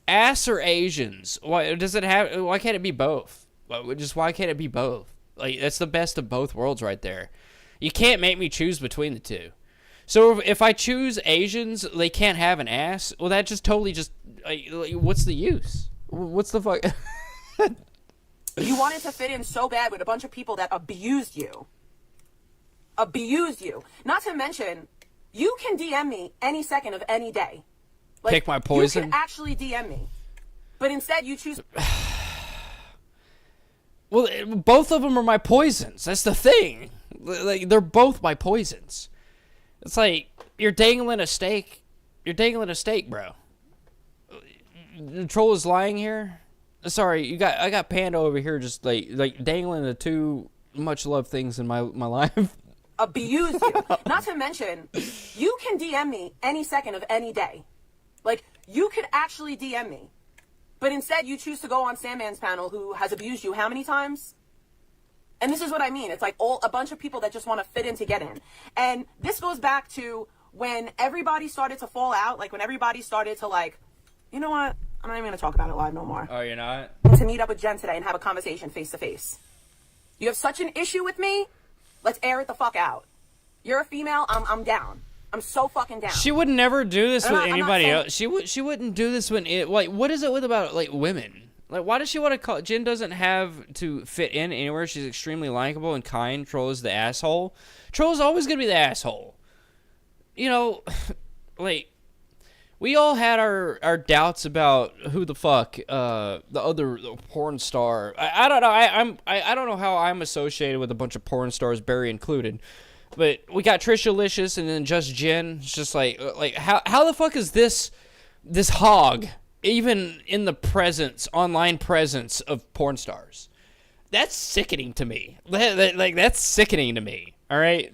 Ass or Asians? Why does it have? Why can't it be both? Why can't it be both? Like, that's the best of both worlds right there. You can't make me choose between the two. So if I choose Asians, they can't have an ass. Well, that just totally just like what's the use? What's the fuck? You wanted to fit in so bad with a bunch of people that abused you. Not to mention, you can DM me any second of any day. Like, pick my poison. You can actually DM me, but instead you choose. Well, both of them are my poisons. That's the thing. Like, they're both my poisons. It's like you're dangling a steak. You're dangling a steak, bro. The troll is lying here. Sorry, I got Panda over here just like dangling the too much love things in my life. Abuse you. Not to mention, you can DM me any second of any day. Like, you could actually DM me. But instead, you choose to go on Sandman's panel, who has abused you how many times? And this is what I mean. It's like a bunch of people that just want to fit in to get in. And this goes back to when everybody started to fall out, like when everybody started to like, you know what? I'm not even going to talk about it live no more. Oh, you're not? To meet up with Jen today and have a conversation face to face. You have such an issue with me? Let's air it the fuck out. You're a female, I'm down. I'm so fucking down. She would never do this with anybody else. She wouldn't do this when what is it with about like women? Like, why does she want to call? Jen doesn't have to fit in anywhere. She's extremely likable and kind. Troll is the asshole. Troll is always gonna be the asshole. You know, like, we all had our doubts about who the fuck the other porn star. I don't know. I don't know how I'm associated with a bunch of porn stars, Barry included. But we got Trisha Licious and then just Jen. It's just like how the fuck is this hog even in the online presence of porn stars? That's sickening to me. Like, that's sickening to me. All right.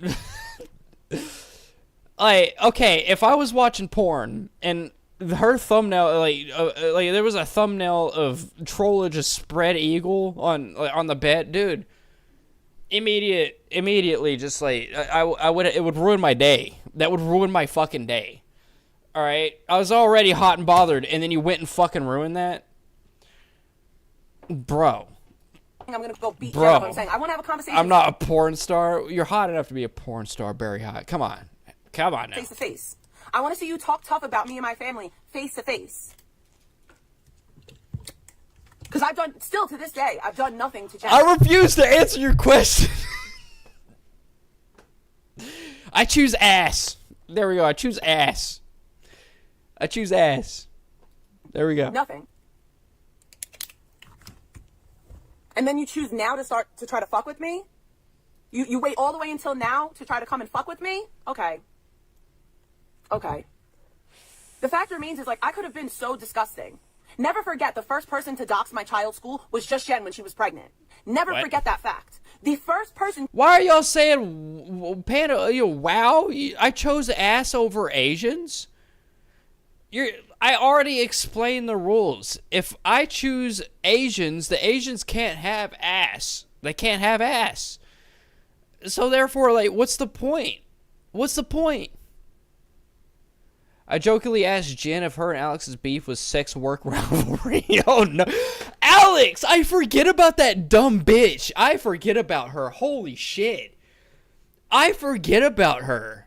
Like, okay, if I was watching porn and her thumbnail, like there was a thumbnail of Trolla just spread eagle on the bed, dude. Immediately, just like I would, it would ruin my day. That would ruin my fucking day. All right, I was already hot and bothered, and then you went and fucking ruined that, bro. I'm gonna go beat Jen. I'm saying I want to have a conversation. I'm not a porn star. You're hot enough to be a porn star, Barry Hot. Come on now. Face to face. I want to see you talk tough about me and my family face to face. Because still to this day, I've done nothing to Jen. I refuse to answer your question. I choose ass. There we go. I choose ass. There we go. Nothing. And then you choose now to try to fuck with me? You wait all the way until now to try to come and fuck with me? Okay. The fact remains is, like, I could have been so disgusting. Never forget, the first person to dox my child's school was just Jen when she was pregnant. Never forget that fact. The first person... Why are y'all saying, Panda, wow? I chose ass over Asians? I already explained the rules. If I choose Asians, the Asians can't have ass. They can't have ass. So therefore, like, what's the point? I jokingly asked Jen if her and Alex's beef was sex work rivalry. Oh no. Alex! I forget about that dumb bitch. I forget about her. Holy shit. I forget about her.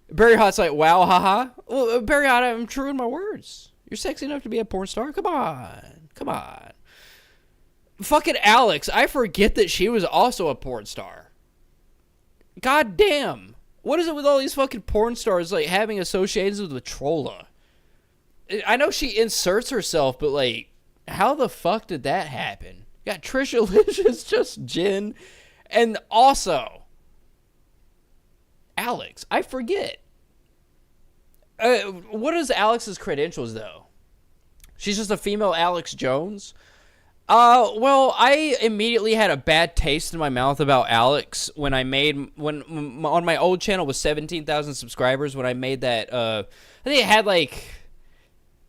Barry Hot's like, wow, haha. Well, Barry Hot, I'm true in my words. You're sexy enough to be a porn star? Come on. Fucking Alex, I forget that she was also a porn star. God damn. What is it with all these fucking porn stars, like, having associations with the Trolla? I know she inserts herself, but, like, how the fuck did that happen? You got Trisha Licious, just Jen, and also Alex. I forget. What is Alex's credentials, though? She's just a female Alex Jones? Well, I immediately had a bad taste in my mouth about Alex when on my old channel with 17,000 subscribers, when I made that, I think it had like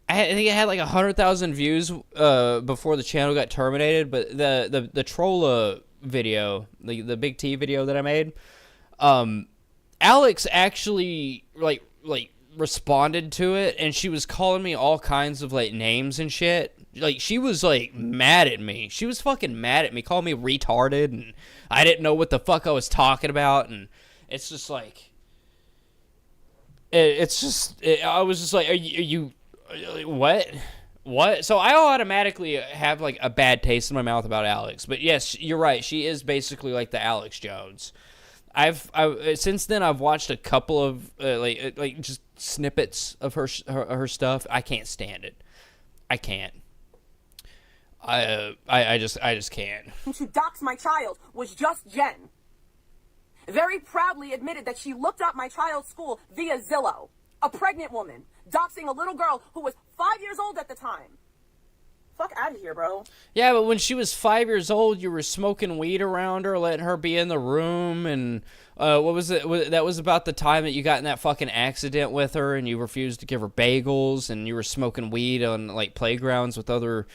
100,000 views, before the channel got terminated, but the Trolla video, the Big T video that I made, Alex actually, like, responded to it, and she was calling me all kinds of, like, names and shit. Like, she was, like, mad at me. She was fucking mad at me, calling me retarded, and I didn't know what the fuck I was talking about, and it's just, like... I was just like, are you what? What? So I automatically have, like, a bad taste in my mouth about Alex. But yes, you're right. She is basically like the Alex Jones. Since then I've watched a couple of like just snippets of her stuff. I can't stand it. I can't. I just can't. To dox my child was just Jen. Very proudly admitted that she looked up my child's school via Zillow. A pregnant woman doxing a little girl who was 5 years old at the time. Fuck out of here, bro. Yeah, but when she was 5 years old, you were smoking weed around her, letting her be in the room, and what was it? That was about the time that you got in that fucking accident with her, and you refused to give her bagels, and you were smoking weed on like playgrounds with other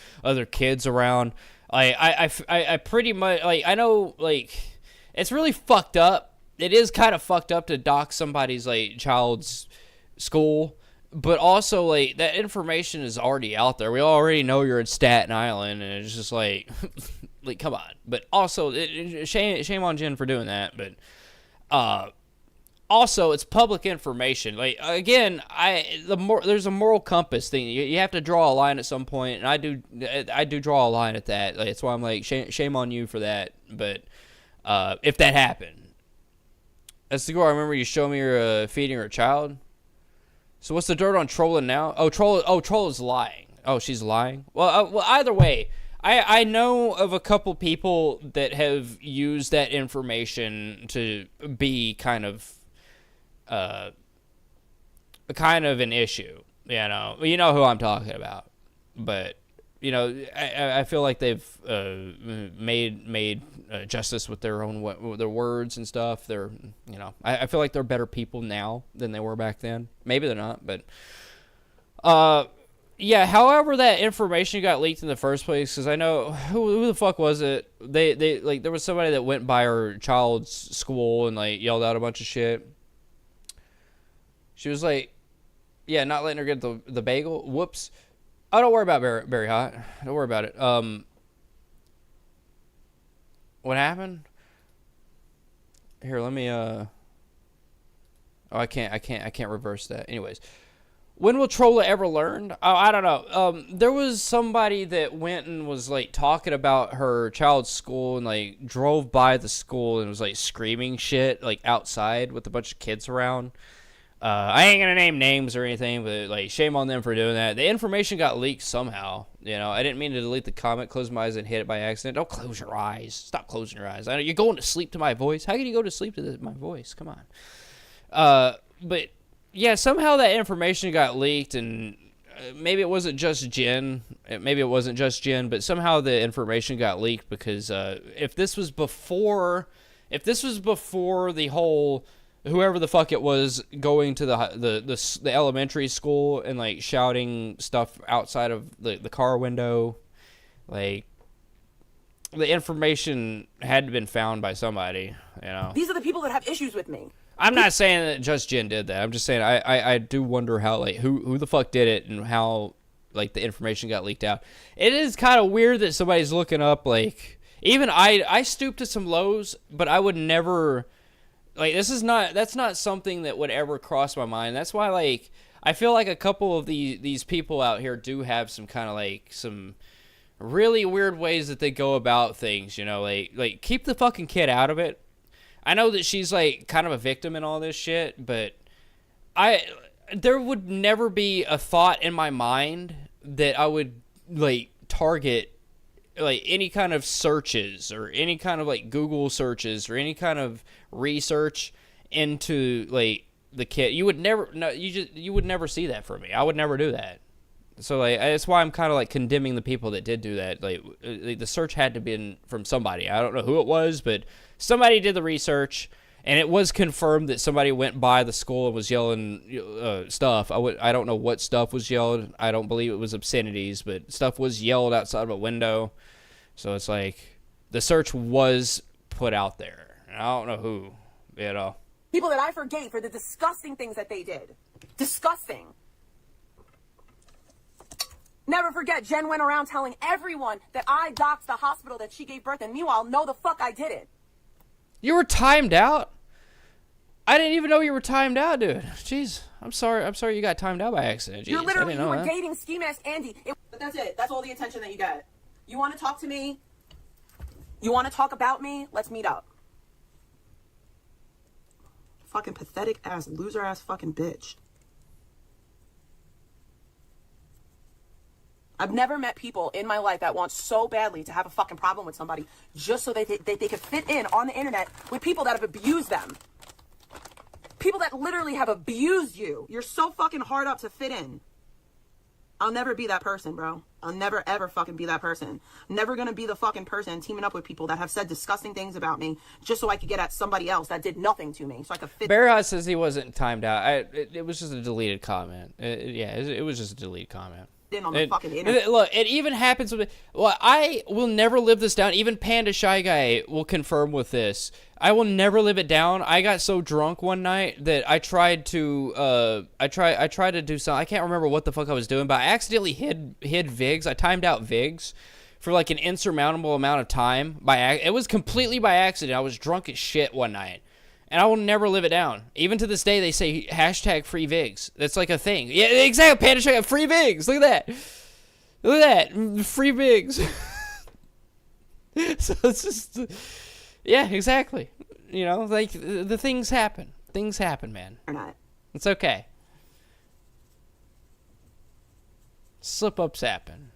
kids around. I pretty much like I know like it's really fucked up. It is kind of fucked up to dock somebody's like child's school. But also, like, that information is already out there. We already know you're in Staten Island, and it's just like, like, come on. But also, shame on Jen for doing that. But also, it's public information. Like, again, there's a moral compass thing. You have to draw a line at some point, and I do draw a line at that. Like, that's why I'm like, shame on you for that. But if that happened, that's the girl I remember you showed me her feeding her child. So what's the dirt on trolling now? Troll is lying. Oh, she's lying? Well, either way, I know of a couple people that have used that information to be kind of an issue. You know who I'm talking about. But I feel like they've made justice with their own with their words and stuff. They're I feel like they're better people now than they were back then. Maybe they're not, but yeah. However, that information got leaked in the first place, because I know who the fuck was it? They like there was somebody that went by her child's school and like yelled out a bunch of shit. She was like, yeah, not letting her get the bagel. Whoops. Oh, don't worry about Berry Hot. Don't worry about it. What happened? Here, let me. Oh, I can't reverse that. Anyways, when will Trolla ever learn? Oh, I don't know. There was somebody that went and was like talking about her child's school and like drove by the school and was like screaming shit like outside with a bunch of kids around. I ain't gonna name names or anything, but like shame on them for doing that. The information got leaked somehow. I didn't mean to delete the comment, close my eyes and hit it by accident. Don't close your eyes. Stop closing your eyes. I know you're going to sleep to my voice. How can you go to sleep to my voice? Come on. But yeah, somehow that information got leaked, and maybe it wasn't just Jen. Maybe it wasn't just Jen, but somehow the information got leaked because if this was before the whole whoever the fuck it was going to the elementary school and like shouting stuff outside of the car window, like the information had to been found by somebody. These are the people that have issues with me. I'm not saying that just Jen did that. I'm just saying I do wonder how like who the fuck did it and how like the information got leaked out. It is kind of weird that somebody's looking up like even I stoop to some lows, but I would never. Like, that's not something that would ever cross my mind. That's why, like, I feel like a couple of these people out here do have some kind of, like, some really weird ways that they go about things, like keep the fucking kid out of it. I know that she's, like, kind of a victim in all this shit, but there would never be a thought in my mind that I would, like, target like any kind of searches or any kind of like Google searches or any kind of research into like the kid. You would never you would never see that from me. I would never do that. So like that's why I'm kind of like condemning the people that did do that. Like the search had to be from somebody. I don't know who it was, but somebody did the research. And it was confirmed that somebody went by the school and was yelling stuff. I don't know what stuff was yelled. I don't believe it was obscenities, but stuff was yelled outside of a window. So it's like the search was put out there. I don't know who, People that I forgave for the disgusting things that they did. Disgusting. Never forget, Jen went around telling everyone that I doxed the hospital that she gave birth in. Meanwhile, no the fuck I didn't. You were timed out? I didn't even know you were timed out, dude. Jeez, I'm sorry you got timed out by accident. Jeez, You were dating ski mask Andy. But that's it. That's all the attention that you get. You want to talk to me? You want to talk about me? Let's meet up. Fucking pathetic ass, loser ass fucking bitch. I've never met people in my life that want so badly to have a fucking problem with somebody just so they could fit in on the internet with people that have abused them. People that literally have abused you. You're so fucking hard up to fit in. I'll never be that person, bro. I'll never, ever fucking be that person. I'm never going to be the fucking person teaming up with people that have said disgusting things about me just so I could get at somebody else that did nothing to me. So I could fit. Barrihot says he wasn't timed out. It was just a deleted comment. It was just a deleted comment. On the fucking internet. Look, it even happens with. Well, I will never live this down. Even Panda Shy Guy will confirm with this. I will never live it down. I got so drunk one night that I tried to. I tried to do something. I can't remember what the fuck I was doing, but I accidentally hid Vigs. I timed out Vigs for like an insurmountable amount of time. It was completely by accident. I was drunk as shit one night. And I will never live it down. Even to this day, they say hashtag free Vigs. That's like a thing. Yeah, exactly. Panda Shy, free Vigs. Look at that. Look at that. Free Vigs. So it's just... Yeah, exactly. You know, like, the things happen. Things happen, man. Or not. It's okay. Slip-ups happen.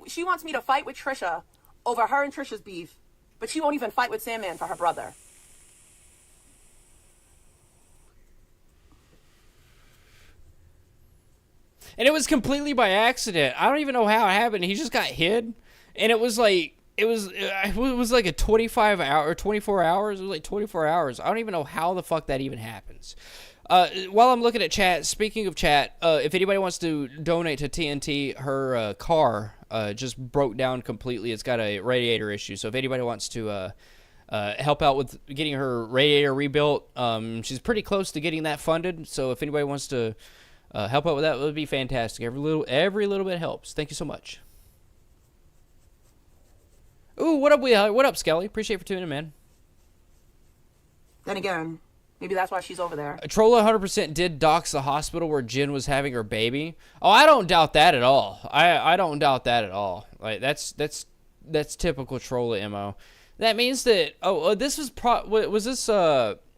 She wants me to fight with Trisha over her and Trisha's beef. But she won't even fight with Sandman for her brother. And it was completely by accident. I don't even know how it happened. He just got hid. And it was like, it was like a 25 hour or 24 hours. It was like 24 hours. I don't even know how the fuck that even happens. While I'm looking at chat, speaking of chat, if anybody wants to donate to TNT, her car just broke down completely. It's got a radiator issue. So if anybody wants to help out with getting her radiator rebuilt, she's pretty close to getting that funded. So if anybody wants to help out with that, it would be fantastic. Every little bit helps. Thank you so much. Ooh, what up, Skelly? Appreciate you for tuning in, man. Then again, maybe that's why she's over there. Trolla 100% did dox the hospital where Jen was having her baby. Oh, I don't doubt that at all. I don't doubt that at all. Like that's typical Trolla MO. That means that this was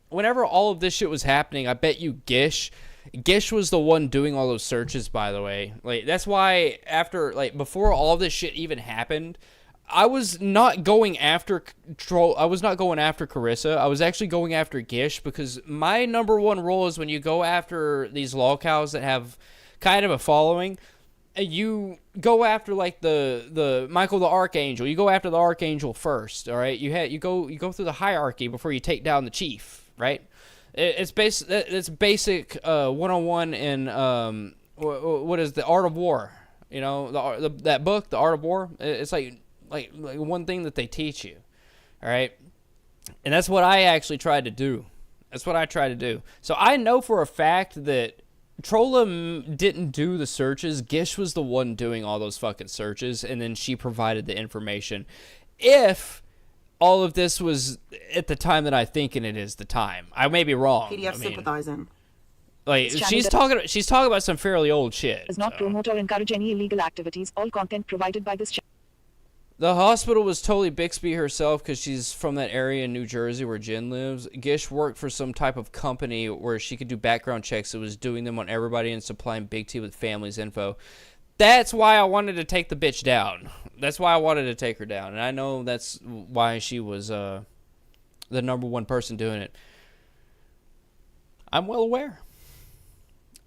whenever all of this shit was happening, I bet you Gish was the one doing all those searches, by the way. Like, that's why before all of this shit even happened, I was not going after I was not going after Carissa. I was actually going after Gish, because my number one rule is when you go after these lolcows that have kind of a following, you go after like the Michael the Archangel. You go after the Archangel first, all right? You go through the hierarchy before you take down the chief, right? It's basic 101 in what is the Art of War? You know, that book, The Art of War. It's like one thing that they teach you, all right? And that's what I actually tried to do. So I know for a fact that Trolla didn't do the searches. Gish was the one doing all those fucking searches, and then she provided the information. If all of this was at the time that I think it is the time, I may be wrong. PDF sympathizing. Like, she's talking about some fairly old shit. Does not promote or encourage any illegal activities. All content provided by this channel. The hospital was totally Bixby herself, because she's from that area in New Jersey where Jen lives. Gish worked for some type of company where she could do background checks. It was doing them on everybody and supplying Big T with family's info. That's why I wanted to take the bitch down. That's why I wanted to take her down. And I know that's why she was the number one person doing it. I'm well aware.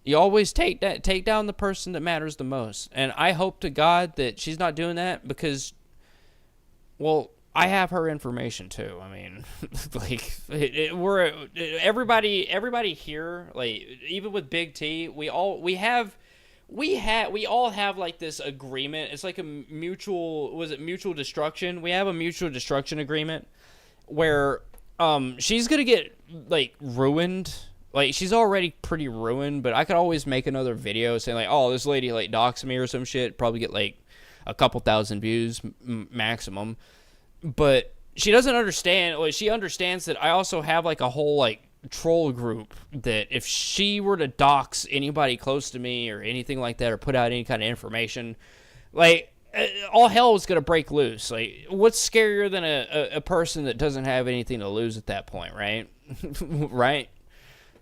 You always take down the person that matters the most. And I hope to God that she's not doing that, because, well, I have her information too. I mean, like, everybody here, like, even with Big T, we all have like this agreement. It's like a mutual destruction? We have a mutual destruction agreement where she's gonna get like ruined. Like, she's already pretty ruined, but I could always make another video saying like, oh, this lady like doxed me or some shit. Probably get like a couple thousand views maximum. But she doesn't understand. Like, she understands that I also have like a whole like troll group that if she were to dox anybody close to me or anything like that, or put out any kind of information, like, all hell is gonna break loose. Like, what's scarier than a person that doesn't have anything to lose at that point, right? Right?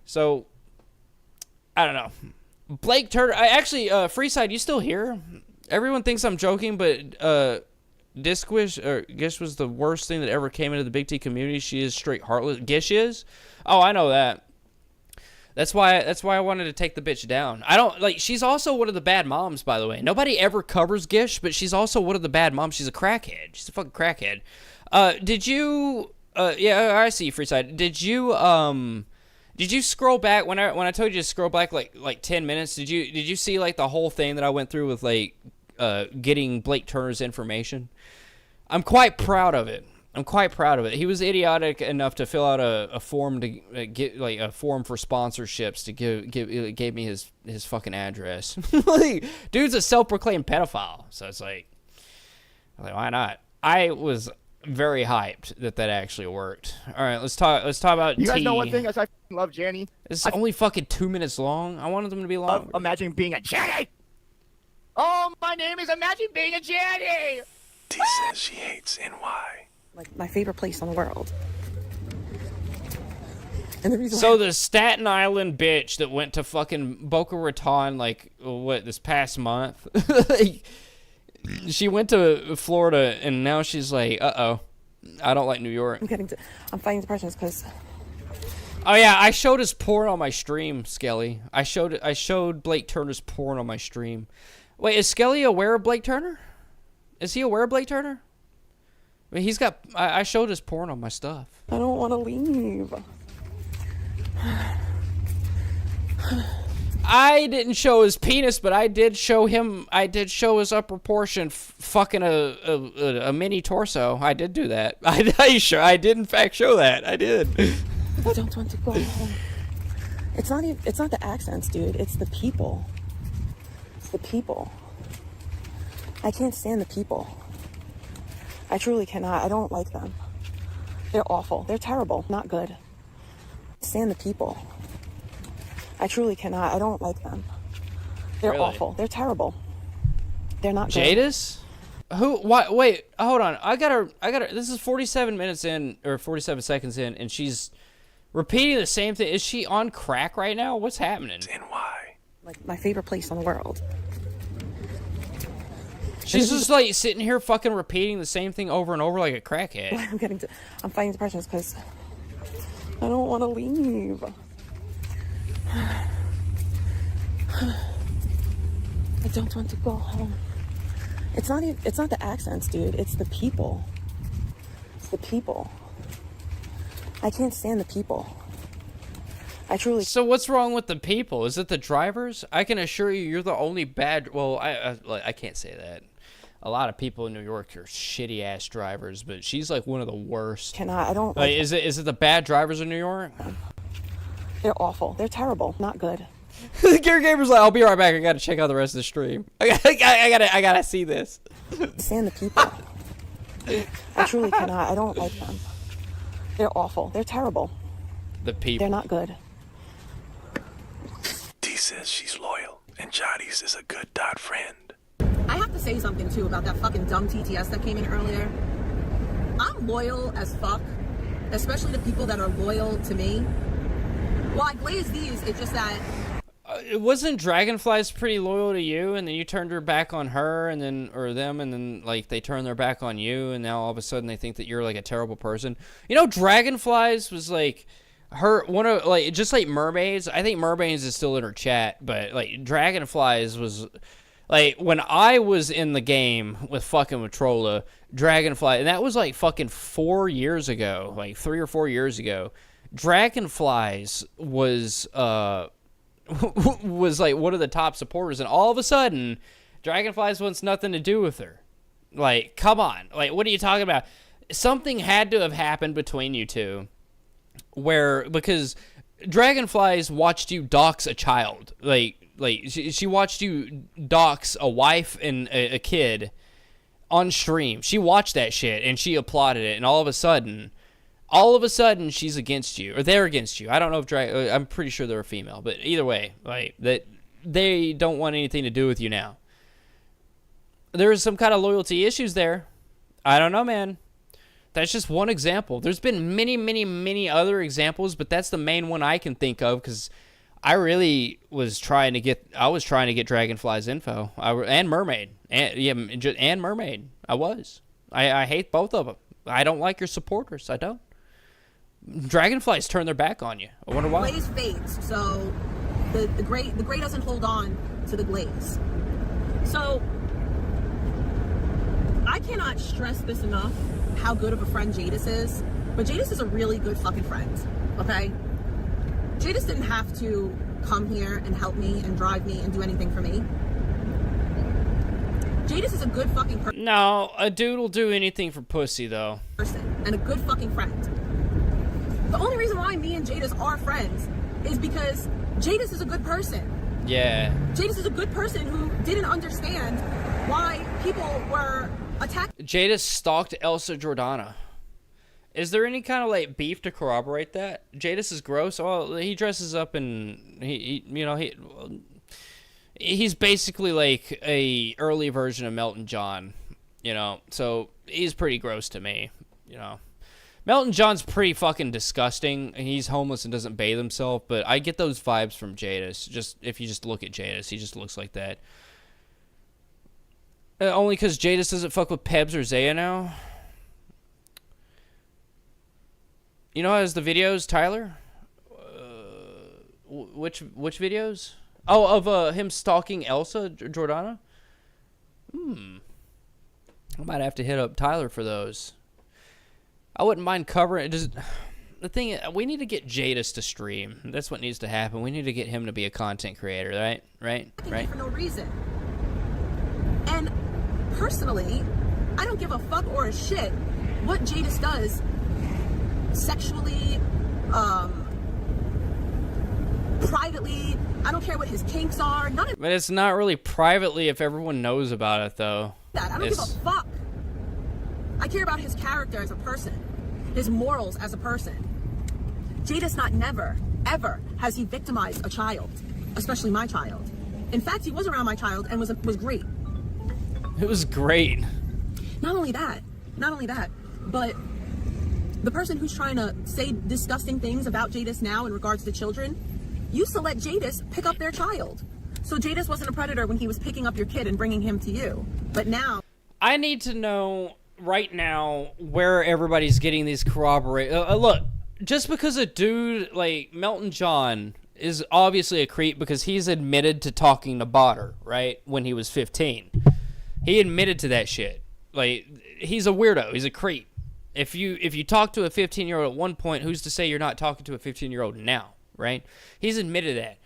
So, I don't know. Blake Turner, Freeside, you still here? Everyone thinks I'm joking, but Gish was the worst thing that ever came into the Big T community. She is straight heartless. Gish is? Oh, I know that. That's why I wanted to take the bitch down. I don't like. She's also one of the bad moms, by the way. Nobody ever covers Gish, but she's also one of the bad moms. She's a crackhead. She's a fucking crackhead. Did you? Yeah, I see you, Freeside. Did you scroll back when I told you to scroll back like 10 minutes? Did you see like the whole thing that I went through with like getting Blake Turner's information? I'm quite proud of it. He was idiotic enough to fill out a form to get like a form for sponsorships to gave me his fucking address. Like, dude's a self-proclaimed pedophile, so it's like why not? I was very hyped that actually worked. All right, let's talk about You guys T. know one thing? I love Janny. It's only fucking 2 minutes long. I wanted them to be long. Imagine being a Janny. Oh, my name is Imagine Being a Janny. T says she hates NY. Like my favorite place in the world. And the reason So the Staten Island bitch that went to fucking Boca Raton like this past month, she went to Florida and now she's like, I don't like New York. I'm fighting depression because. Oh yeah, I showed his porn on my stream, Skelly. I showed Blake Turner's porn on my stream. Wait, is Skelly aware of Blake Turner? Is he aware of Blake Turner? I mean, I showed his porn on my stuff. I don't want to leave. I didn't show his penis, but I did show his upper portion fucking a mini torso. I did do that. I did in fact show that. I did. I don't want to go home. It's not the accents, dude. It's the people. It's the people. I can't stand the people. I truly cannot. I don't like them. They're awful. They're terrible. Not good. Stand the people. I truly cannot. I don't like them. They're Really? awful. They're terrible. They're not good. Jadis? Who? What? Wait, hold on. I gotta. This is 47 minutes in, or 47 seconds in, and she's repeating the same thing. Is she on crack right now? What's happening? NY. Like my favorite place in the world. She's just like sitting here fucking repeating the same thing over and over like a crackhead. I'm fighting depression because I don't want to leave. I don't want to go home. It's not the accents, dude. It's the people. It's the people. I can't stand the people. I truly. So what's wrong with the people? Is it the drivers? I can assure you, you're the only bad. Well, I can't say that. A lot of people in New York are shitty ass drivers, but she's like one of the worst. I don't. Like, is it the bad drivers in New York? They're awful. They're terrible. Not good. Gary Gamer's like, I'll be right back. I gotta check out the rest of the stream. I gotta see this. Stand the people. I truly cannot. I don't like them. They're awful. They're terrible. The people. They're not good. T says she's loyal, and Jotties is a good dot friend. I have to say something too about that fucking dumb TTS that came in earlier. I'm loyal as fuck, especially the people that are loyal to me. Well, I glaze these, it's just that... Wasn't Dragonflies pretty loyal to you, and then you turned your back on her, and then, or them, and then, like, they turned their back on you, and now all of a sudden they think that you're, like, a terrible person? You know, Dragonflies was, like, just like Mermaids. I think Mermaids is still in her chat, but, like, Dragonflies was... Like, when I was in the game with fucking Trolla, Dragonfly, and that was, like, fucking 4 years ago, like, 3 or 4 years ago, Dragonflies was, was, like, one of the top supporters, and all of a sudden, Dragonflies wants nothing to do with her. Like, come on. Like, what are you talking about? Something had to have happened between you two, because Dragonflies watched you dox a child, like she watched you dox a wife and a kid on stream. She watched that shit and she applauded it, and all of a sudden she's against you, or they're against you. I don't know if I'm pretty sure they're a female, but either way, like, that they don't want anything to do with you now. There's some kind of loyalty issues there. I don't know, man. That's just one example. There's been many, many, many other examples, but that's the main one I can think of, because I really was trying to get Dragonfly's info. And Mermaid. And Mermaid. I hate both of them. I don't like your supporters. I don't. Dragonflies turn their back on you. I wonder why. Glaze fades, so the gray doesn't hold on to the glaze. So I cannot stress this enough how good of a friend Jadis is, but Jadis is a really good fucking friend, okay? Jadis didn't have to come here and help me and drive me and do anything for me. Jadis is a good fucking person. No, a dude will do anything for pussy, though. And a good fucking friend. The only reason why me and Jadis are friends is because Jadis is a good person. Yeah. Jadis is a good person who didn't understand why people were attacking. Jadis stalked Elsa Jordana. Is there any kind of like beef to corroborate that? Jadis is gross. Well, he dresses up and he's basically like a early version of Melton John, so he's pretty gross to me, Melton John's pretty fucking disgusting. He's homeless and doesn't bathe himself, but I get those vibes from Jadis. Just if you just look at Jadis, he just looks like that. Only because Jadis doesn't fuck with Pebs or Zaya now. You know, as the videos, Tyler? Which videos? Oh, of him stalking Elsa Jordana? I might have to hit up Tyler for those. I wouldn't mind covering it. The thing is, we need to get Jadis to stream. That's what needs to happen. We need to get him to be a content creator, right? Right? For no reason. And personally, I don't give a fuck or a shit what Jadis does sexually, privately. I don't care what his kinks are. None of But it's not really privately if everyone knows about it, though. that. I don't give a fuck. I care about his character as a person, his morals as a person. Jadis not never, ever has he victimized a child, especially my child. In fact, he was around my child and was great. It was great. Not only that, but the person who's trying to say disgusting things about Jadis now in regards to children used to let Jadis pick up their child. So Jadis wasn't a predator when he was picking up your kid and bringing him to you. But now... I need to know right now where everybody's getting these corroborate. Look, just because a dude like Melton John is obviously a creep because he's admitted to talking to Botter, right, when he was 15. He admitted to that shit. Like, he's a weirdo. He's a creep. If you talk to a 15-year-old at one point, who's to say you're not talking to a 15-year-old now, right? He's admitted that.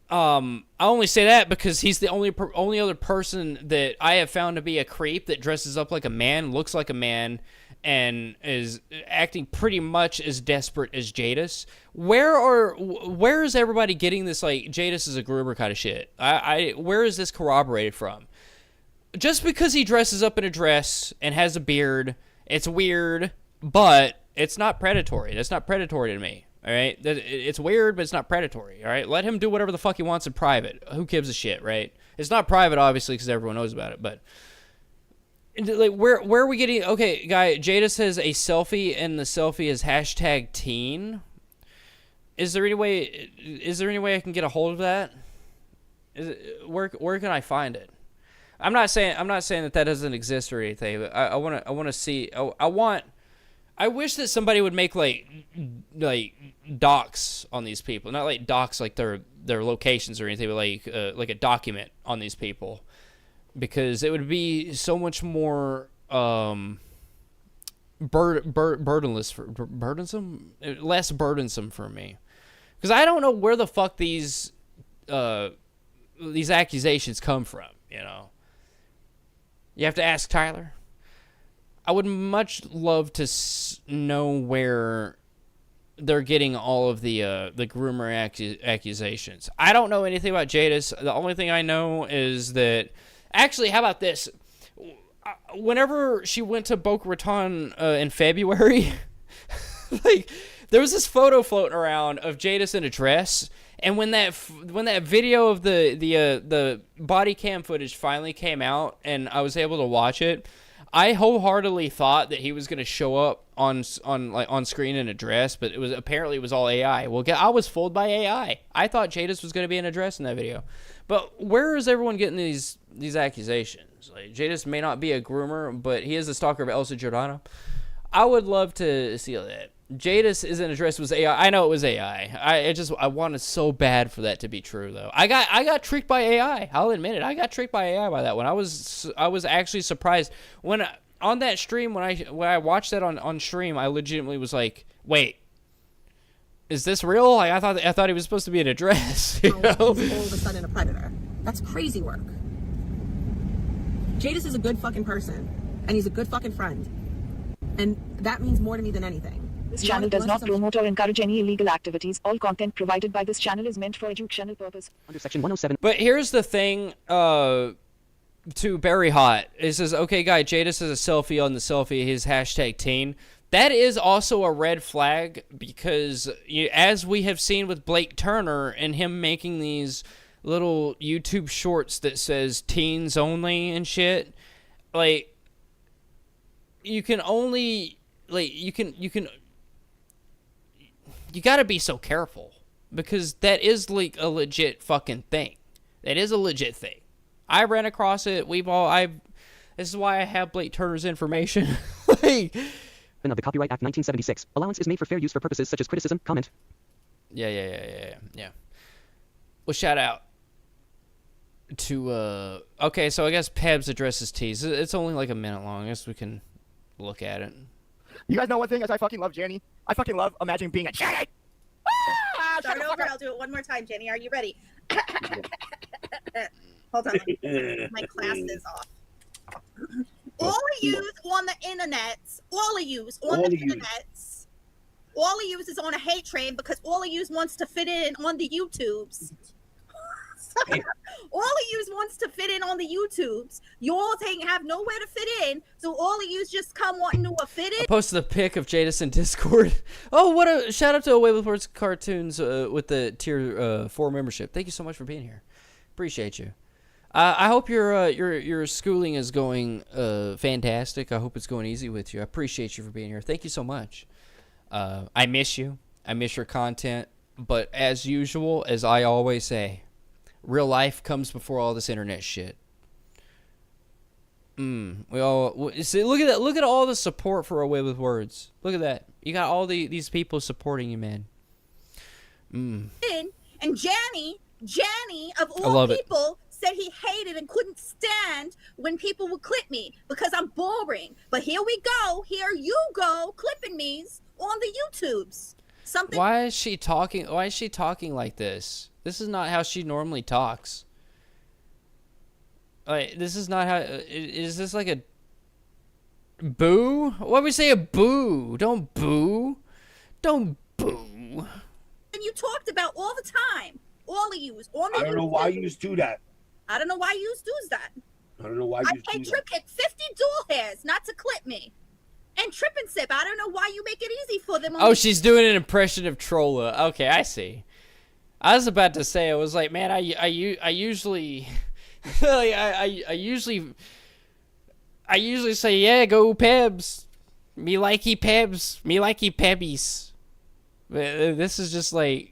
I only say that because he's the only other person that I have found to be a creep that dresses up like a man, looks like a man, and is acting pretty much as desperate as Jadis. Where is everybody getting this, like, Jadis is a groomer kind of shit? Where is this corroborated from? Just because he dresses up in a dress and has a beard, it's weird, but it's not predatory. That's not predatory to me. All right, it's weird, but it's not predatory. All right, let him do whatever the fuck he wants in private. Who gives a shit, right? It's not private, obviously, because everyone knows about it. But like, where are we getting? Okay, guy, Jada says a selfie, and the selfie is #teen. Is there any way I can get a hold of that? Where can I find it? I'm not saying that doesn't exist or anything. But I want to see. I wish that somebody would make like docs on these people, not like docs like their locations or anything, but like a document on these people, because it would be so much more less burdensome for me, because I don't know where the fuck these accusations come from. You have to ask Tyler. I would much love to know where they're getting all of the groomer accusations. I don't know anything about Jadis. The only thing I know is that... Actually, how about this? Whenever she went to Boca Raton in February, like, there was this photo floating around of Jadis in a dress, and when that video of the body cam footage finally came out and I was able to watch it, I wholeheartedly thought that he was going to show up on screen in a dress, but it was all AI. Well, I was fooled by AI. I thought Jadis was going to be in a dress in that video. But where is everyone getting these accusations? Like, Jadis may not be a groomer, but he is the stalker of Elsa Jordana. I would love to see that. Jadis isn't addressed was AI. I know it was AI. I wanted so bad for that to be true though. I got tricked by AI. I'll admit it. I got tricked by AI by that one. I was actually surprised when on that stream when I watched that on stream. I legitimately was like, wait, is this real? Like, I thought he was supposed to be an address. You know? He's all of a sudden a predator. That's crazy work. Jadis is a good fucking person, and he's a good fucking friend, and that means more to me than anything. This channel does not promote or encourage any illegal activities. All content provided by this channel is meant for educational purpose. Under Section 107. But here's the thing, to Barry Hot. It says, okay, guy, Jadis is a selfie on the selfie, his hashtag teen. That is also a red flag because, as we have seen with Blake Turner and him making these little YouTube shorts that says teens only and shit, like, you can only, like, you gotta be so careful because that is, like, a legit fucking thing. That is a legit thing. I ran across it. This is why I have Blake Turner's information. Like, of the Copyright Act 1976. Allowance is made for fair use for purposes such as criticism, comment. Yeah. Well, shout out to, okay, so I guess Pebs addresses teas. It's only like a minute long. I guess we can look at it. You guys know one thing? As I fucking love Jenny. I fucking love imagining being a Jenny. Start over. I'll do it one more time, Jenny. Are you ready? Hold on. My class is off. All of yous on the internets, all of yous on the internets, all of yous is on a hate train because all of yous wants to fit in on the YouTubes. All of yous wants to fit in on the YouTubes. You all have nowhere to fit in, so all of yous just come wanting to fit in. I posted the pic of Jadis in Discord. Oh, what a shout out to Away with Words Cartoons with the tier 4 membership. Thank you so much for being here. Appreciate you. I hope your schooling is going fantastic. I hope it's going easy with you. I appreciate you for being here. Thank you so much. I miss you. I miss your content. But as usual, as I always say, real life comes before all this internet shit. We all see. Look at that. Look at all the support for Away with Words. Look at that. You got all these people supporting you, man. And Janny of all people said he hated and couldn't stand when people would clip me because I'm boring. But here we go. Here you go clipping me on the YouTubes. Something. Why is she talking? Why is she talking like this? This is not how she normally talks. Like, this is not how. Is this like a boo? Why would we say a boo? Don't boo. Don't boo. And you talked about all the time. All of you on the I don't know why you do that. I don't know why you do that. I don't know why you do Trip that. hit 50 dual hairs not to clip me. And Trip and Sip, I don't know why you make it easy for them. Oh, she's doing an impression of Trolla. Okay, I see. I was about to say, I was like, man, I usually, I usually say, yeah, go Pebs. Me likey Pebs. Me likey Pebbies. This is just like,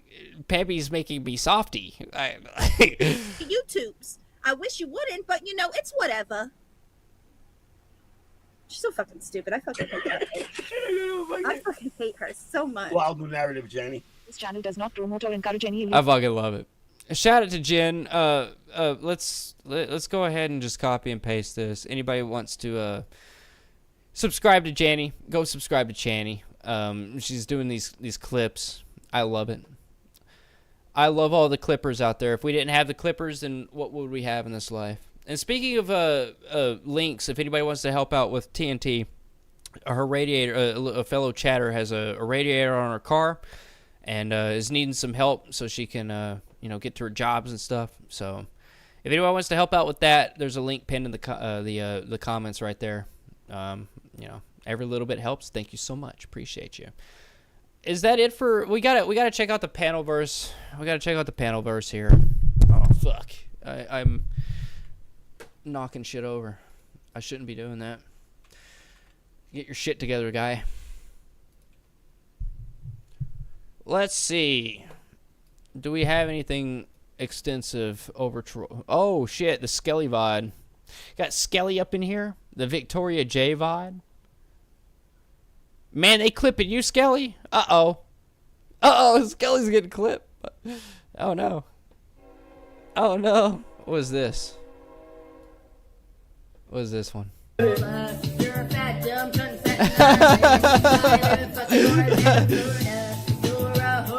Pebby's making me softy. YouTubes. I wish you wouldn't, but you know, it's whatever. She's so fucking stupid. I fucking hate her. I fucking hate her so much. Wild narrative, Jenny. This channel does not promote or encourage any I fucking love it. Shout out to Jen. Let's go ahead and just copy and paste this. Anybody wants to subscribe to Janny, go subscribe to Channy. She's doing these clips. I love it. I love all the clippers out there. If we didn't have the clippers, then what would we have in this life? And speaking of links, if anybody wants to help out with TNT, her radiator, a fellow chatter has a radiator on her car, and is needing some help so she can get to her jobs and stuff. So if anyone wants to help out with that, there's a link pinned in the comments right there. Every little bit helps. Thank you so much. Appreciate you. Is that it for we gotta check out the panel verse. We gotta check out the panel verse here. Oh fuck. I'm knocking shit over. I shouldn't be doing that. Get your shit together, guy. Let's see. Do we have anything extensive over oh shit, the Skelly VOD. Got Skelly up in here? The Victoria J VOD? Man, they clipping you, Skelly? Uh-oh. Uh-oh, Skelly's getting clipped. Oh, no. Oh, no. What was this? What was this one? You're a fat, dumb,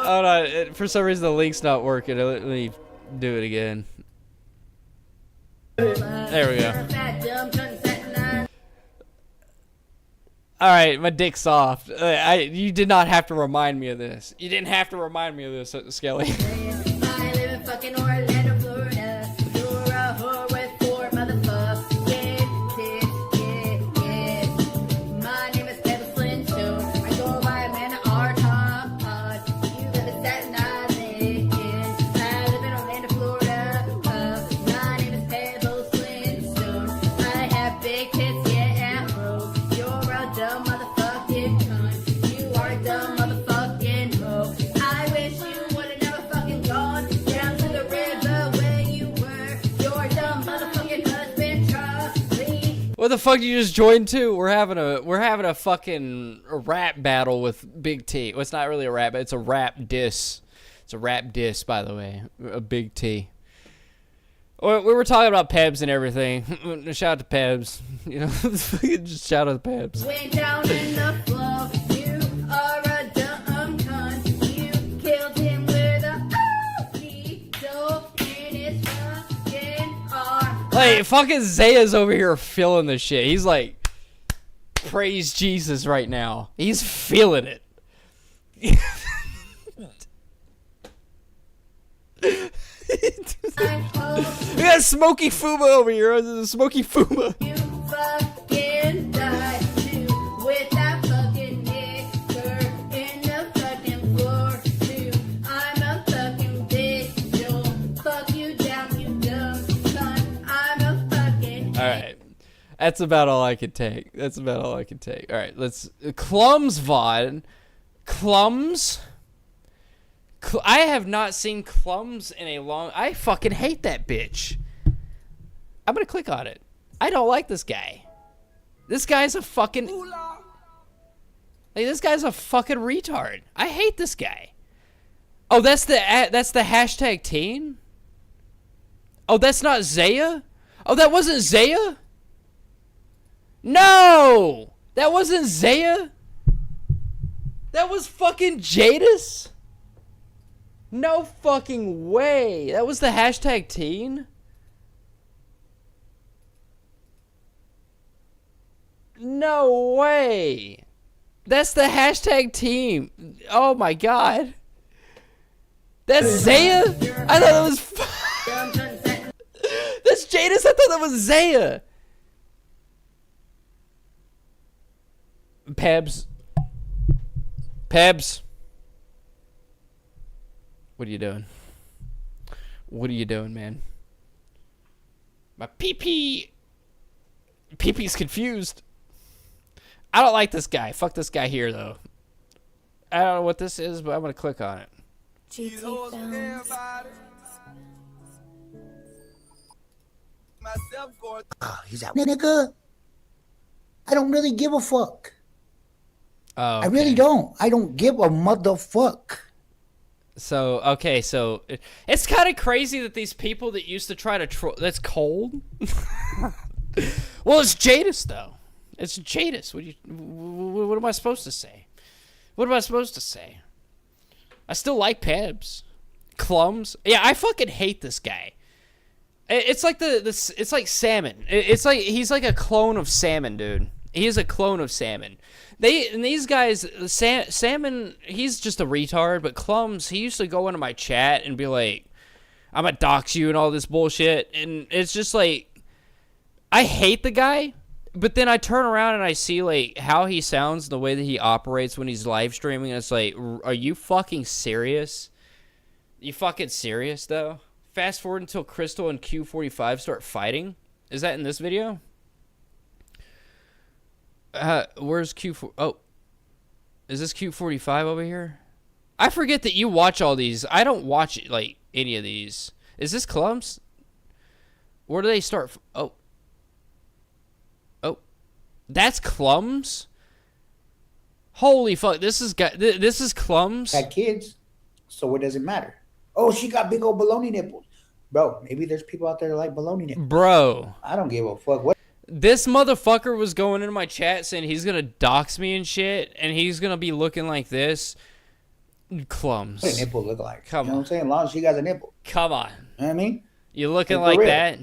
Hold on. For some reason, the link's not working. Let me do it again. There we go. Alright, my dick's soft. You did not have to remind me of this. You didn't have to remind me of this, Skelly. I live in fucking Orlando, Florida. You're a whore with 4 motherfucking tits, yeah. My name is Kevin Flintstone. I go by Amanda R. Todd. You live in Staten Island. I live in Orlando, Florida. My name is Pebbles Flintstone. I have big tits, yeah, bro. You're a dumb motherfucking cunt. You are a dumb motherfucking hoe. I wish you would have never fucking gone down to the river where you were. Your dumb motherfucking husband, Charlie. What the fuck did you just join to? We're having a fucking rap battle with Big T. Well, it's not really a rap, but it's a rap diss. It's a rap diss, by the way. A Big T. We were talking about Pebs and everything. Shout out to Pebs. You know, just shout out to Pebs. Went down in the flow. You are a dumb cunt. You killed him with a dope in his fucking arm. Like, fucking Zaya's over here feeling the shit. He's like, praise Jesus right now. He's feeling it. We got Smokey Fuma over here. Smokey Fuma. You fucking died too with that fucking nigger in the fucking floor too. I'm a fucking bitch. Don't fuck you down, you dumb cunt. I'm a fucking. All right. That's about all I could take. That's about all I could take. All right, let's Clums VOD. Clums. I have not seen Clums in a long. I fucking hate that bitch. I'm gonna click on it. I don't like this guy. This guy's a fucking. Like, this guy's a fucking retard. I hate this guy. Oh, that's the hashtag teen. Oh, that's not Zaya. Oh, that wasn't Zaya. No, that wasn't Zaya. That was fucking Jadis. No fucking way. That was the hashtag teen? No way. That's the hashtag team. Oh my god. That's Zaya? I thought that was... That's Jadis? I thought that was Zaya. Pebs. Pebs. What are you doing? What are you doing, man? My pee-pee. Pee-pee's confused. I don't like this guy. Fuck this guy here, though. I don't know what this is, but I'm gonna click on it. GT Films. He's out. Nigga, I don't really give a fuck. Oh, okay. I really don't. I don't give a motherfuck. So, okay, so it's kind of crazy that these people that used to try to troll... That's cold? Well, it's Jadis, though. It's Jadis. What am I supposed to say? What am I supposed to say? I still like Pebs. Clums. Yeah, I fucking hate this guy. It's like it's like Salmon. It's like he's like a clone of Salmon, dude. He is a clone of Salmon. These guys, Salmon, he's just a retard. But Clums, he used to go into my chat and be like, "I'm gonna dox you" and all this bullshit. And it's just like, I hate the guy. But then I turn around and I see like how he sounds, the way that he operates when he's live streaming. And it's like, are you fucking serious? You fucking serious though? Fast forward until Crystal and Q45 start fighting. Is that in this video? Where's Q4? Oh, is this Q45 over here? I forget that you watch all these. I don't watch like any of these. Is this Clumps? Where do they start? Oh, that's Clums. Holy fuck! This is Clums. Had kids, so it doesn't matter. Oh, she got big old baloney nipples, bro. Maybe there's people out there that like baloney nipples. Bro, I don't give a fuck. What? This motherfucker was going into my chat saying he's gonna dox me and shit, and he's gonna be looking like this. Clums. What does a nipple look like? Come you know on. what I'm saying? As long as she got a nipple. Come on. You know what I mean? You looking For like real. that?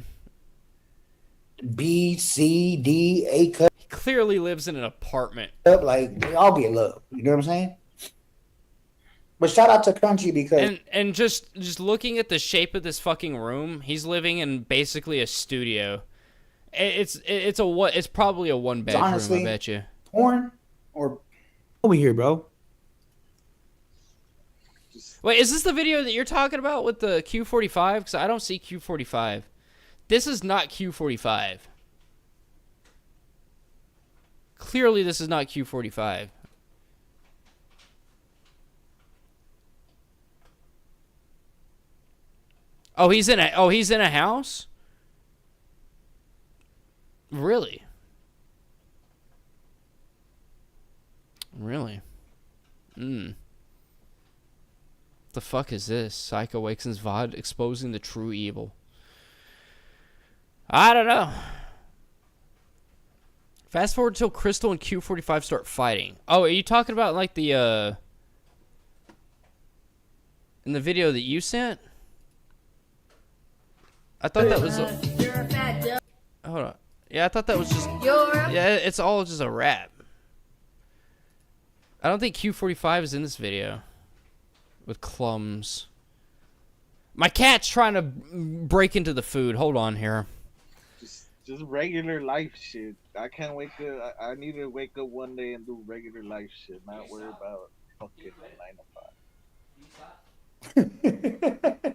B, C, D, A cut. He clearly lives in an apartment. Up like we all get love. You know what I'm saying? But shout out to Crunchy because And just looking at the shape of this fucking room, he's living in basically a studio. It's probably a one bedroom, honestly, I bet you. porn or over here, bro. Wait, is this the video that you're talking about with the Q45? Because I don't see Q45. This is not Q45. Clearly, this is not Q45. Oh, he's in a house? Really? Really? The fuck is this? Psycho Wakeson's VOD exposing the true evil. I don't know. Fast forward till Crystal and Q45 start fighting. Oh, are you talking about like the in the video that you sent? I thought that was hold on. Yeah, I thought that was just yeah, it's all just a rap. I don't think Q45 is in this video with Clums. My cat's trying to break into the food. Hold on here. Just regular life shit. I can't wake up. I need to wake up one day and do regular life shit, not worry about fucking 9 to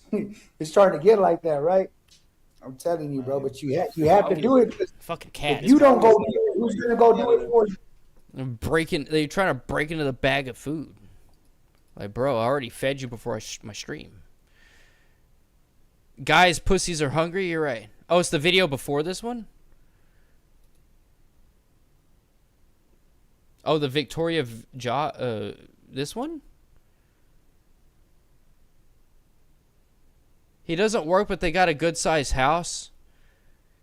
5. It's starting to get like that, right? I'm telling you, bro. But you have to do it. Fucking cat. If you don't go do it, who's gonna go do it for you? They're trying to break into the bag of food. Like, bro, I already fed you before my stream. Guys, pussies are hungry. You're right. Oh, it's the video before this one? Oh, the Victoria this one? He doesn't work, but they got a good-sized house.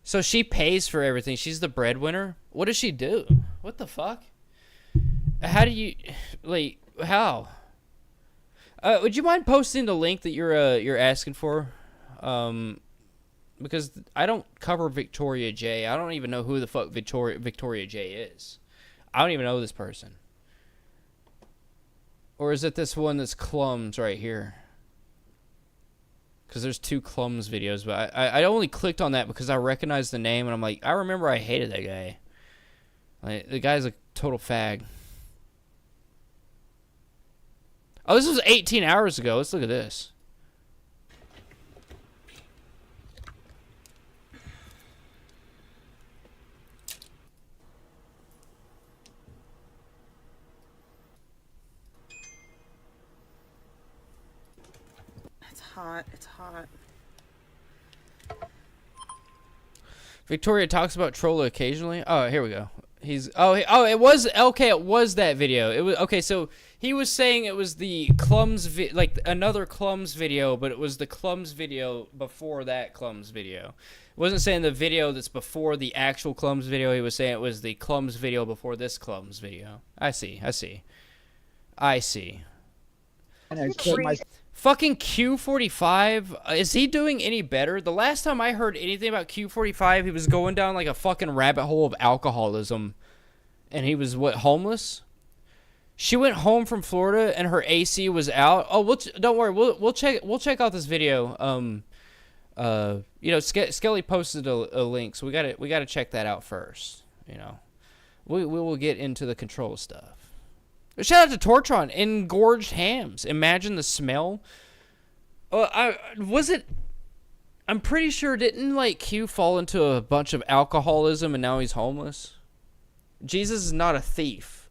So she pays for everything. She's the breadwinner. What does she do? What the fuck? How do you... Like, how? Would you mind posting the link that you're asking for? Because I don't cover Victoria J. I don't even know who the fuck Victoria J is. I don't even know this person. Or is it this one that's Clums right here? Because there's two Clums videos, but I only clicked on that because I recognized the name, and I'm like, I remember I hated that guy. Like, the guy's a total fag. Oh, this was 18 hours ago. Let's look at this. It's hot. It's hot. Victoria talks about Trolla occasionally. Oh, here we go. It was okay. It was that video. It was okay. So he was saying it was the Clums like another Clums video, but it was the Clums video before that Clums video. It wasn't saying the video that's before the actual Clums video. He was saying it was the Clums video before this Clums video. I see. And I put my Fucking Q45, is he doing any better? The last time I heard anything about Q45, he was going down like a fucking rabbit hole of alcoholism. And he was, what, homeless? She went home from Florida and her AC was out. Oh, don't worry, we'll check out this video. You know, Skelly posted a link, so we gotta check that out first. You know, we will get into the control stuff. Shout out to Tortron. Engorged hams. Imagine the smell. I'm pretty sure didn't like Q fall into a bunch of alcoholism and now he's homeless? Jesus is not a thief.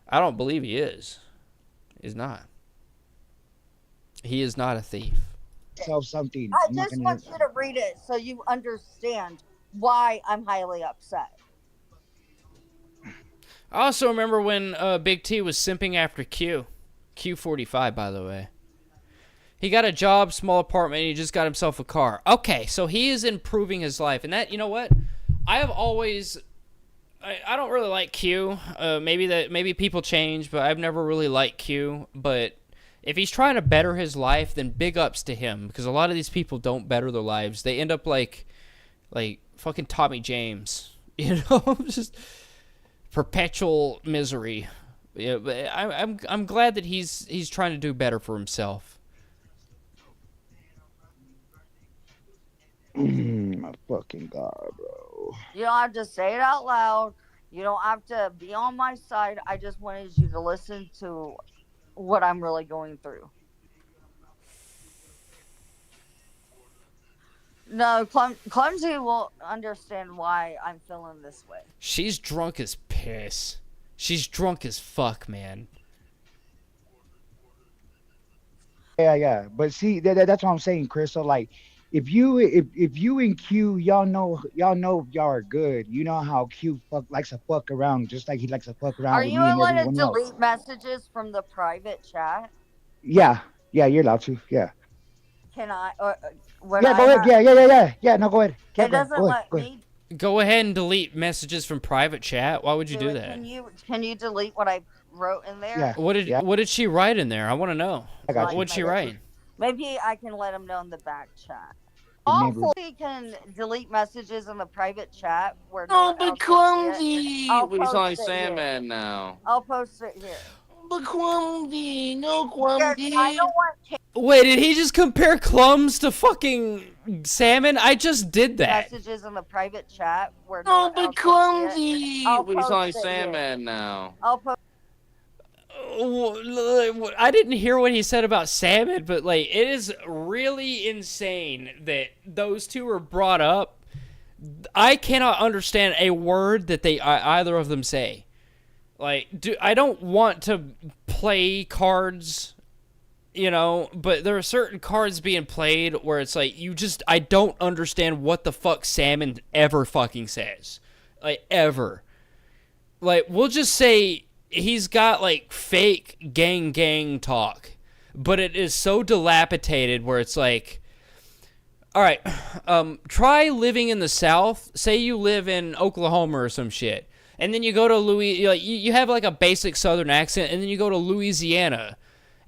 I don't believe he is. He's not. He is not a thief. Something. I just want you to read it so you understand why I'm highly upset. I also remember when Big T was simping after Q45, by the way. He got a job, small apartment, and he just got himself a car. Okay, so he is improving his life. And that, you know what? I have always... I don't really like Q. Maybe people change, but I've never really liked Q. But if he's trying to better his life, then big ups to him. Because a lot of these people don't better their lives. They end up like fucking Tommy James. You know? Just perpetual misery. Yeah, but I'm glad that he's trying to do better for himself. My fucking God, bro. You don't have to say it out loud. You don't have to be on my side. I just wanted you to listen to what I'm really going through. No, Clumsy will understand why I'm feeling this way. She's drunk as piss. She's drunk as fuck, man. Yeah. But see, that's what I'm saying, Chris. So like, if you and Q, y'all know y'all are good. You know how Q likes to fuck around, just like he likes to fuck around Are with you me and allowed to everyone else. delete messages from the private chat? Yeah, you're allowed to. Yeah. Can I? Go ahead. Yeah. No, go ahead. It doesn't let me. Go ahead and delete messages from private chat. Why would you do it. that? Can you delete what I wrote in there? Yeah. What did she write in there? I want to know. What'd she write? Maybe I can let him know in the back chat. Also, he can delete messages in the private chat where no one else can see it. We're calling Sandman now. I'll post it here. But Clumsy, no Clumsy. I don't want Wait, did he just compare Clums to fucking salmon? I just did that. messages in the private chat where No, one else but can see Clumsy. it. I'll We're post calling it here. Sandman now. I'll post. I didn't hear what he said about salmon, but like it is really insane that those two are brought up. I cannot understand a word that either of them say. Like, I don't want to play cards, you know, but there are certain cards being played where it's like I don't understand what the fuck salmon ever fucking says, like ever. Like, we'll just say he's got like fake gang talk, but it is so dilapidated where it's like, all right, try living in the South. Say you live in Oklahoma or some shit, and then you go to you have like a basic Southern accent, and then you go to Louisiana,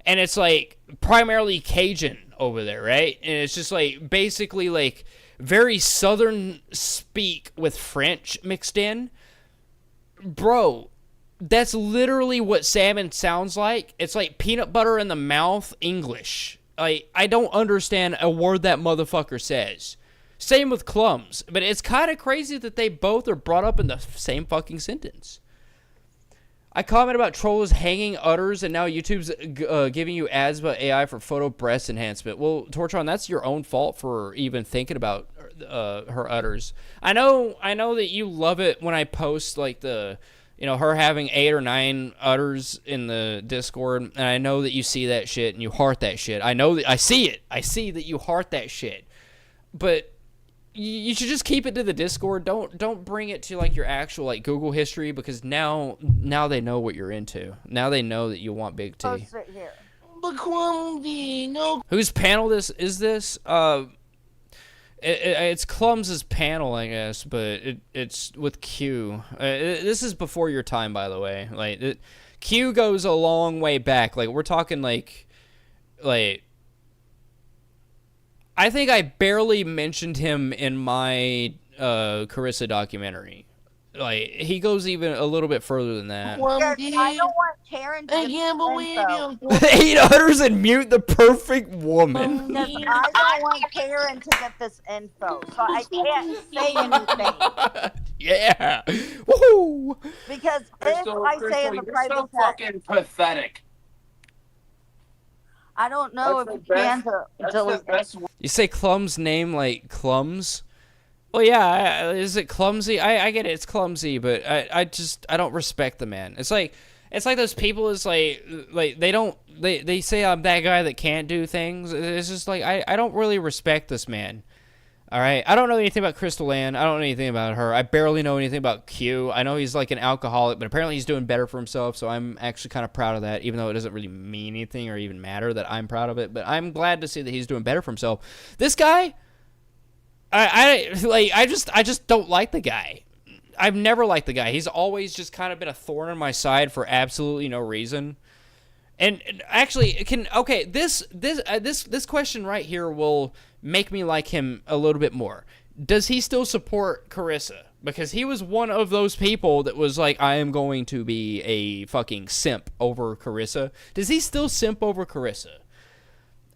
and it's like primarily Cajun over there, right? And it's just like basically like very Southern speak with French mixed in. Bro, that's literally what salmon sounds like. It's like peanut butter in the mouth English. Like, I don't understand a word that motherfucker says. Same with Clums. But it's kind of crazy that they both are brought up in the same fucking sentence. I comment about trolls hanging udders, and now YouTube's giving you ads about AI for photo breast enhancement. Well, Tortron, that's your own fault for even thinking about her udders. I know that you love it when I post like her having 8 or 9 udders in the Discord, and I know that you see that shit and you heart that shit. I know that I see it. I see that you heart that shit. But you should just keep it to the Discord. Don't bring it to like your actual like Google history, because now they know what you're into. Now they know that you want Big T. Post it here. But Clumsy, no. Whose panel is this? It's Clums's panel, I guess, but it's with Q. This is before your time, by the way. Like, Q goes a long way back. Like, we're talking like, I think I barely mentioned him in my Carissa documentary. Like, he goes even a little bit further than that. I don't want Karen to I can't believe you. 8 udders and mute the perfect woman. Because I don't want Karen to get this info, so I can't say anything. Yeah. Woohoo! Because if I say in the private so chat, fucking pathetic. I don't know if you can delete it. You say Clum's name like Clums? Well, yeah, is it Clumsy? I get it, it's Clumsy, but I don't respect the man. It's like those people is like they say I'm that guy that can't do things. It's just like I don't really respect this man. All right, I don't know anything about Crystal Ann. I don't know anything about her. I barely know anything about Q. I know he's like an alcoholic, but apparently he's doing better for himself, so I'm actually kind of proud of that, even though it doesn't really mean anything or even matter that I'm proud of it. But I'm glad to see that he's doing better for himself. This guy, I just don't like the guy. I've never liked the guy. He's always just kind of been a thorn in my side for absolutely no reason. And actually, this question right here will make me like him a little bit more. Does he still support Carissa? Because he was one of those people that was like, I am going to be a fucking simp over Carissa. Does he still simp over Carissa?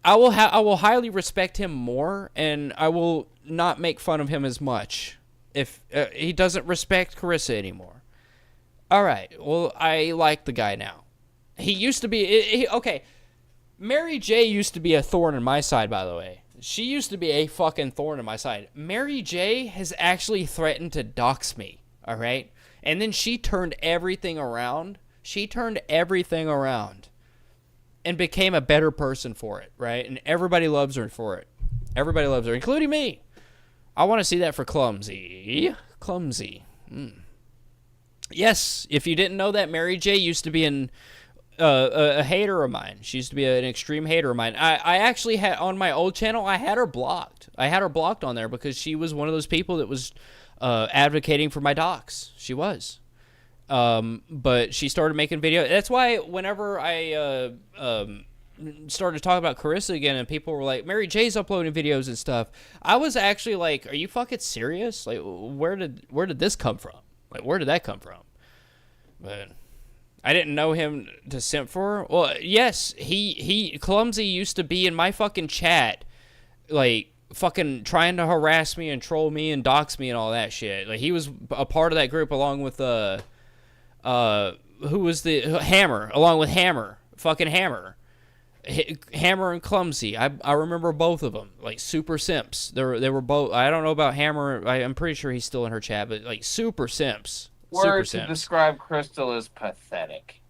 I will highly respect him more, and I will not make fun of him as much if he doesn't respect Carissa anymore. All right, well, I like the guy now. He used to be... okay, Mary J used to be a thorn in my side, by the way. She used to be a fucking thorn in my side. Mary J has actually threatened to dox me, all right? And then she turned everything around. She turned everything around and became a better person for it, right? And everybody loves her for it. Everybody loves her, including me. I want to see that for Clumsy. Clumsy. Yes, if you didn't know that, Mary J used to be a hater of mine. She used to be an extreme hater of mine. I actually had, on my old channel, I had her blocked. I had her blocked on there because she was one of those people that was advocating for my docs. She was. But she started making videos. That's why whenever I started talking about Carissa again and people were like, Mary J's uploading videos and stuff, I was actually like, are you fucking serious? Like, where did this come from? Like, where did that come from? But I didn't know him to simp for her. Well, yes, he Clumsy used to be in my fucking chat, like, fucking trying to harass me and troll me and dox me and all that shit. Like, he was a part of that group along with, who was the, Hammer, along with Hammer. Fucking Hammer. Hammer and Clumsy. I remember both of them. Like, super simps. They were both, I don't know about Hammer, I'm pretty sure he's still in her chat, but, like, super simps. Word to describe Crystal as pathetic.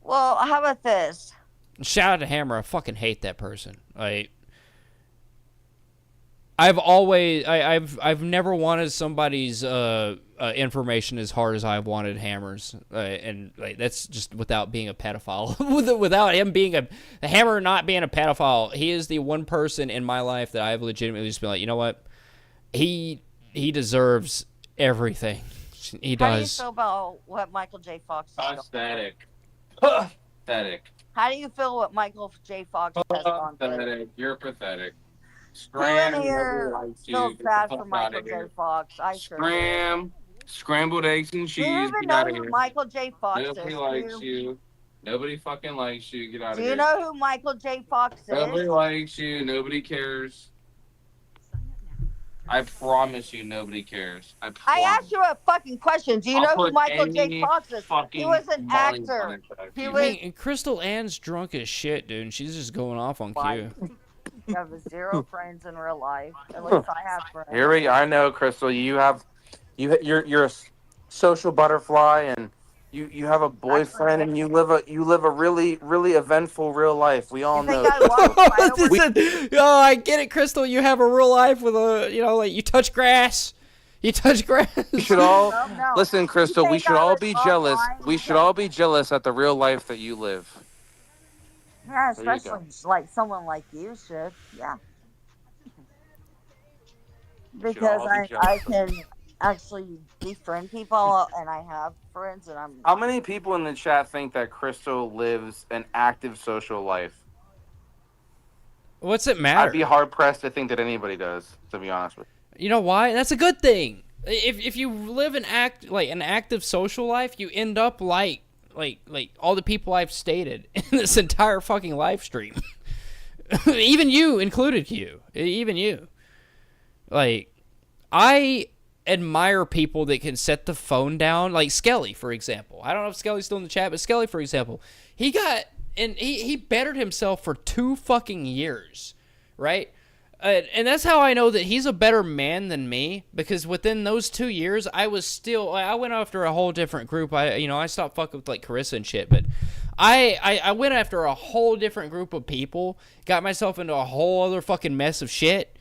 Well, how about this? Shout out to Hammer. I fucking hate that person. Like, I've never wanted somebody's information as hard as I've wanted Hammer's, and like that's just without being a pedophile. Without him being a Hammer, not being a pedophile, he is the one person in my life that I've legitimately just been like, you know what, he deserves everything. He does. How do you feel about what Michael J. Fox is doing? Pathetic. Pathetic. How do you feel what Michael J. Fox has gone through? Pathetic. You're pathetic. Who in here feels bad for Michael J. Fox? I sure do. Scrambled eggs and cheese. Do you even Get know out of who here. Michael J. Fox Nobody is? likes you. Nobody fucking likes you. Get out of Do here. you know who Michael J. Fox is? Nobody likes you. Nobody cares. I promise you, nobody cares. I asked you a fucking question. Do you I'll know who put Michael J. any Fox is? He fucking was an volume actor. on it that I He feel. was. I mean, Crystal Ann's drunk as shit, dude. And she's just going off on Q. You have zero friends in real life. At least I have friends. Here we. I know, Crystal. You're a social butterfly, and you have a boyfriend, and you live a really eventful real life. We all know. Oh, I get it, Crystal. You have a real life with like you touch grass. You touch grass. We should all listen, Crystal. We should all be jealous. We should all be jealous at the real life that you live. Yeah, There you especially like someone like you should. Yeah. Because all be I can actually befriend people, and I have friends, and I'm. How many people in the chat think that Crystal lives an active social life? What's it matter? I'd be hard pressed to think that anybody does, to be honest with you. You know why? That's a good thing. If you live an active social life, you end up like all the people I've stated in this entire fucking live stream. Even you included, Q. Even you. Like, I admire people that can set the phone down, like Skelly, for example. I don't know if Skelly's still in the chat, but Skelly, for example, he bettered himself for 2 fucking years, right? And that's how I know that he's a better man than me, because within those 2 years, I went after a whole different group. I stopped fucking with like Carissa and shit, but I went after a whole different group of people, got myself into a whole other fucking mess of shit.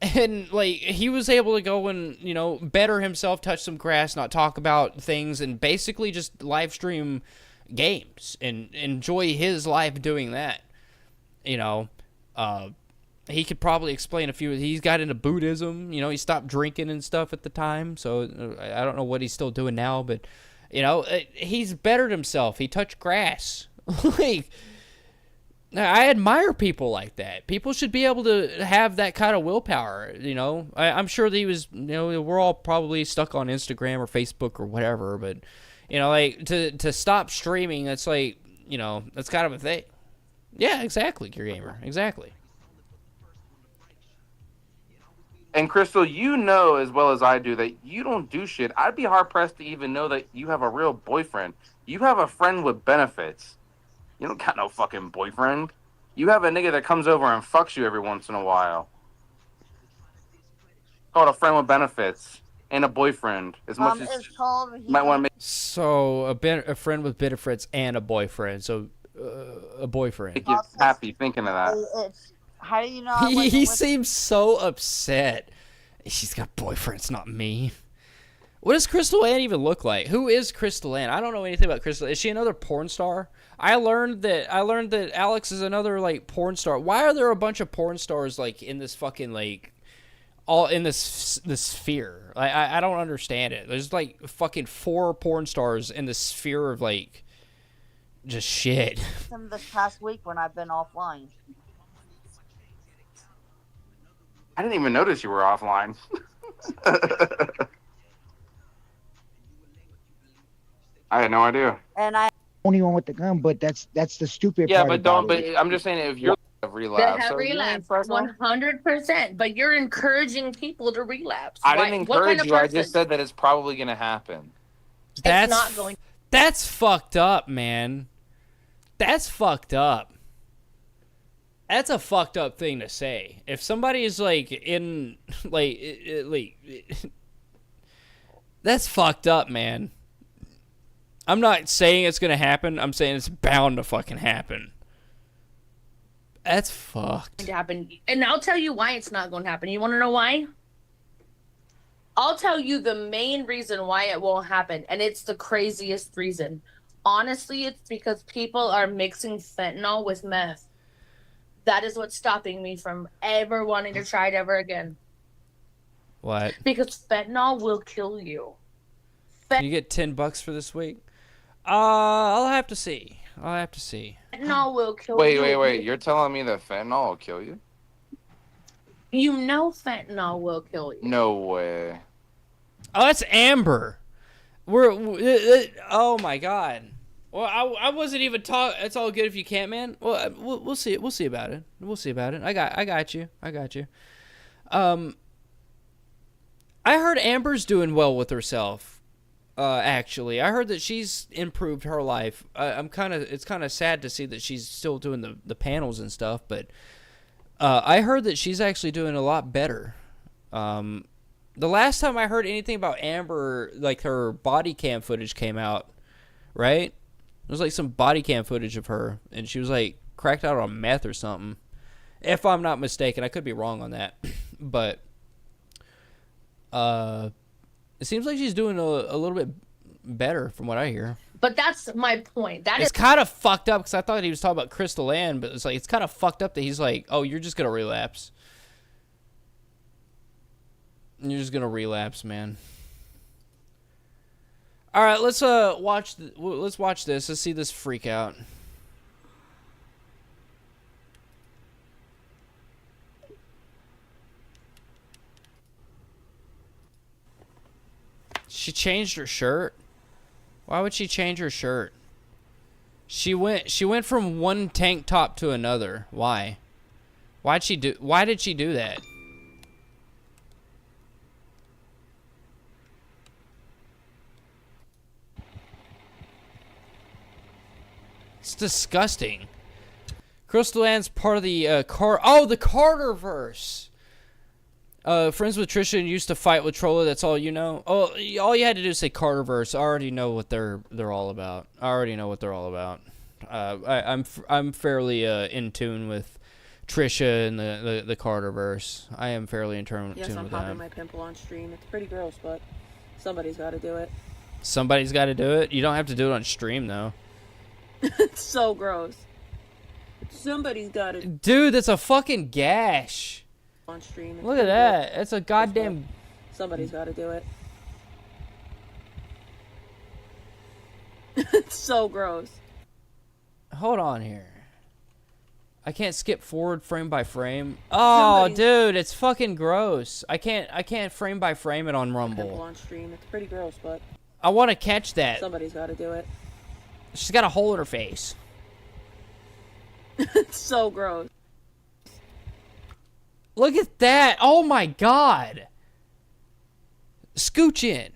And, like, he was able to go and, you know, better himself, touch some grass, not talk about things, and basically just live stream games and enjoy his life doing that. You know, he could probably explain a few. He's got into Buddhism. You know, he stopped drinking and stuff at the time, so I don't know what he's still doing now, but, you know, he's bettered himself. He touched grass. Like, I admire people like that. People should be able to have that kind of willpower, you know. I'm sure that he was, you know, we're all probably stuck on Instagram or Facebook or whatever, but, you know, like, to stop streaming, that's like, you know, that's kind of a thing. Yeah, exactly, Gear Gamer. Exactly. And Crystal, you know as well as I do that you don't do shit. I'd be hard-pressed to even know that you have a real boyfriend. You have a friend with benefits. You don't got no fucking boyfriend. You have a nigga that comes over and fucks you every once in a while. Called a friend with benefits and a boyfriend. As much as It's called. you might want to make. So a friend with benefits and a boyfriend. So a boyfriend. Make you happy thinking of that. It's, how do you know? I He wasn't with- seems so upset. She's got boyfriends, not me. What does Crystal Ann even look like? Who is Crystal Ann? I don't know anything about Crystal. Is she another porn star? I learned that Alex is another, like, porn star. Why are there a bunch of porn stars, like, in this fucking, like, all in this sphere? I don't understand it. There's, like, fucking 4 porn stars in the sphere of, like, just shit. Them this past week when I've been offline. I didn't even notice you were offline. I had no idea. And I Only one with the gun, but that's the stupid Yeah, part. but about don't. it. But I'm just saying, if you're a relapse, That have so you ain't relapse, pressed on? 100%. But you're encouraging people to relapse. I Why- didn't what kind encourage of you. I person? just said that it's probably gonna happen. That's not going- That's fucked up, man. That's fucked up. That's a fucked up thing to say. If somebody is, like, in, like, that's fucked up, man. I'm not saying it's gonna happen. I'm saying it's bound to fucking happen. That's fucked. To happen. And I'll tell you why it's not going to happen. You want to know why? I'll tell you the main reason why it won't happen, and it's the craziest reason. Honestly, it's because people are mixing fentanyl with meth. That is what's stopping me from ever wanting to try it ever again. What? Because fentanyl will kill you. Can you get $10 for this week? I'll have to see. Fentanyl will kill you. Wait. You're telling me that fentanyl will kill you? You know fentanyl will kill you. No way. Oh, that's Amber. Oh my god. Well, I wasn't even talking. It's all good if you can't, man. Well, we'll see. We'll see about it. I got you. I heard Amber's doing well with herself. Actually, I heard that she's improved her life. It's kind of sad to see that she's still doing the panels and stuff, but I heard that she's actually doing a lot better. The last time I heard anything about Amber, like, her body cam footage came out, right? It was like some body cam footage of her, and she was, like, cracked out on meth or something. If I'm not mistaken, I could be wrong on that, but it seems like she's doing a little bit better from what I hear. But that's my point. It's kind of fucked up because I thought he was talking about Crystal Ann, but it's like, it's kind of fucked up that he's like, oh, you're just gonna relapse. You're just gonna relapse, man. All right, let's watch this. Let's see this freak out. She changed her shirt. Why would she change her shirt? She went from one tank top to another. Why? Why did she do that? It's disgusting. Crystal Ann's part of the the Carterverse. Friends with Trisha and used to fight with Trolla. That's all you know. Oh, all you had to do is say Carterverse. I already know what they're all about. I'm fairly in tune with Trisha and the Carterverse. I am fairly in tune Yes, with I'm that. popping my pimple on stream. It's pretty gross, but somebody's got to do it. Somebody's got to do it. You don't have to do it on stream though. It's so gross. Somebody's got to. Dude, that's a fucking gash. On stream. Look at that. That's a goddamn. Somebody's got to do it. It's so gross. Hold on here. I can't skip forward frame by frame. Oh, dude, it's fucking gross. I can't frame by frame it on Pimple Rumble. on stream. It's pretty gross, but I want to catch that. somebody's got to do it. She's got a hole in her face. It's so gross. Look at that. Oh my god. Scooch in.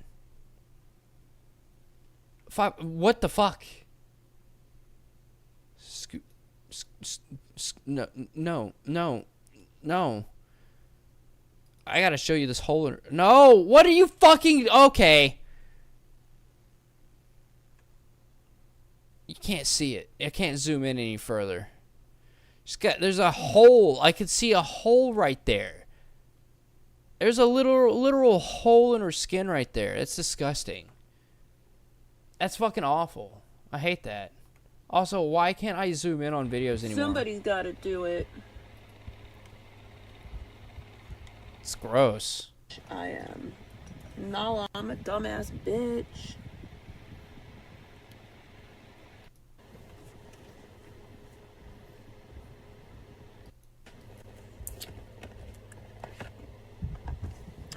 What the fuck? No. I gotta show you this hole in her. No, what are you fucking... Okay. You can't see it. I can't zoom in any further. There's a hole. I could see a hole right there. There's a literal hole in her skin right there. It's disgusting. That's fucking awful. I hate that. Also, why can't I zoom in on videos anymore? Somebody's got to do it. It's gross. I am. Nala, I'm a dumbass bitch.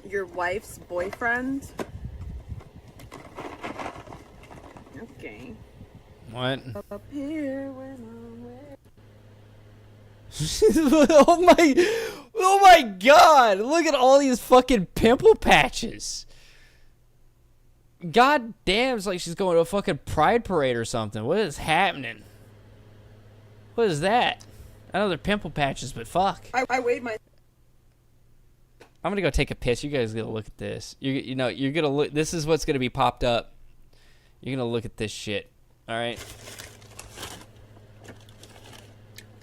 Your wife's boyfriend? Okay. What? Up here when I'm with... Oh my god! Look at all these fucking pimple patches. God damn, it's like she's going to a fucking pride parade or something. What is happening? What is that? I know they're pimple patches, but fuck. I weighed my... I'm gonna go take a piss. You guys gotta look at this. You're gonna look. This is what's gonna be popped up. You're gonna look at this shit. All right.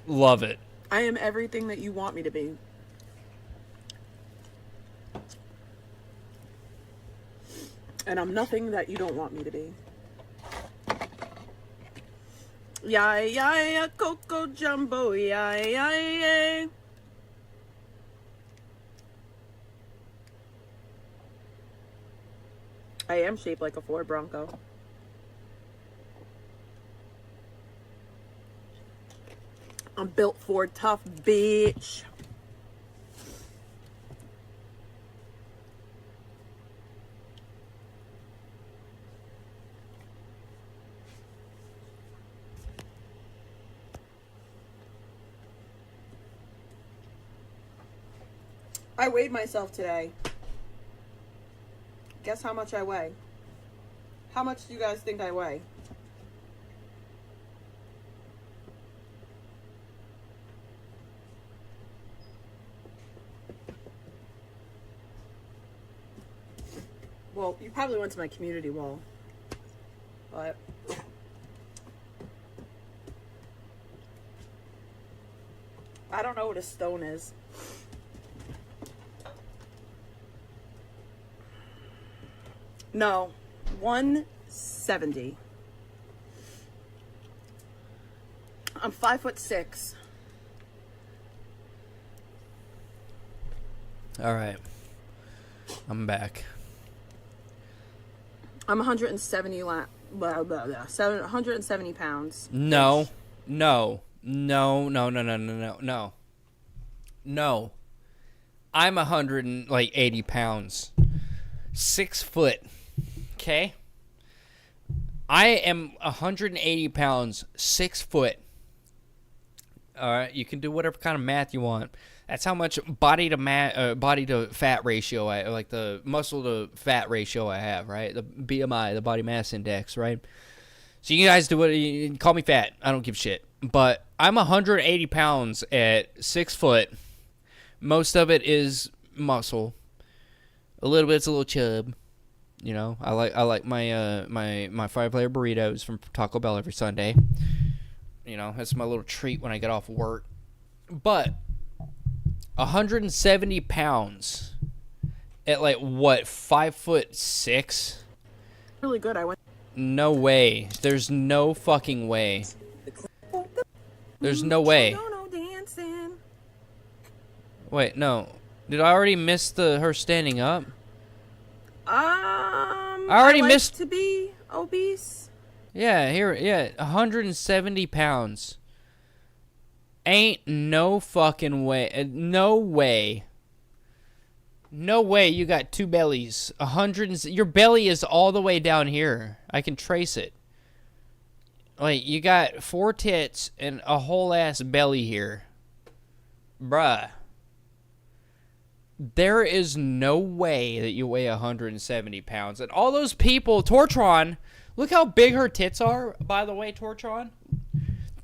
Love it. I am everything that you want me to be. And I'm nothing that you don't want me to be. Yeah, Coco Jumbo, yeah. I am shaped like a Ford Bronco. I'm built Ford tough, bitch. I weighed myself today. Guess how much I weigh? How much do you guys think I weigh? Well, you probably went to my community wall. But I don't know what a stone is. No, 170. I'm 5'6". All right. I'm back. I'm 170 blah, blah, blah, 170 pounds. No. I'm 180 pounds. 6 foot. Okay? I am 180 pounds, 6 foot. Alright, you can do whatever kind of math you want. That's how much body to fat ratio like the muscle to fat ratio I have, right? The BMI, the body mass index, right? So you guys do what you call me fat. I don't give a shit. But I'm 180 pounds at 6 foot. Most of it is muscle. A little bit's a little chub. You know, I like my my 5-layer burritos from Taco Bell every Sunday. You know, that's my little treat when I get off work. But 170 pounds at like what, 5'6"? Really good. I went. No way. There's no fucking way. There's no way. No dancing. Wait, no. Did I already miss her standing up? I already like missed- to be obese. Yeah, here, yeah, 170 pounds. Ain't no fucking way. No way. No way you got two bellies. Your belly is all the way down here. I can trace it. Like, you got 4 tits and a whole ass belly here. Bruh. There is no way that you weigh 170 pounds. And all those people, Tortron, look how big her tits are, by the way, Tortron.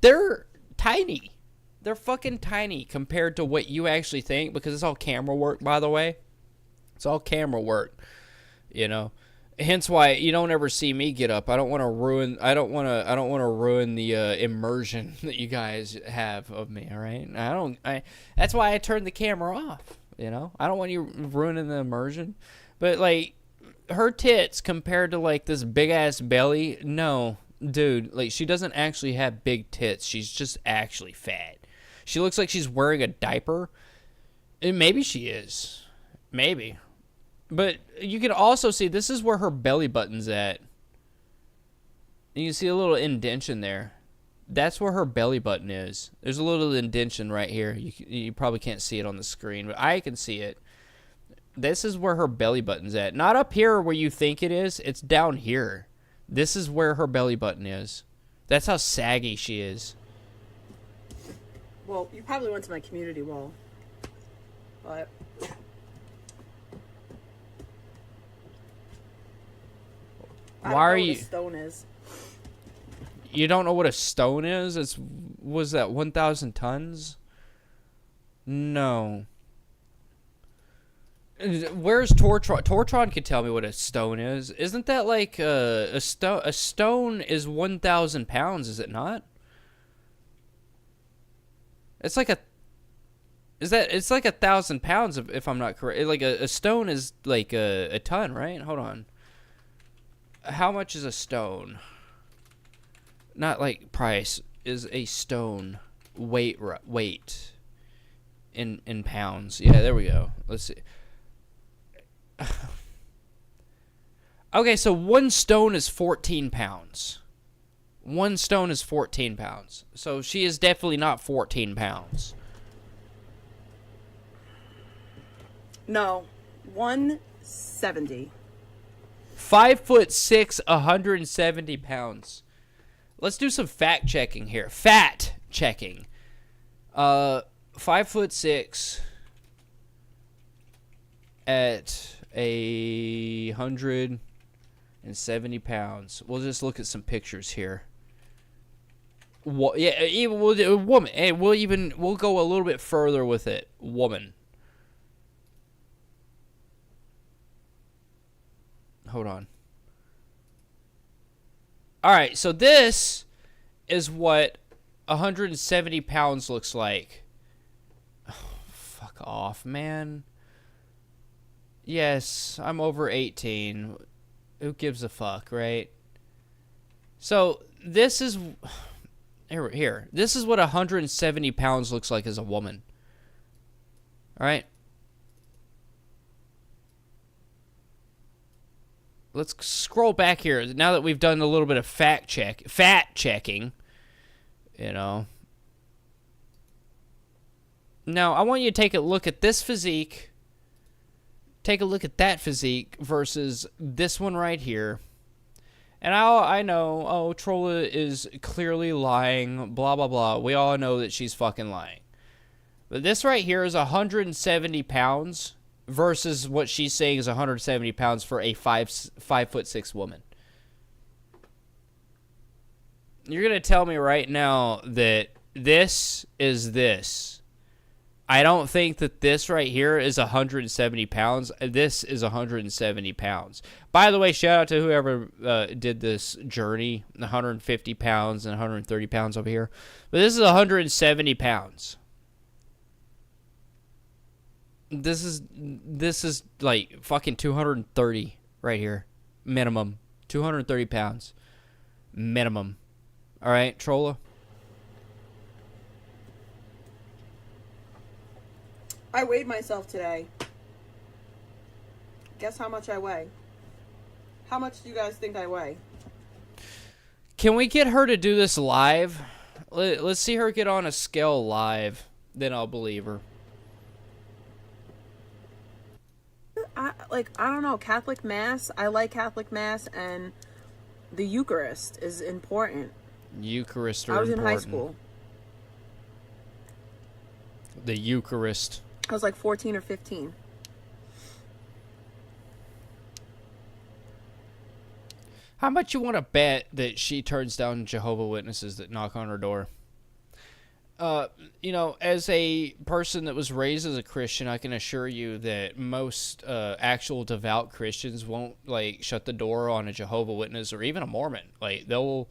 They're tiny. They're fucking tiny compared to what you actually think, because it's all camera work, by the way. It's all camera work, you know. Hence why you don't ever see me get up. I don't want to ruin the immersion that you guys have of me, all right? That's why I turned the camera off, you know? I don't want you ruining the immersion. But like her tits compared to like this big ass belly, no, dude, like she doesn't actually have big tits. She's just actually fat. She looks like she's wearing a diaper. And maybe she is. Maybe. But you can also see this is where her belly button's at. You can see a little indentation there. That's where her belly button is. There's a little indentation right here. You probably can't see it on the screen, but I can see it. This is where her belly button's at. Not up here where you think it is. It's down here. This is where her belly button is. That's how saggy she is. Well, you probably went to my community wall, but I don't Why know are what you? a stone is. You don't know what a stone is? Was that 1,000 tons? No. Where's Tortron? Tortron could tell me what a stone is. Isn't that like a stone? A stone is 1,000 pounds, is it not? It's like a. It's like 1,000 pounds if I'm not correct. Like a stone is like a ton, right? Hold on. How much is a stone? Not like price. Is a stone weight in pounds? Yeah, there we go. Let's see. Okay, so 1 stone is 14 pounds. 1 stone is 14 pounds. So she is definitely not 14 pounds. No, 170. 5'6", 170 pounds. Let's do some fact checking here. Fat checking. 5'6" at 170 pounds. We'll just look at some pictures here. Yeah, even we'll do a woman. Hey, we'll go a little bit further with it. Woman. Hold on. All right, so this is what 170 pounds looks like. Oh, fuck off, man. Yes, I'm over 18. Who gives a fuck, right? So this is here. This is what 170 pounds looks like as a woman. All right. Let's scroll back here. Now that we've done a little bit of fat checking, you know. Now, I want you to take a look at this physique. Take a look at that physique versus this one right here. And I know, oh, Trolla is clearly lying, blah, blah, blah. We all know that she's fucking lying. But this right here is 170 pounds versus what she's saying is 170 pounds for a 5'6" woman. You're going to tell me right now that this is this. I don't think that this right here is 170 pounds. This is 170 pounds. By the way, shout out to whoever did this journey, 150 pounds and 130 pounds over here. But this is 170 pounds. This is like fucking 230 right here, minimum. 230 pounds, minimum. All right, Trolla. I weighed myself today. Guess how much I weigh? How much do you guys think I weigh? Can we get her to do this live? Let's see her get on a scale live. Then I'll believe her. I don't know, Catholic Mass. I like Catholic Mass, and the Eucharist is important. Eucharist are I was in high important. school. The Eucharist. I was like 14 or 15. How much you want to bet that she turns down Jehovah's Witnesses that knock on her door? You know, as a person that was raised as a Christian, I can assure you that most actual devout Christians won't like shut the door on a Jehovah's Witness or even a Mormon. Like they'll.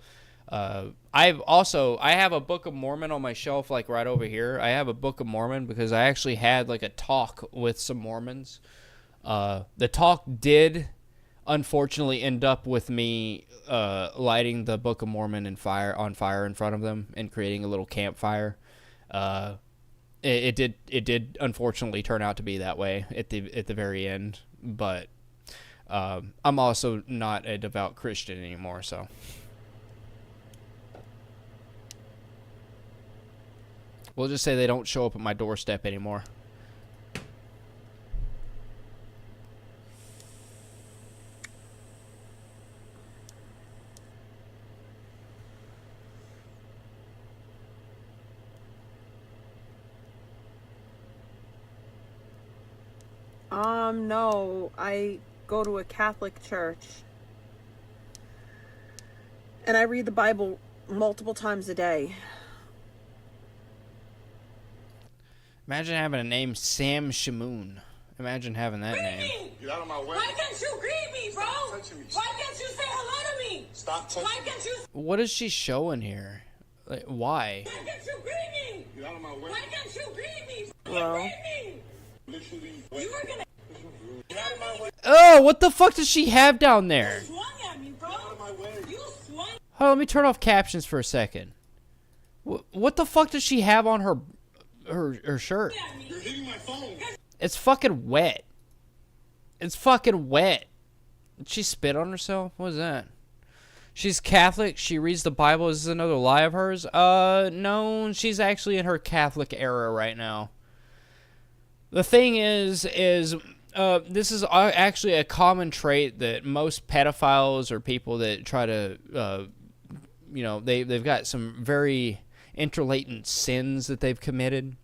I have a Book of Mormon on my shelf, like right over here. I have a Book of Mormon because I actually had like a talk with some Mormons. The talk did, unfortunately, end up with me lighting the Book of Mormon on fire in front of them and creating a little campfire. It did unfortunately turn out to be that way at the very end, but I'm also not a devout Christian anymore, so. We'll just say they don't show up at my doorstep anymore. No, I go to a Catholic church. And I read the Bible multiple times a day. Imagine having a name Sam Shamoon. Imagine having that name. Get out of my way. Why can't you greet me, bro? Stop touching me. Why can't you say hello to me? Stop touching me. Why can't you? What is she showing here? Like, why? Why can't you greet me? Get out of my way. Why can't you greet me? Bro. Greet me. Literally. You were gonna. Get out of my way. Oh, what the fuck does she have down there? You swung at me, bro. Get out of my way. You swung. Hold on, let me turn off captions for a second. What the fuck does she have on her shirt? You're hitting my phone. It's fucking wet. It's fucking wet. Did she spit on herself? What is that? She's Catholic. She reads the Bible. Is this another lie of hers? No. She's actually in her Catholic era right now. The thing is this is actually a common trait that most pedophiles or people that try to, you know, they've got some very interlatent sins that they've committed.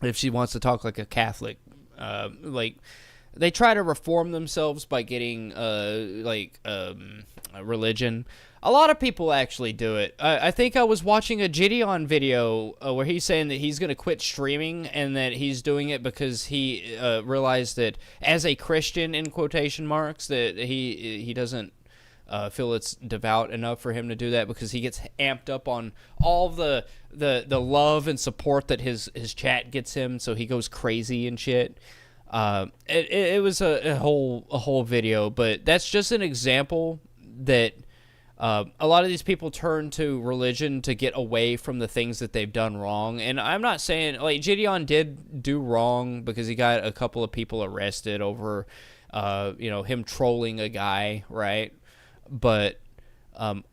If she wants to talk like a Catholic, like they try to reform themselves by getting a religion. A lot of people actually do it. I think I was watching a Gideon video where he's saying that he's going to quit streaming and that he's doing it because he realized that as a Christian, in quotation marks, that he doesn't feel it's devout enough for him to do that because he gets amped up on all the love and support that his chat gets him, so he goes crazy and shit. It was a whole video, but that's just an example that a lot of these people turn to religion to get away from the things that they've done wrong. And I'm not saying, like, Gideon did do wrong because he got a couple of people arrested over, him trolling a guy, right? But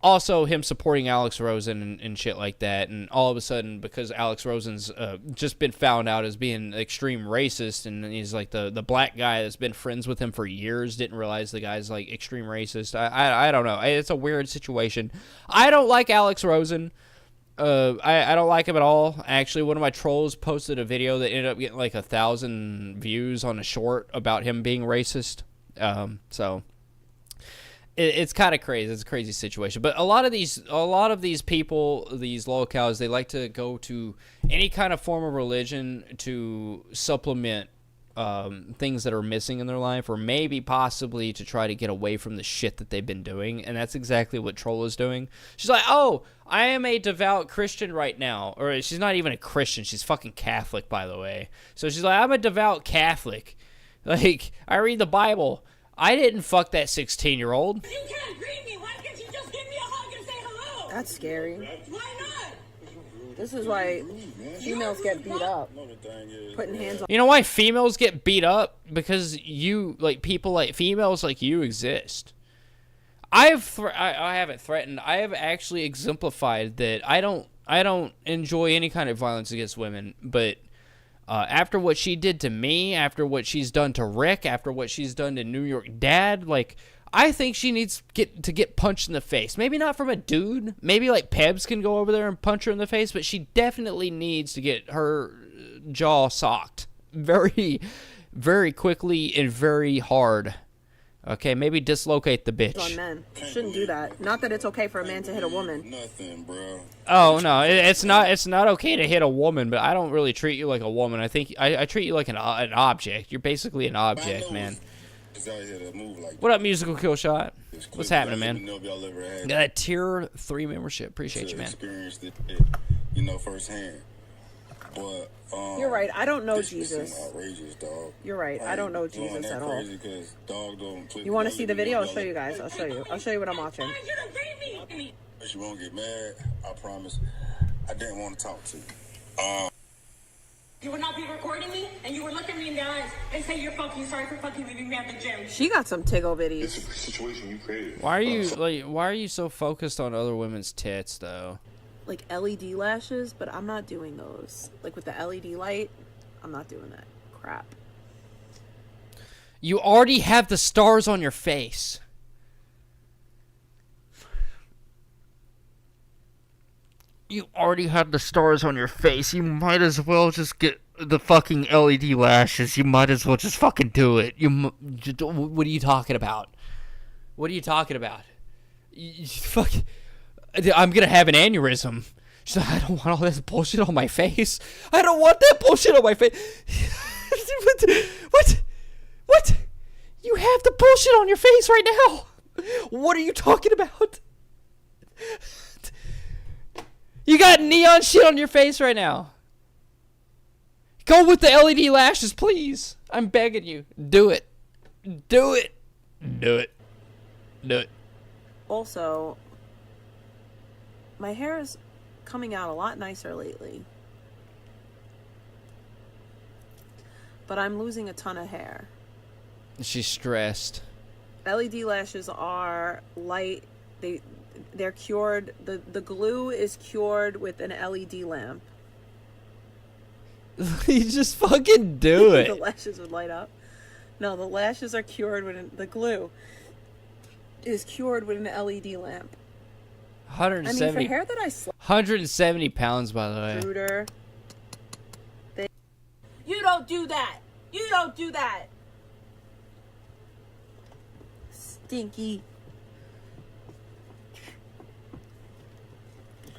also him supporting Alex Rosen and shit like that. And all of a sudden, because Alex Rosen's just been found out as being extreme racist, and he's like the black guy that's been friends with him for years, didn't realize the guy's like extreme racist. I don't know. It's a weird situation. I don't like Alex Rosen. I don't like him at all. Actually, one of my trolls posted a video that ended up getting like 1,000 views on a short about him being racist. So it's kind of crazy. It's a crazy situation. But a lot of these people, these lolcows, they like to go to any kind of form of religion to supplement things that are missing in their life, or maybe possibly to try to get away from the shit that they've been doing. And that's exactly what Troll is doing. She's like, oh, I am a devout Christian right now. Or she's not even a Christian. She's fucking Catholic, by the way. So she's like, I'm a devout Catholic. Like, I read the Bible. I didn't fuck that 16-year-old. You can't greet me. Why can't you just give me a hug and say hello? That's scary. Why not? This is why females get beat up. Putting hands on. You know why females get beat up? Because you, like, people like females like you exist. I haven't threatened. I have actually exemplified that I don't enjoy any kind of violence against women. But after what she did to me, after what she's done to Rick, after what she's done to New York Dad, like, I think she needs to get punched in the face. Maybe not from a dude. Maybe like Pebs can go over there and punch her in the face, but she definitely needs to get her jaw socked very, very quickly and very hard. Okay, maybe dislocate the bitch. On men. Shouldn't do that. Not that it's okay for a man to hit a woman. Nothing, bro. Oh no, it's not okay to hit a woman, but I don't really treat you like a woman. I think I treat you like an object. You're basically an object, man. What up, Musical Kill Shot? What's happening, man? Got a tier 3 membership. Appreciate you, man. You know, firsthand. But You're right. I don't know Jesus. You're right. I don't know Jesus at all. You want to see the video? I'll show you guys. I'll show you. I'll show you what I'm watching. She won't get mad. I promise. I didn't want to talk to you. You would not be recording me, and you would look at me in the eyes and say you're fucking sorry for fucking leaving me at the gym. She got some tickle bitties. It's a situation you created. Why are you so focused on other women's tits though? Like LED lashes, but I'm not doing those. Like with the LED light, I'm not doing that crap. You already have the stars on your face. You already have the stars on your face. You might as well just get the fucking LED lashes. You might as well just fucking do it. What are you talking about? What are you talking about? Fuck. I'm gonna have an aneurysm. She's like, I don't want all this bullshit on my face. I don't want that bullshit on my face. What? You have the bullshit on your face right now. What are you talking about? You got neon shit on your face right now. Go with the LED lashes, please. I'm begging you. Do it. Do it. Do it. Do it. Also, my hair is coming out a lot nicer lately. But I'm losing a ton of hair. She's stressed. LED lashes are light. They're cured. The glue is cured with an LED lamp. You just fucking do it. The lashes would light up. No, the lashes are cured with the glue is cured with an LED lamp. 170. I mean, for hair that I 170 pounds, by the way. Ruder. You don't do that. You don't do that. Stinky.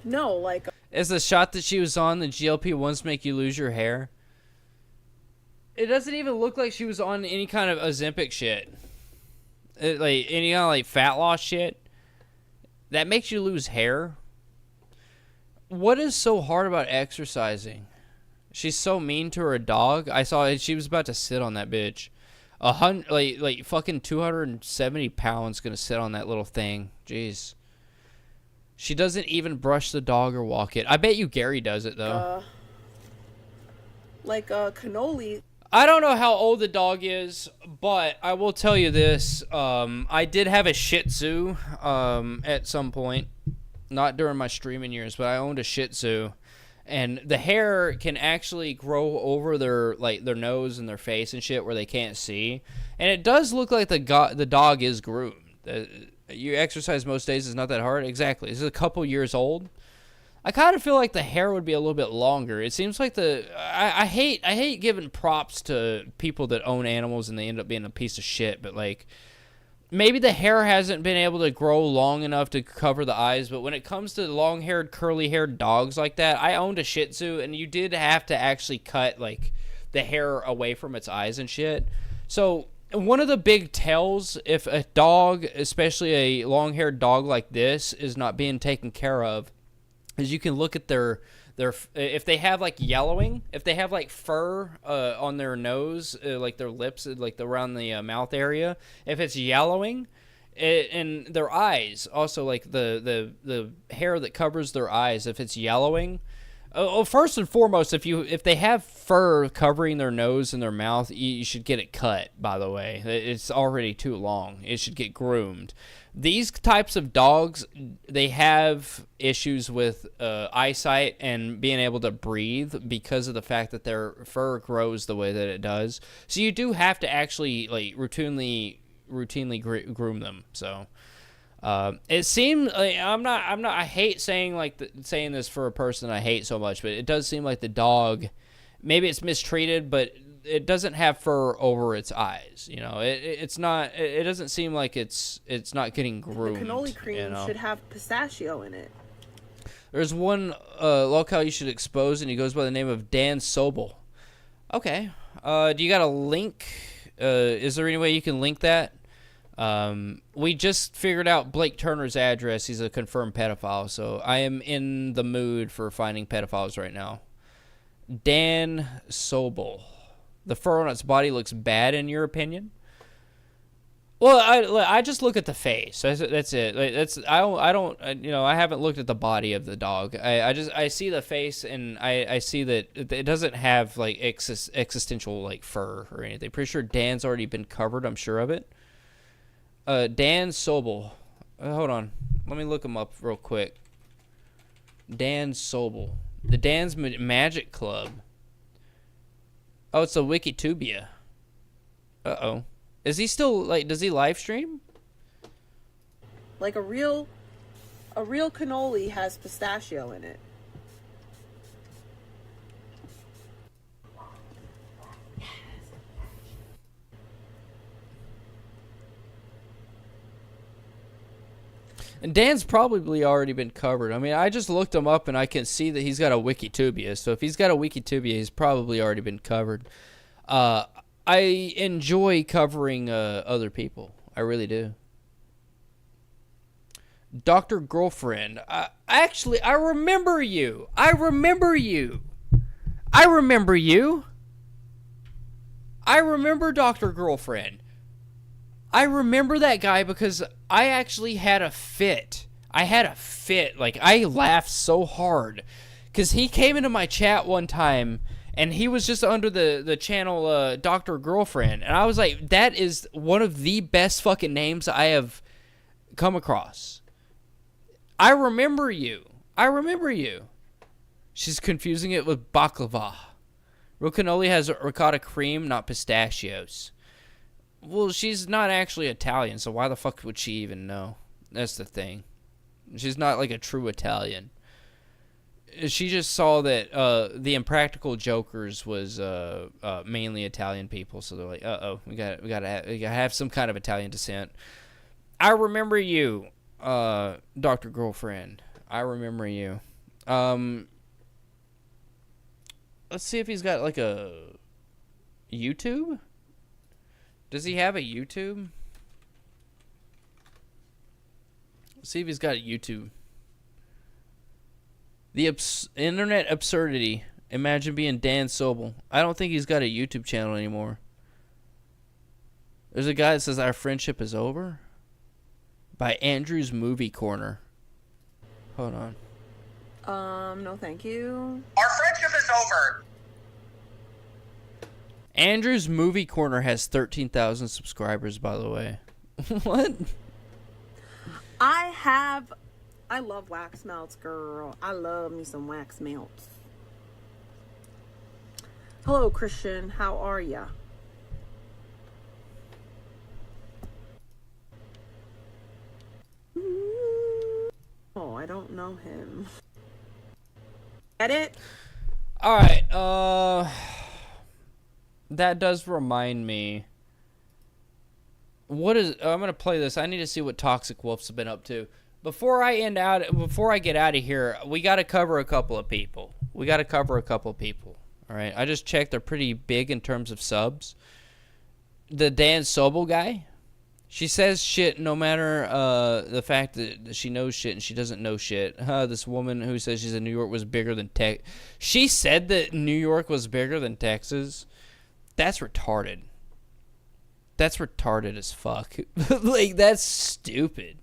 No, like. Is the shot that she was on the GLP-1s make you lose your hair? It doesn't even look like she was on any kind of Ozempic shit. Like any kind of like fat loss shit. That makes you lose hair. What is so hard about exercising? She's so mean to her dog. I saw it. She was about to sit on that bitch. Like fucking 270 pounds gonna sit on that little thing. Jeez. She doesn't even brush the dog or walk it. I bet you Gary does it though. Cannoli. I don't know how old the dog is, but I will tell you this. I did have a Shih Tzu at some point. Not during my streaming years, but I owned a Shih Tzu. And the hair can actually grow over their nose and their face and shit where they can't see. And it does look like the dog is groomed. You exercise most days, it's not that hard. Exactly. This is a couple years old. I kind of feel like the hair would be a little bit longer. It seems like I hate giving props to people that own animals and they end up being a piece of shit, but like maybe the hair hasn't been able to grow long enough to cover the eyes, but when it comes to long-haired, curly-haired dogs like that, I owned a Shih Tzu and you did have to actually cut like the hair away from its eyes and shit. So one of the big tells if a dog, especially a long-haired dog like this, is not being taken care of, is you can look at their if they have like yellowing, if they have like fur on their nose, like their lips, like around the mouth area, if it's yellowing, and their eyes also, like the hair that covers their eyes, if it's yellowing. First and foremost, if they have fur covering their nose and their mouth, you should get it cut. By the way, it's already too long. It should get groomed. These types of dogs, they have issues with eyesight and being able to breathe because of the fact that their fur grows the way that it does. So you do have to actually like routinely groom them. So it seems like I hate saying saying this for a person I hate so much, but it does seem like the dog, maybe it's mistreated, but it doesn't have fur over its eyes. You know, it's not. It doesn't seem like it's not getting groomed. The cannoli cream should have pistachio in it. There's one lolcow you should expose, and he goes by the name of Dan Sobel. Okay. Do you got a link? Is there any way you can link that? We just figured out Blake Turner's address. He's a confirmed pedophile, so I am in the mood for finding pedophiles right now. Dan Sobel. The fur on its body looks bad, in your opinion? Well, I just look at the face. That's it. I don't. I haven't looked at the body of the dog. I see the face, and I see that it doesn't have like existential like fur or anything. Pretty sure Dan's already been covered. I'm sure of it. Dan Sobel. Hold on. Let me look him up real quick. Dan Sobel. The Dan's Magic Club. Oh, it's a Wikitubia. Uh-oh. Is he still, like, does he live stream? Like a real cannoli has pistachio in it. And Dan's probably already been covered. I mean, I just looked him up, and I can see that he's got a Wikitubia. So if he's got a Wikitubia, he's probably already been covered. I enjoy covering other people. I really do. Dr. Girlfriend. I remember you. I remember Dr. Girlfriend. I remember that guy because I actually had a fit. Like, I laughed so hard because he came into my chat one time and he was just under the channel Dr. Girlfriend. And I was like, that is one of the best fucking names I have come across. I remember you. She's confusing it with baklava. Real cannoli has ricotta cream, not pistachios. Well, she's not actually Italian, so why the fuck would she even know? That's the thing. She's not like a true Italian. She just saw that the Impractical Jokers was mainly Italian people, so they're like, we gotta have some kind of Italian descent. I remember you, Dr. Girlfriend. I remember you. Let's see if he's got like a YouTube. Does he have a YouTube? Let's see if he's got a YouTube. The internet absurdity. Imagine being Dan Sobel. I don't think he's got a YouTube channel anymore. There's a guy that says our friendship is over. By Andrew's Movie Corner. Hold on. No thank you. Our friendship is over. Andrew's Movie Corner has 13,000 subscribers, by the way. What? I love wax melts, girl. I love me some wax melts. Hello, Christian. How are ya? Oh, I don't know him. Get it? Alright, that does remind me. I'm gonna play this. I need to see what Toxic Wolf's been up to. Before I get out of here, we gotta cover a couple of people. All right, I just checked. They're pretty big in terms of subs. The Dan Sobel guy, she says shit no matter the fact that she knows shit and she doesn't know shit. This woman who says she's in New York was bigger than Texas. She said that New York was bigger than Texas. That's retarded. That's retarded as fuck. Like, that's stupid.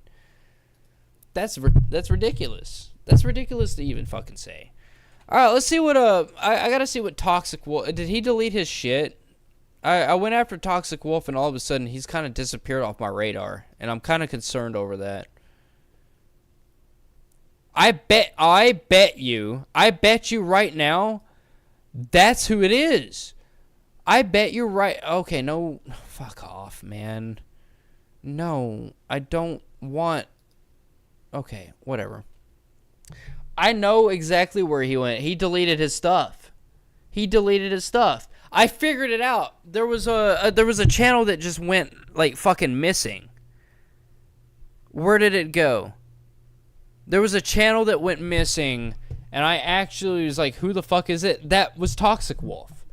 That's ridiculous. That's ridiculous to even fucking say. All right, let's see what I gotta see what Toxic Wolf. Did he delete his shit? I went after Toxic Wolf and all of a sudden he's kind of disappeared off my radar, and I'm kind of concerned over that. I bet you right now that's who it is. I bet you're right. Okay, no, fuck off, man. No, I don't want. Okay, whatever. I know exactly where he went. He deleted his stuff. I figured it out. There was a channel that just went like fucking missing. Where did it go? There was a channel that went missing, and I actually was like, who the fuck is it? That was Toxic Wolf.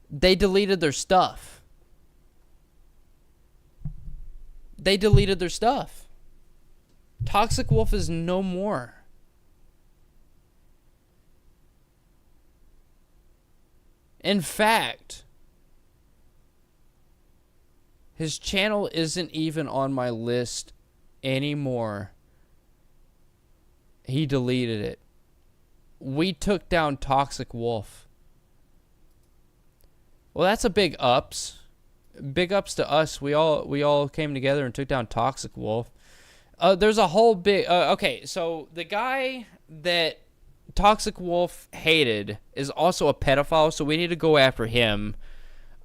They deleted their stuff. Toxic Wolf is no more. In fact, his channel isn't even on my list anymore. He deleted it. We took down Toxic Wolf. Well, that's a big ups. Big ups to us. We all came together and took down Toxic Wolf. There's a whole big... okay, so the guy that Toxic Wolf hated is also a pedophile, so we need to go after him.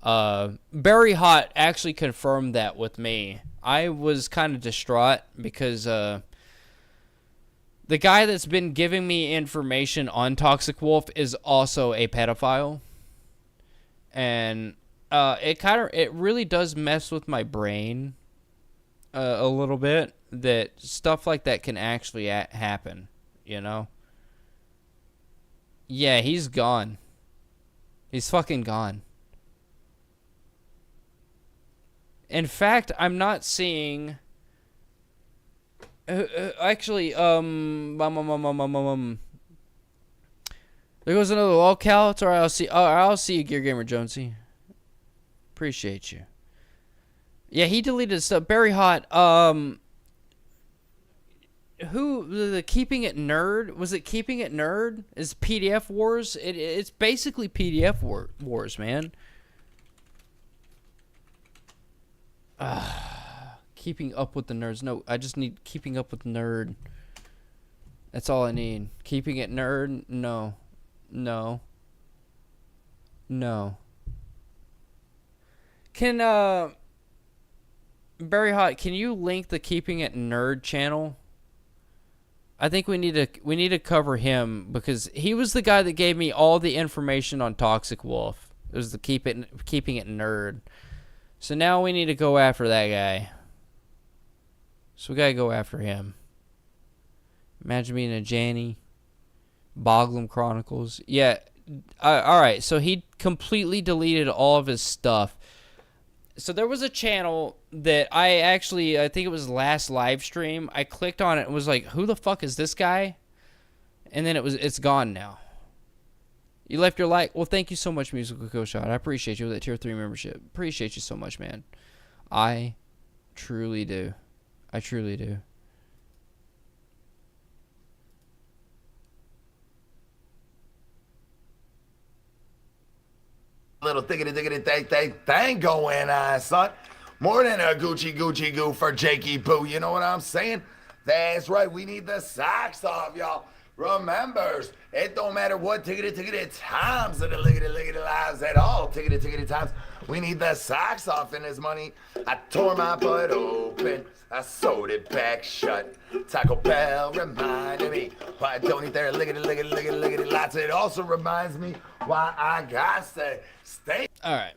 Barry Hot actually confirmed that with me. I was kind of distraught because the guy that's been giving me information on Toxic Wolf is also a pedophile. And it really does mess with my brain a little bit, that stuff like that can actually happen, you know? Yeah, he's gone. He's fucking gone. In fact, I'm not seeing... actually, there goes another lolcow. It's alright, I'll see you, Gear Gamer Jonesy. Appreciate you. Yeah, he deleted stuff. Barry Hot, the Keeping It Nerd? Was it Keeping It Nerd? Is PDF Wars? It's basically PDF Wars, man. Keeping Up with the Nerds. No, I just need Keeping Up with Nerd. That's all I need. Keeping It Nerd? No. No. No. Can, Barry Hot, can you link the Keeping It Nerd channel? I think we need to cover him, because he was the guy that gave me all the information on Toxic Wolf. It was the Keeping It Nerd. So now we need to go after that guy. So we gotta go after him. Imagine being a Janny. Boglum Chronicles. Yeah. Alright, so he completely deleted all of his stuff. So there was a channel that I think it was last live stream. I clicked on it and was like, who the fuck is this guy? And then it's gone now. You left your like. Well, thank you so much, Musical Co Shot. I appreciate you with that tier 3 membership. Appreciate you so much, man. I truly do. I truly do. Little thickety thing going on, son. More than a Gucci goo for Jakey Boo. You know what I'm saying? That's right. We need the socks off, y'all. Remembers, it don't matter what tickety times of the lickety lives at all. Tickety times. We need the socks off in his money. I tore my butt open. I sewed it back shut. Taco Bell reminded me why I don't eat there lickety lots. It also reminds me why I got to stay. All right.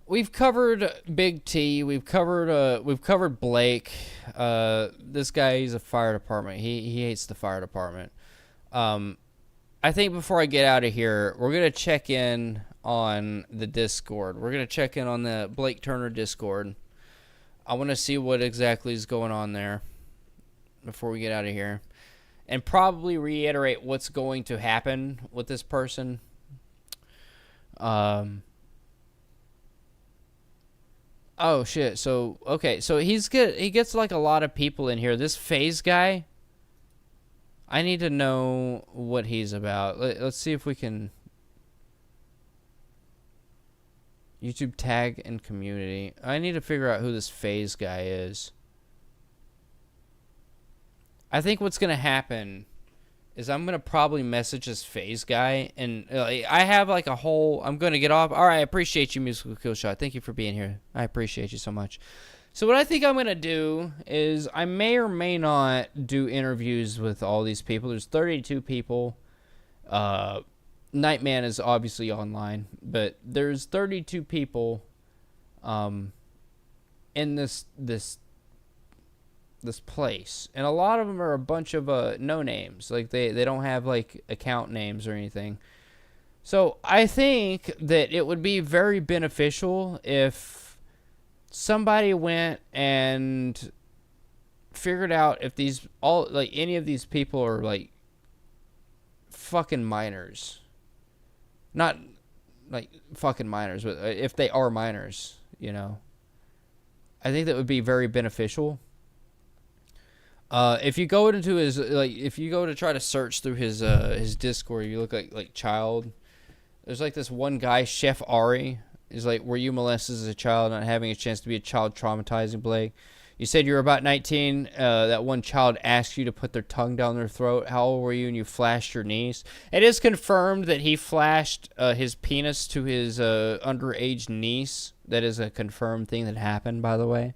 We've covered Big T. We've covered Blake. This guy, he's a fire department. He hates the fire department. I think before I get out of here, we're going to check in on the Discord. We're going to check in on the Blake Turner Discord. I want to see what exactly is going on there before we get out of here. And probably reiterate what's going to happen with this person. Oh, shit. So, okay. So, he gets, like, a lot of people in here. This FaZe guy, I need to know what he's about. Let's see if we can... YouTube tag and community. I need to figure out who this FaZe guy is. I think what's going to happen is I'm going to probably message this FaZe guy. And I have like a whole... I'm going to get off. All right, I appreciate you, Musical Killshot. Thank you for being here. I appreciate you so much. So what I think I'm going to do is I may or may not do interviews with all these people. There's 32 people. Nightman is obviously online. But there's 32 people in this place, and a lot of them are a bunch of no names. Like they don't have like account names or anything. So I think that it would be very beneficial if somebody went and figured out if any of these people are like fucking minors. Not like fucking minors, but if they are minors, you know. I think that would be very beneficial. If you go into his, if you go to try to search through his Discord, you look like child. There's like this one guy, Chef Ari, is like, were you molested as a child, not having a chance to be a child, traumatizing Blake? You said you were about 19. That one child asked you to put their tongue down their throat. How old were you? And you flashed your niece. It is confirmed that he flashed his penis to his underage niece. That is a confirmed thing that happened, by the way.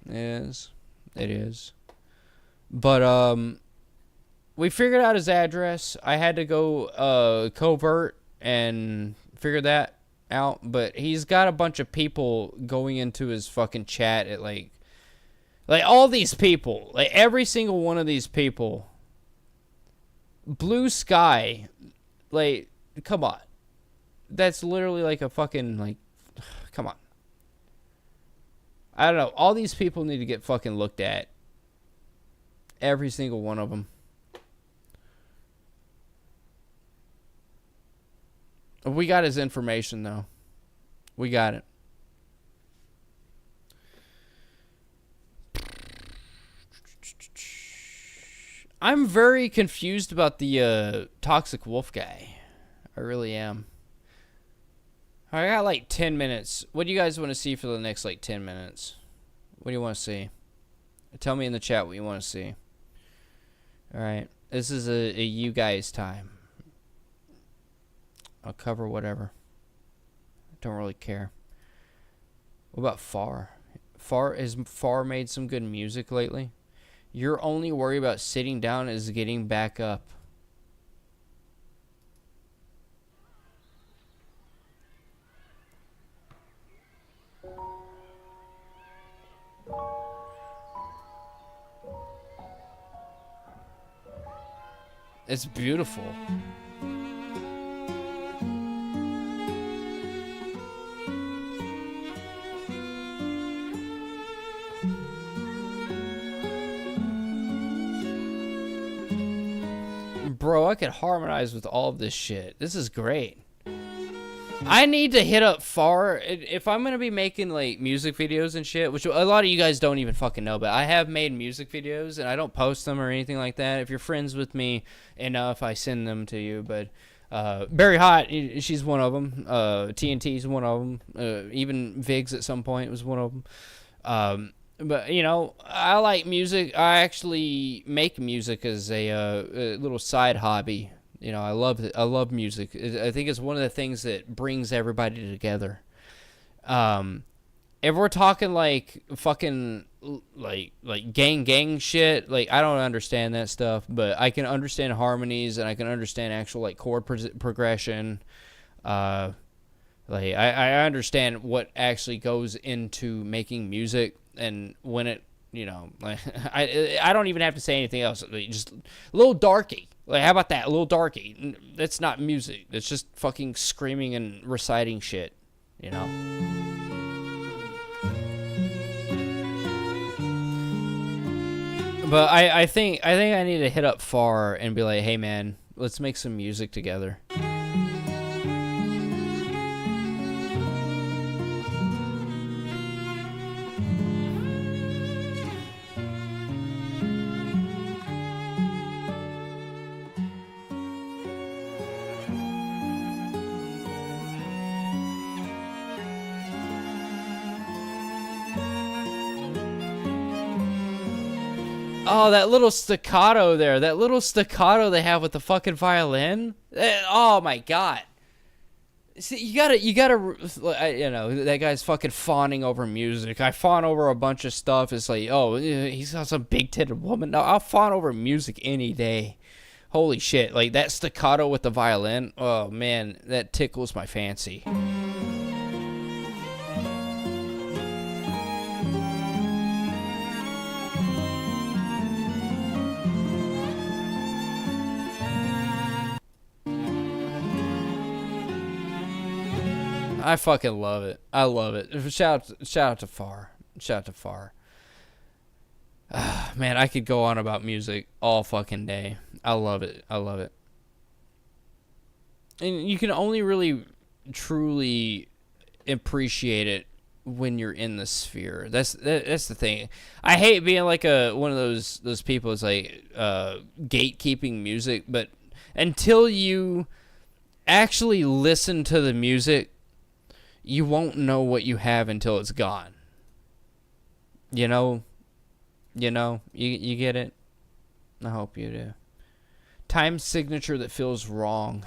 It is. But we figured out his address. I had to go covert and figure that out, but he's got a bunch of people going into his fucking chat at like all these people, like every single one of these people. Blue Sky, like, come on, that's literally like a fucking, like, come on. I don't know, all these people need to get fucking looked at, every single one of them. We got his information, though. We got it. I'm very confused about the Toxic Wolf guy. I really am. I got like 10 minutes. What do you guys want to see for the next like 10 minutes? What do you want to see? Tell me in the chat what you want to see. Alright. This is a you guys time. I'll cover whatever. Don't really care. What about Far? Has Far made some good music lately? Your only worry about sitting down is getting back up. It's beautiful. Bro, I could harmonize with all of this shit. This is great. I need to hit up Far. If I'm going to be making, like, music videos and shit, which a lot of you guys don't even fucking know, but I have made music videos, and I don't post them or anything like that. If you're friends with me enough, I send them to you, but Barry Hot, she's one of them. TNT's one of them. Even Viggs at some point was one of them. But, you know, I like music. I actually make music as a little side hobby. You know, I love music. I think it's one of the things that brings everybody together. If we're talking like fucking like gang shit, like I don't understand that stuff, but I can understand harmonies and I can understand actual like chord progression. Like I understand what actually goes into making music, and when it, you know, like I don't even have to say anything else. Just a little darky. Like, how about that? A little darky. That's not music. That's just fucking screaming and reciting shit, you know? But I think I need to hit up Far and be like, hey man, let's make some music together. Oh, that little staccato there. That little staccato they have with the fucking violin. Oh my god. See, you gotta, you know, that guy's fucking fawning over music. I fawn over a bunch of stuff. It's like, oh, he's got some big-titted woman. No, I'll fawn over music any day. Holy shit. Like, that staccato with the violin. Oh, man, that tickles my fancy. I fucking love it. I love it. Shout out to Far. Shout out to Far. Man, I could go on about music all fucking day. I love it. I love it. And you can only really truly appreciate it when you're in the sphere. That's the thing. I hate being like one of those people who's like gatekeeping music, but until you actually listen to the music, you won't know what you have until it's gone. You know, you get it? I hope you do. Time signature that feels wrong.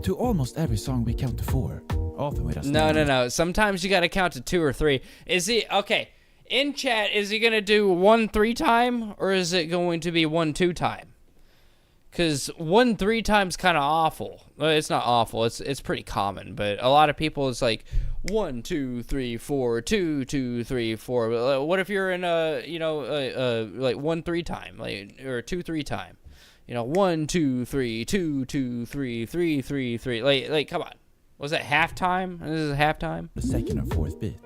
To almost every song we count to 4. Often we just No. Sometimes you gotta count to 2 or 3. Is he okay? In chat, is he gonna do 1 3 time, or is it going to be 1 2 time? Because 1 3 times kind of awful. Well, it's not awful. It's pretty common. But a lot of people, it's like 1 2 3 4 2 2 3 4. But what if you're in like 1 3 time, like, or 2 3 time? 1 2 3 2 2 3 3 3 3. Like come on. Was that halftime? This is halftime. The second or fourth beat.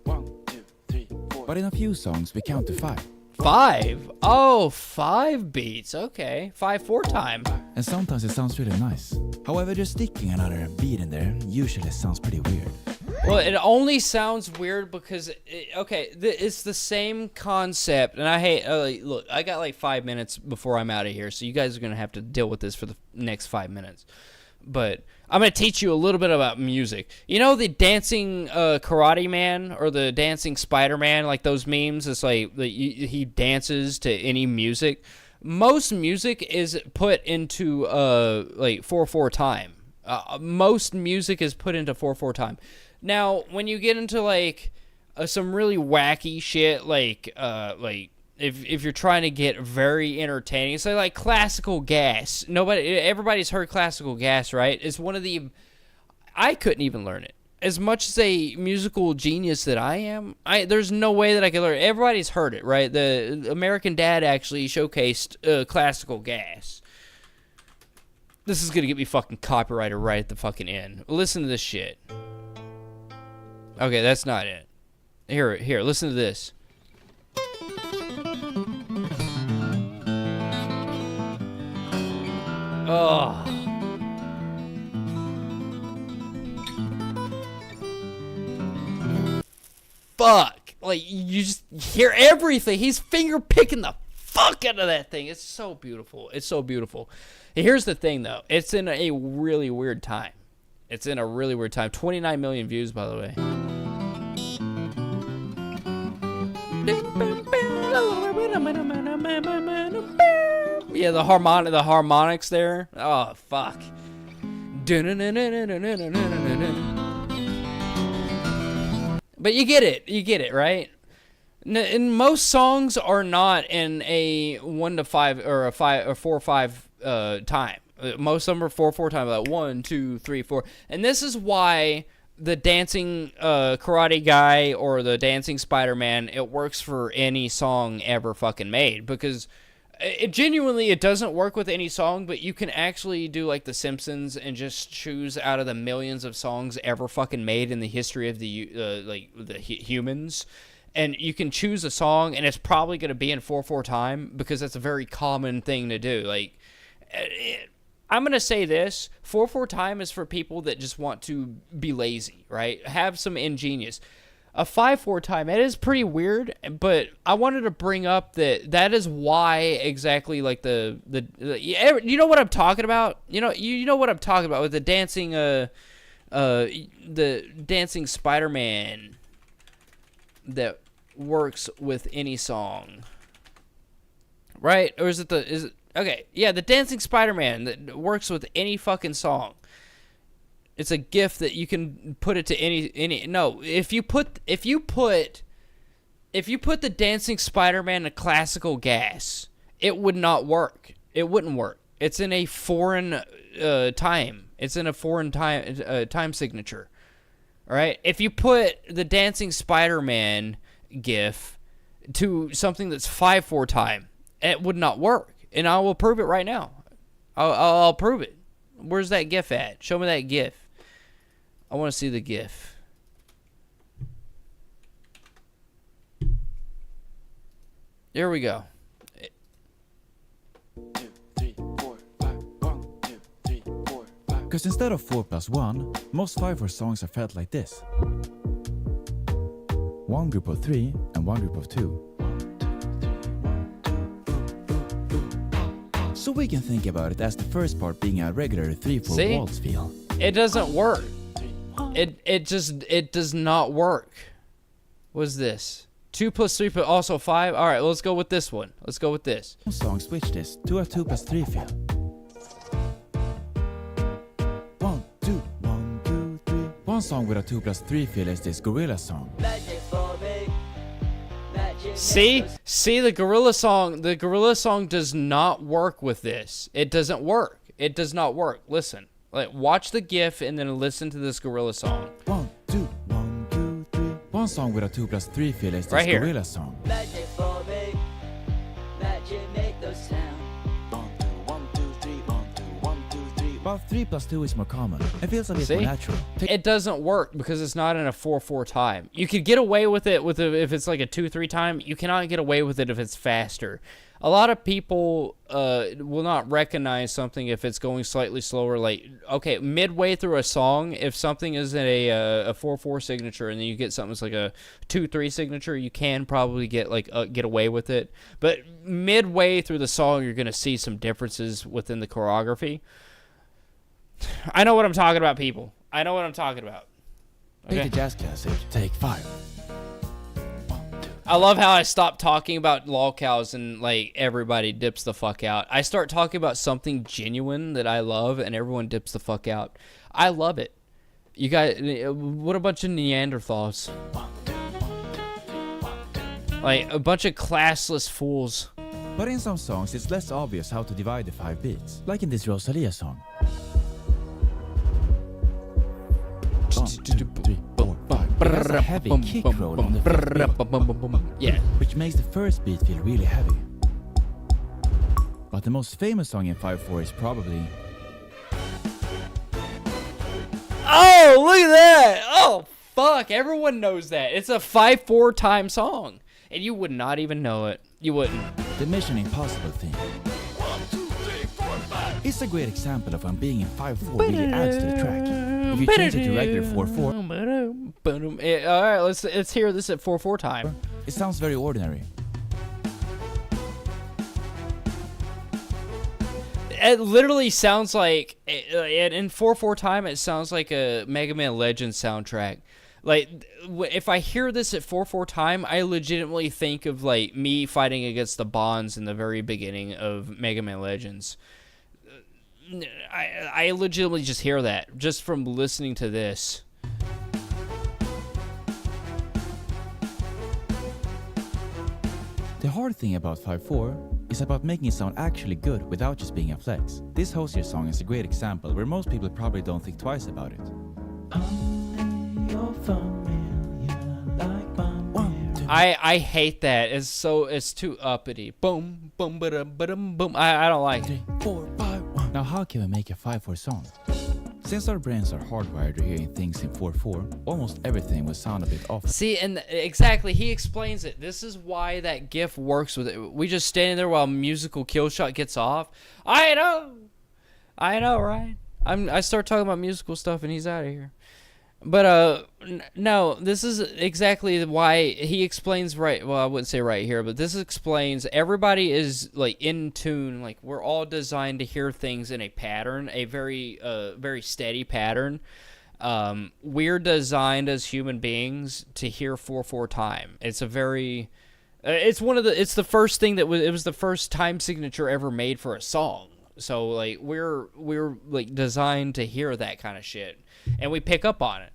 1 2 3 4. But in a few songs we count to 5. 5? Oh, 5 beats. Okay. 5 4 time. And sometimes it sounds really nice. However, just sticking another beat in there usually sounds pretty weird. Well, it only sounds weird because, it's the same concept. And I hate, look, I got like 5 minutes before I'm out of here. So you guys are going to have to deal with this for the next 5 minutes. But I'm going to teach you a little bit about music. You know the dancing Karate Man or the dancing Spider-Man, like those memes? It's like he dances to any music. Most music is put into like 4/4 time. Most music is put into 4/4 time. Now, when you get into like some really wacky shit, like if you're trying to get very entertaining, so like classical gas. Everybody's heard classical gas, right? It's one of the, I couldn't even learn it. As much as a musical genius that I am, there's no way that I could learn it. Everybody's heard it, right? The American Dad actually showcased classical gas. This is gonna get me fucking copyrighted right at the fucking end. Listen to this shit. Okay, that's not it. Here, listen to this. Oh. Fuck. Like, you just hear everything. He's finger picking the fuck out of that thing. It's so beautiful. It's so beautiful. Here's the thing, though. It's in a really weird time. 29 million views, by the way. Yeah, the harmonics there. Oh, fuck. But you get it, right? And most songs are not in a 1 to 5 or a 5 or 4 or 5 time. Most of them are 4/4 time, like 1 2 3 4. And this is why the dancing karate guy or the dancing Spider-Man, it works for any song ever fucking made, because it genuinely, it doesn't work with any song, but you can actually do like The Simpsons and just choose out of the millions of songs ever fucking made in the history of the humans, and you can choose a song, and it's probably going to be in 4/4 time, because that's a very common thing to do. Like, I'm going to say this, 4/4 time is for people that just want to be lazy, right? Have some ingenious. A 5/4 time, it is pretty weird, but I wanted to bring up that is why exactly, like, the you know what I'm talking about? You know what I'm talking about with the dancing Spider-Man that works with any song. Right? Or is it okay, yeah, the dancing Spider-Man that works with any fucking song. It's a GIF that you can put it to any. No, if you put the dancing Spider-Man to classical gas, it would not work. It wouldn't work. It's in a foreign time. It's in a foreign time signature. All right. If you put the dancing Spider-Man GIF to something that's 5/4 time, it would not work. And I will prove it right now. I'll prove it. Where's that GIF at? Show me that GIF. I want to see the GIF. Here we go. Because instead of 4 + 1, most 5/4 songs are felt like this. One group of 3 and one group of 2. So we can think about it as the first part being a regular 3/4 waltz feel. It doesn't work. It does not work. What's this? 2 + 3 but also 5. All right, let's go with this one. Let's go with this. Song switch this to a 2 + 3 feel. 1, 2, 1, 2, 3. One song with a 2 + 3 feel is this Gorilla song. See the Gorilla song. The Gorilla song does not work with this. It doesn't work. It does not work. Listen. Like, watch the GIF and then listen to this Gorilla song. 1, 2, 1, 2, 3. One song with a 2 + 3 feel is this right here. Gorilla song. Magic for me. Magic make those sound. 1, 2, 1, 2, 3, 1, 2, 1, 2, 3. While 3 + 2 is more common, it feels a bit more natural. It doesn't work because it's not in a 4/4 time. You could get away with it if it's like a 2/3 time. You cannot get away with it if it's faster. A lot of people will not recognize something if it's going slightly slower. Like, okay, midway through a song, if something is in a 4/4 signature and then you get something that's like a 2/3 signature, you can probably get away with it. But midway through the song, you're gonna see some differences within the choreography. I know what I'm talking about, people. I know what I'm talking about. Okay. Take the jazz classic, take 5. I love how I stop talking about lolcows and, like, everybody dips the fuck out. I start talking about something genuine that I love and everyone dips the fuck out. I love it. You guys, what a bunch of Neanderthals. Like, a bunch of classless fools. But in some songs, it's less obvious how to divide the 5 beats. Like in this Rosalia song. 1, 2, 3, 4, 5. It has a heavy kick roll on the 5th beat. Yeah. Which makes the first beat feel really heavy. But the most famous song in 5/4 is probably... Oh, look at that! Oh, fuck, everyone knows that. It's a 5/4 time song. And you would not even know it. You wouldn't. The Mission Impossible theme. 1, 2, 3, 4, 5. It's a great example of when being in 5/4 really adds to the track. If you change it to regular 4/4... Alright, let's hear this at 4/4 time. It sounds very ordinary. It literally sounds like, in 4/4 time, it sounds like a Mega Man Legends soundtrack. Like, if I hear this at 4/4 time, I legitimately think of, like, me fighting against the Bonds in the very beginning of Mega Man Legends. I legitimately just hear that, just from listening to this. The hard thing about 5/4 is about making it sound actually good without just being a flex. This Hosier song is a great example where most people probably don't think twice about it. I hate that. It's too uppity. Boom, boom, ba-dum, boom. I don't like it. 3, 4, 5, 1. Now how can we make a 5/4 song? Since our brains are hardwired to hearing things in 4/4, almost everything will sound a bit off. See, and exactly, he explains it. This is why that GIF works with it. We just standing there while musical kill shot gets off. I know, right? I start talking about musical stuff and he's out of here. But no, this is exactly why he explains right. Well, I wouldn't say right here, but this explains everybody is like in tune. Like we're all designed to hear things in a pattern, a very very steady pattern. We're designed as human beings to hear 4/4 time. It's a very it's the first thing it was the first time signature ever made for a song. So like we're like designed to hear that kind of shit, and we pick up on it.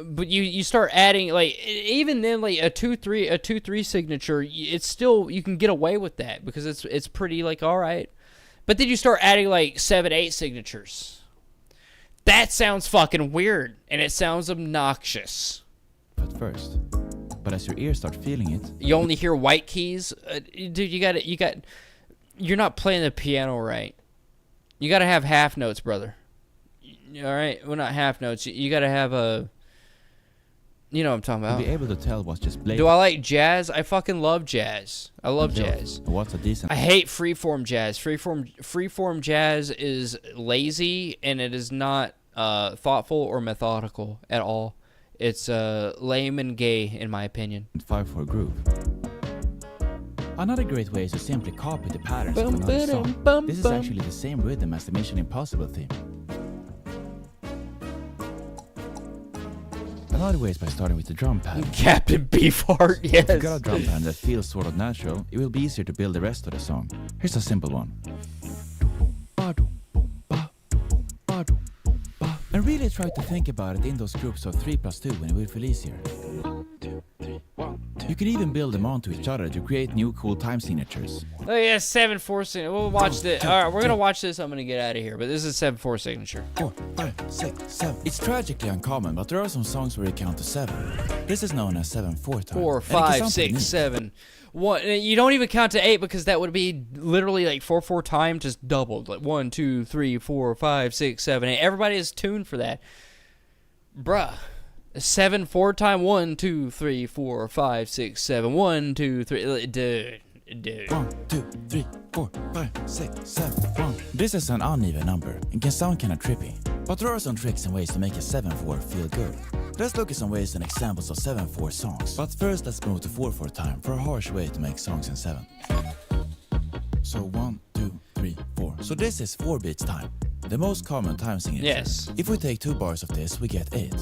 But you start adding like even then like a 2/3 signature, it's still you can get away with that because it's pretty like all right. But then you start adding like 7/8 signatures. That sounds fucking weird and it sounds obnoxious. At first, but as your ears start feeling it, you only hear white keys, dude. You're not playing the piano right. You got to have half notes, brother. All right, well not half notes. You got to have a. You know what I'm talking about. You'll be able to tell what's just blatant. Do I like jazz? I fucking love jazz. I love jazz. What's a decent? I hate freeform jazz. Freeform jazz is lazy and it is not thoughtful or methodical at all. It's lame and gay in my opinion. 5/4 groove. Another great way is to simply copy the patterns of another song. This is actually the same rhythm as the Mission Impossible theme. Another way is by starting with the drum pattern. Captain Beefheart, yes. If you got a drum pattern that feels sort of natural, it will be easier to build the rest of the song. Here's a simple one. And really try to think about it in those groups of 3+2 and it will feel easier. 1, 2, 3, 1, 2. You can even build them onto each other to create new cool time signatures. Oh yeah, 7/4 signature. We'll watch this. Alright, we're gonna watch this. I'm gonna get out of here. But this is 7/4 signature. 4, 5, 6, 7. It's tragically uncommon, but there are some songs where you count to 7. This is known as 7/4 time. 4, 5, 6, 7. What? You don't even count to 8 because that would be literally like 4/4 time just doubled. Like 1, 2, 3, 4, 5, 6, 7, 8. Everybody is tuned for that, bruh. 7/4 time. 1, 2, 3, 4, 5, 6, 7. 1, 2, 3. Dude. 1, 2, 3, 4, 5, 6, 7, 1. This is an uneven number and can sound kinda trippy, but there are some tricks and ways to make a 7/4 feel good. Let's look at some ways and examples of 7/4 songs. But first let's move to 4/4 time for a harsh way to make songs in 7. So 1, 2, 3, 4. So this is 4 beats time, the most common time signature. Yes. If we take 2 bars of this, we get 8.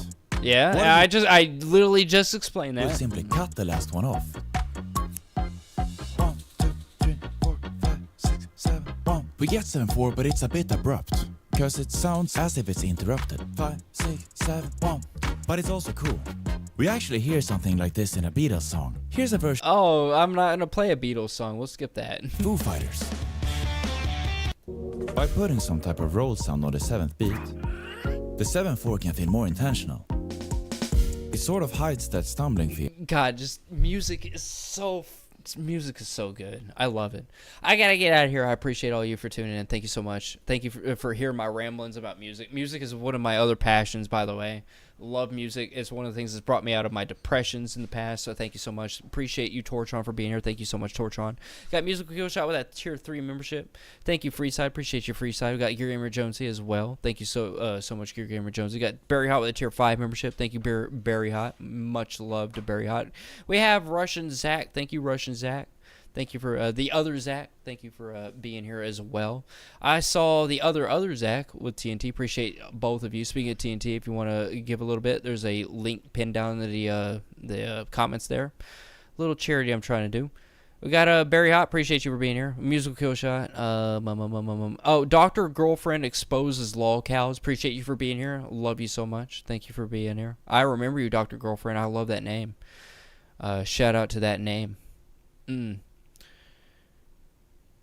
Yeah, I literally just explained that. We'll simply cut the last one off. 1, 2, 3, 4, 5, 6, 7, 1. We get 7/4, but it's a bit abrupt, because it sounds as if it's interrupted. 5, 6, 7, 1. But it's also cool. We actually hear something like this in a Beatles song. Here's a version. Oh, I'm not gonna play a Beatles song. We'll skip that. Foo Fighters. By putting some type of roll sound on the 7th beat, the 7/4 can feel more intentional. It sort of hides that stumbling feel. God, just music is so good. I love it. I gotta get out of here. I appreciate all you for tuning in. Thank you so much. Thank you for hearing my ramblings about music. Music is one of my other passions, by the way. Love music. It's one of the things that's brought me out of my depressions in the past. So thank you so much. Appreciate you, Tortron, for being here. Thank you so much, Tortron. Got Musical Kill Shot with that tier 3 membership. Thank you, Freeside. Appreciate you, Freeside. We got Gear Gamer Jonesy as well. Thank you so much, Gear Gamer Jonesy. We got Barry Hot with a tier 5 membership. Thank you, Barry Hot. Much love to Barry Hot. We have Russian Zach. Thank you, Russian Zach. Thank you for the other Zach. Thank you for being here as well. I saw the other Zach with TNT. Appreciate both of you. Speaking of TNT, if you want to give a little bit, there's a link pinned down in the comments there. Little charity I'm trying to do. We got Barry Hot. Appreciate you for being here. Musical Kill Shot. Oh, Dr. Girlfriend exposes lolcows. Appreciate you for being here. Love you so much. Thank you for being here. I remember you, Dr. Girlfriend. I love that name. Shout out to that name.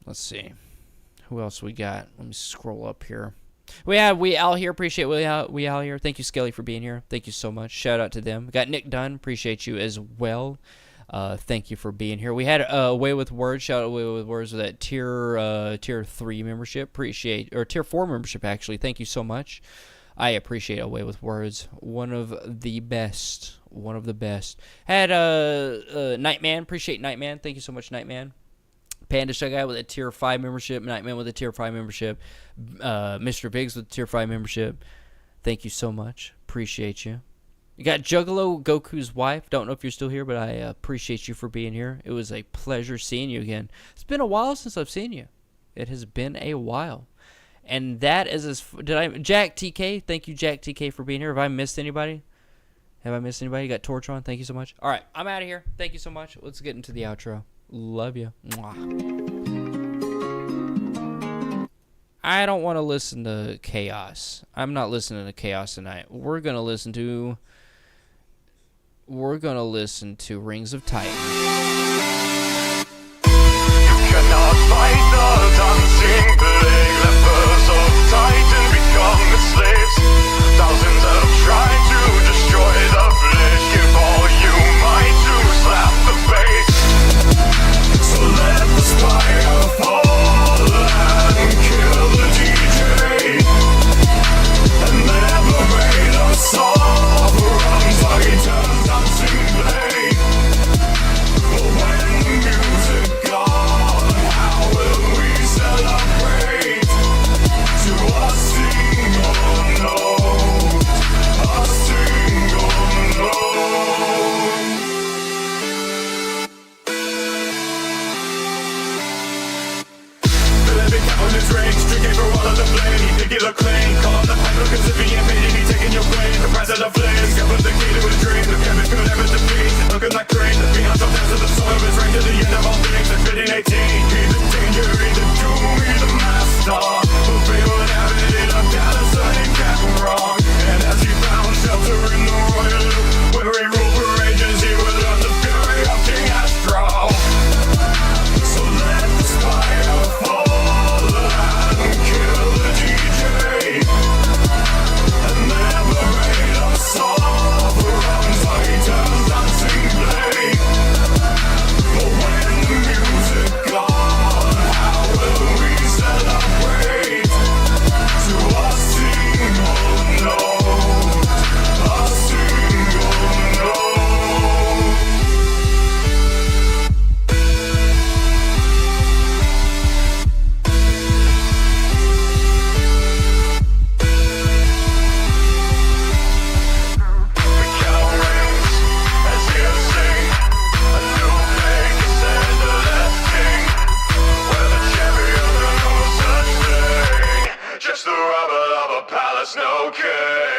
Let's see. Who else we got? Let me scroll up here. We out here. Appreciate we out here. Thank you, Skelly, for being here. Thank you so much. Shout out to them. We got Nick Dunn. Appreciate you as well. Thank you for being here. We had Away with Words. Shout out Away with Words with that tier 3 membership. Or tier 4 membership, actually. Thank you so much. I appreciate Away with Words. One of the best. Had Nightman. Appreciate Nightman. Thank you so much, Nightman. Panda Shy Guy with a tier 5 membership. Nightman with a tier 5 membership. Mr. Biggs with a tier 5 membership. Thank you so much. Appreciate you. You got Juggalo, Goku's wife. Don't know if you're still here, but I appreciate you for being here. It was a pleasure seeing you again. It's been a while since I've seen you. It has been a while. And that is Jack TK. Thank you, Jack TK, for being here. Have I missed anybody? You got Tortron. Thank you so much. All right, I'm out of here. Thank you so much. Let's get into the outro. Love you. I don't want to listen to Chaos. I'm not listening to Chaos tonight. We're gonna listen to Rings of Titan. Cannot fight the dancing plague. Lepers of Titan become the slaves. Thousands have tried to destroy the village. Give all you might to slap the face. So let the spire fall and kill the DJ and liberate us all from Titan's dancing blade. But when music gone, how will we celebrate? To a single note, a single note. Living count his rage, drinking for all of the blame. Nuclear claim, call on the pipe, cause if he ain't paid, he be taking your blame. The price of the flames, cover the key to his dream. The chemic could ever defeat, looking like cream. The beyond so down to the soil of his range to the end of all things. Like fitting 18, he the danger, he the doom, he the master. Who pay whatever it is, I'm down to say he got wrong. And as he found shelter in the royal, where he ruled for ages, he will learn the fury of King Astro. So let the spire fall and kill the DJ and liberate us all from Titan's dancing blade. But when music gone, how will we celebrate? To a single note, a single note. Just the rubble of a palace, no king.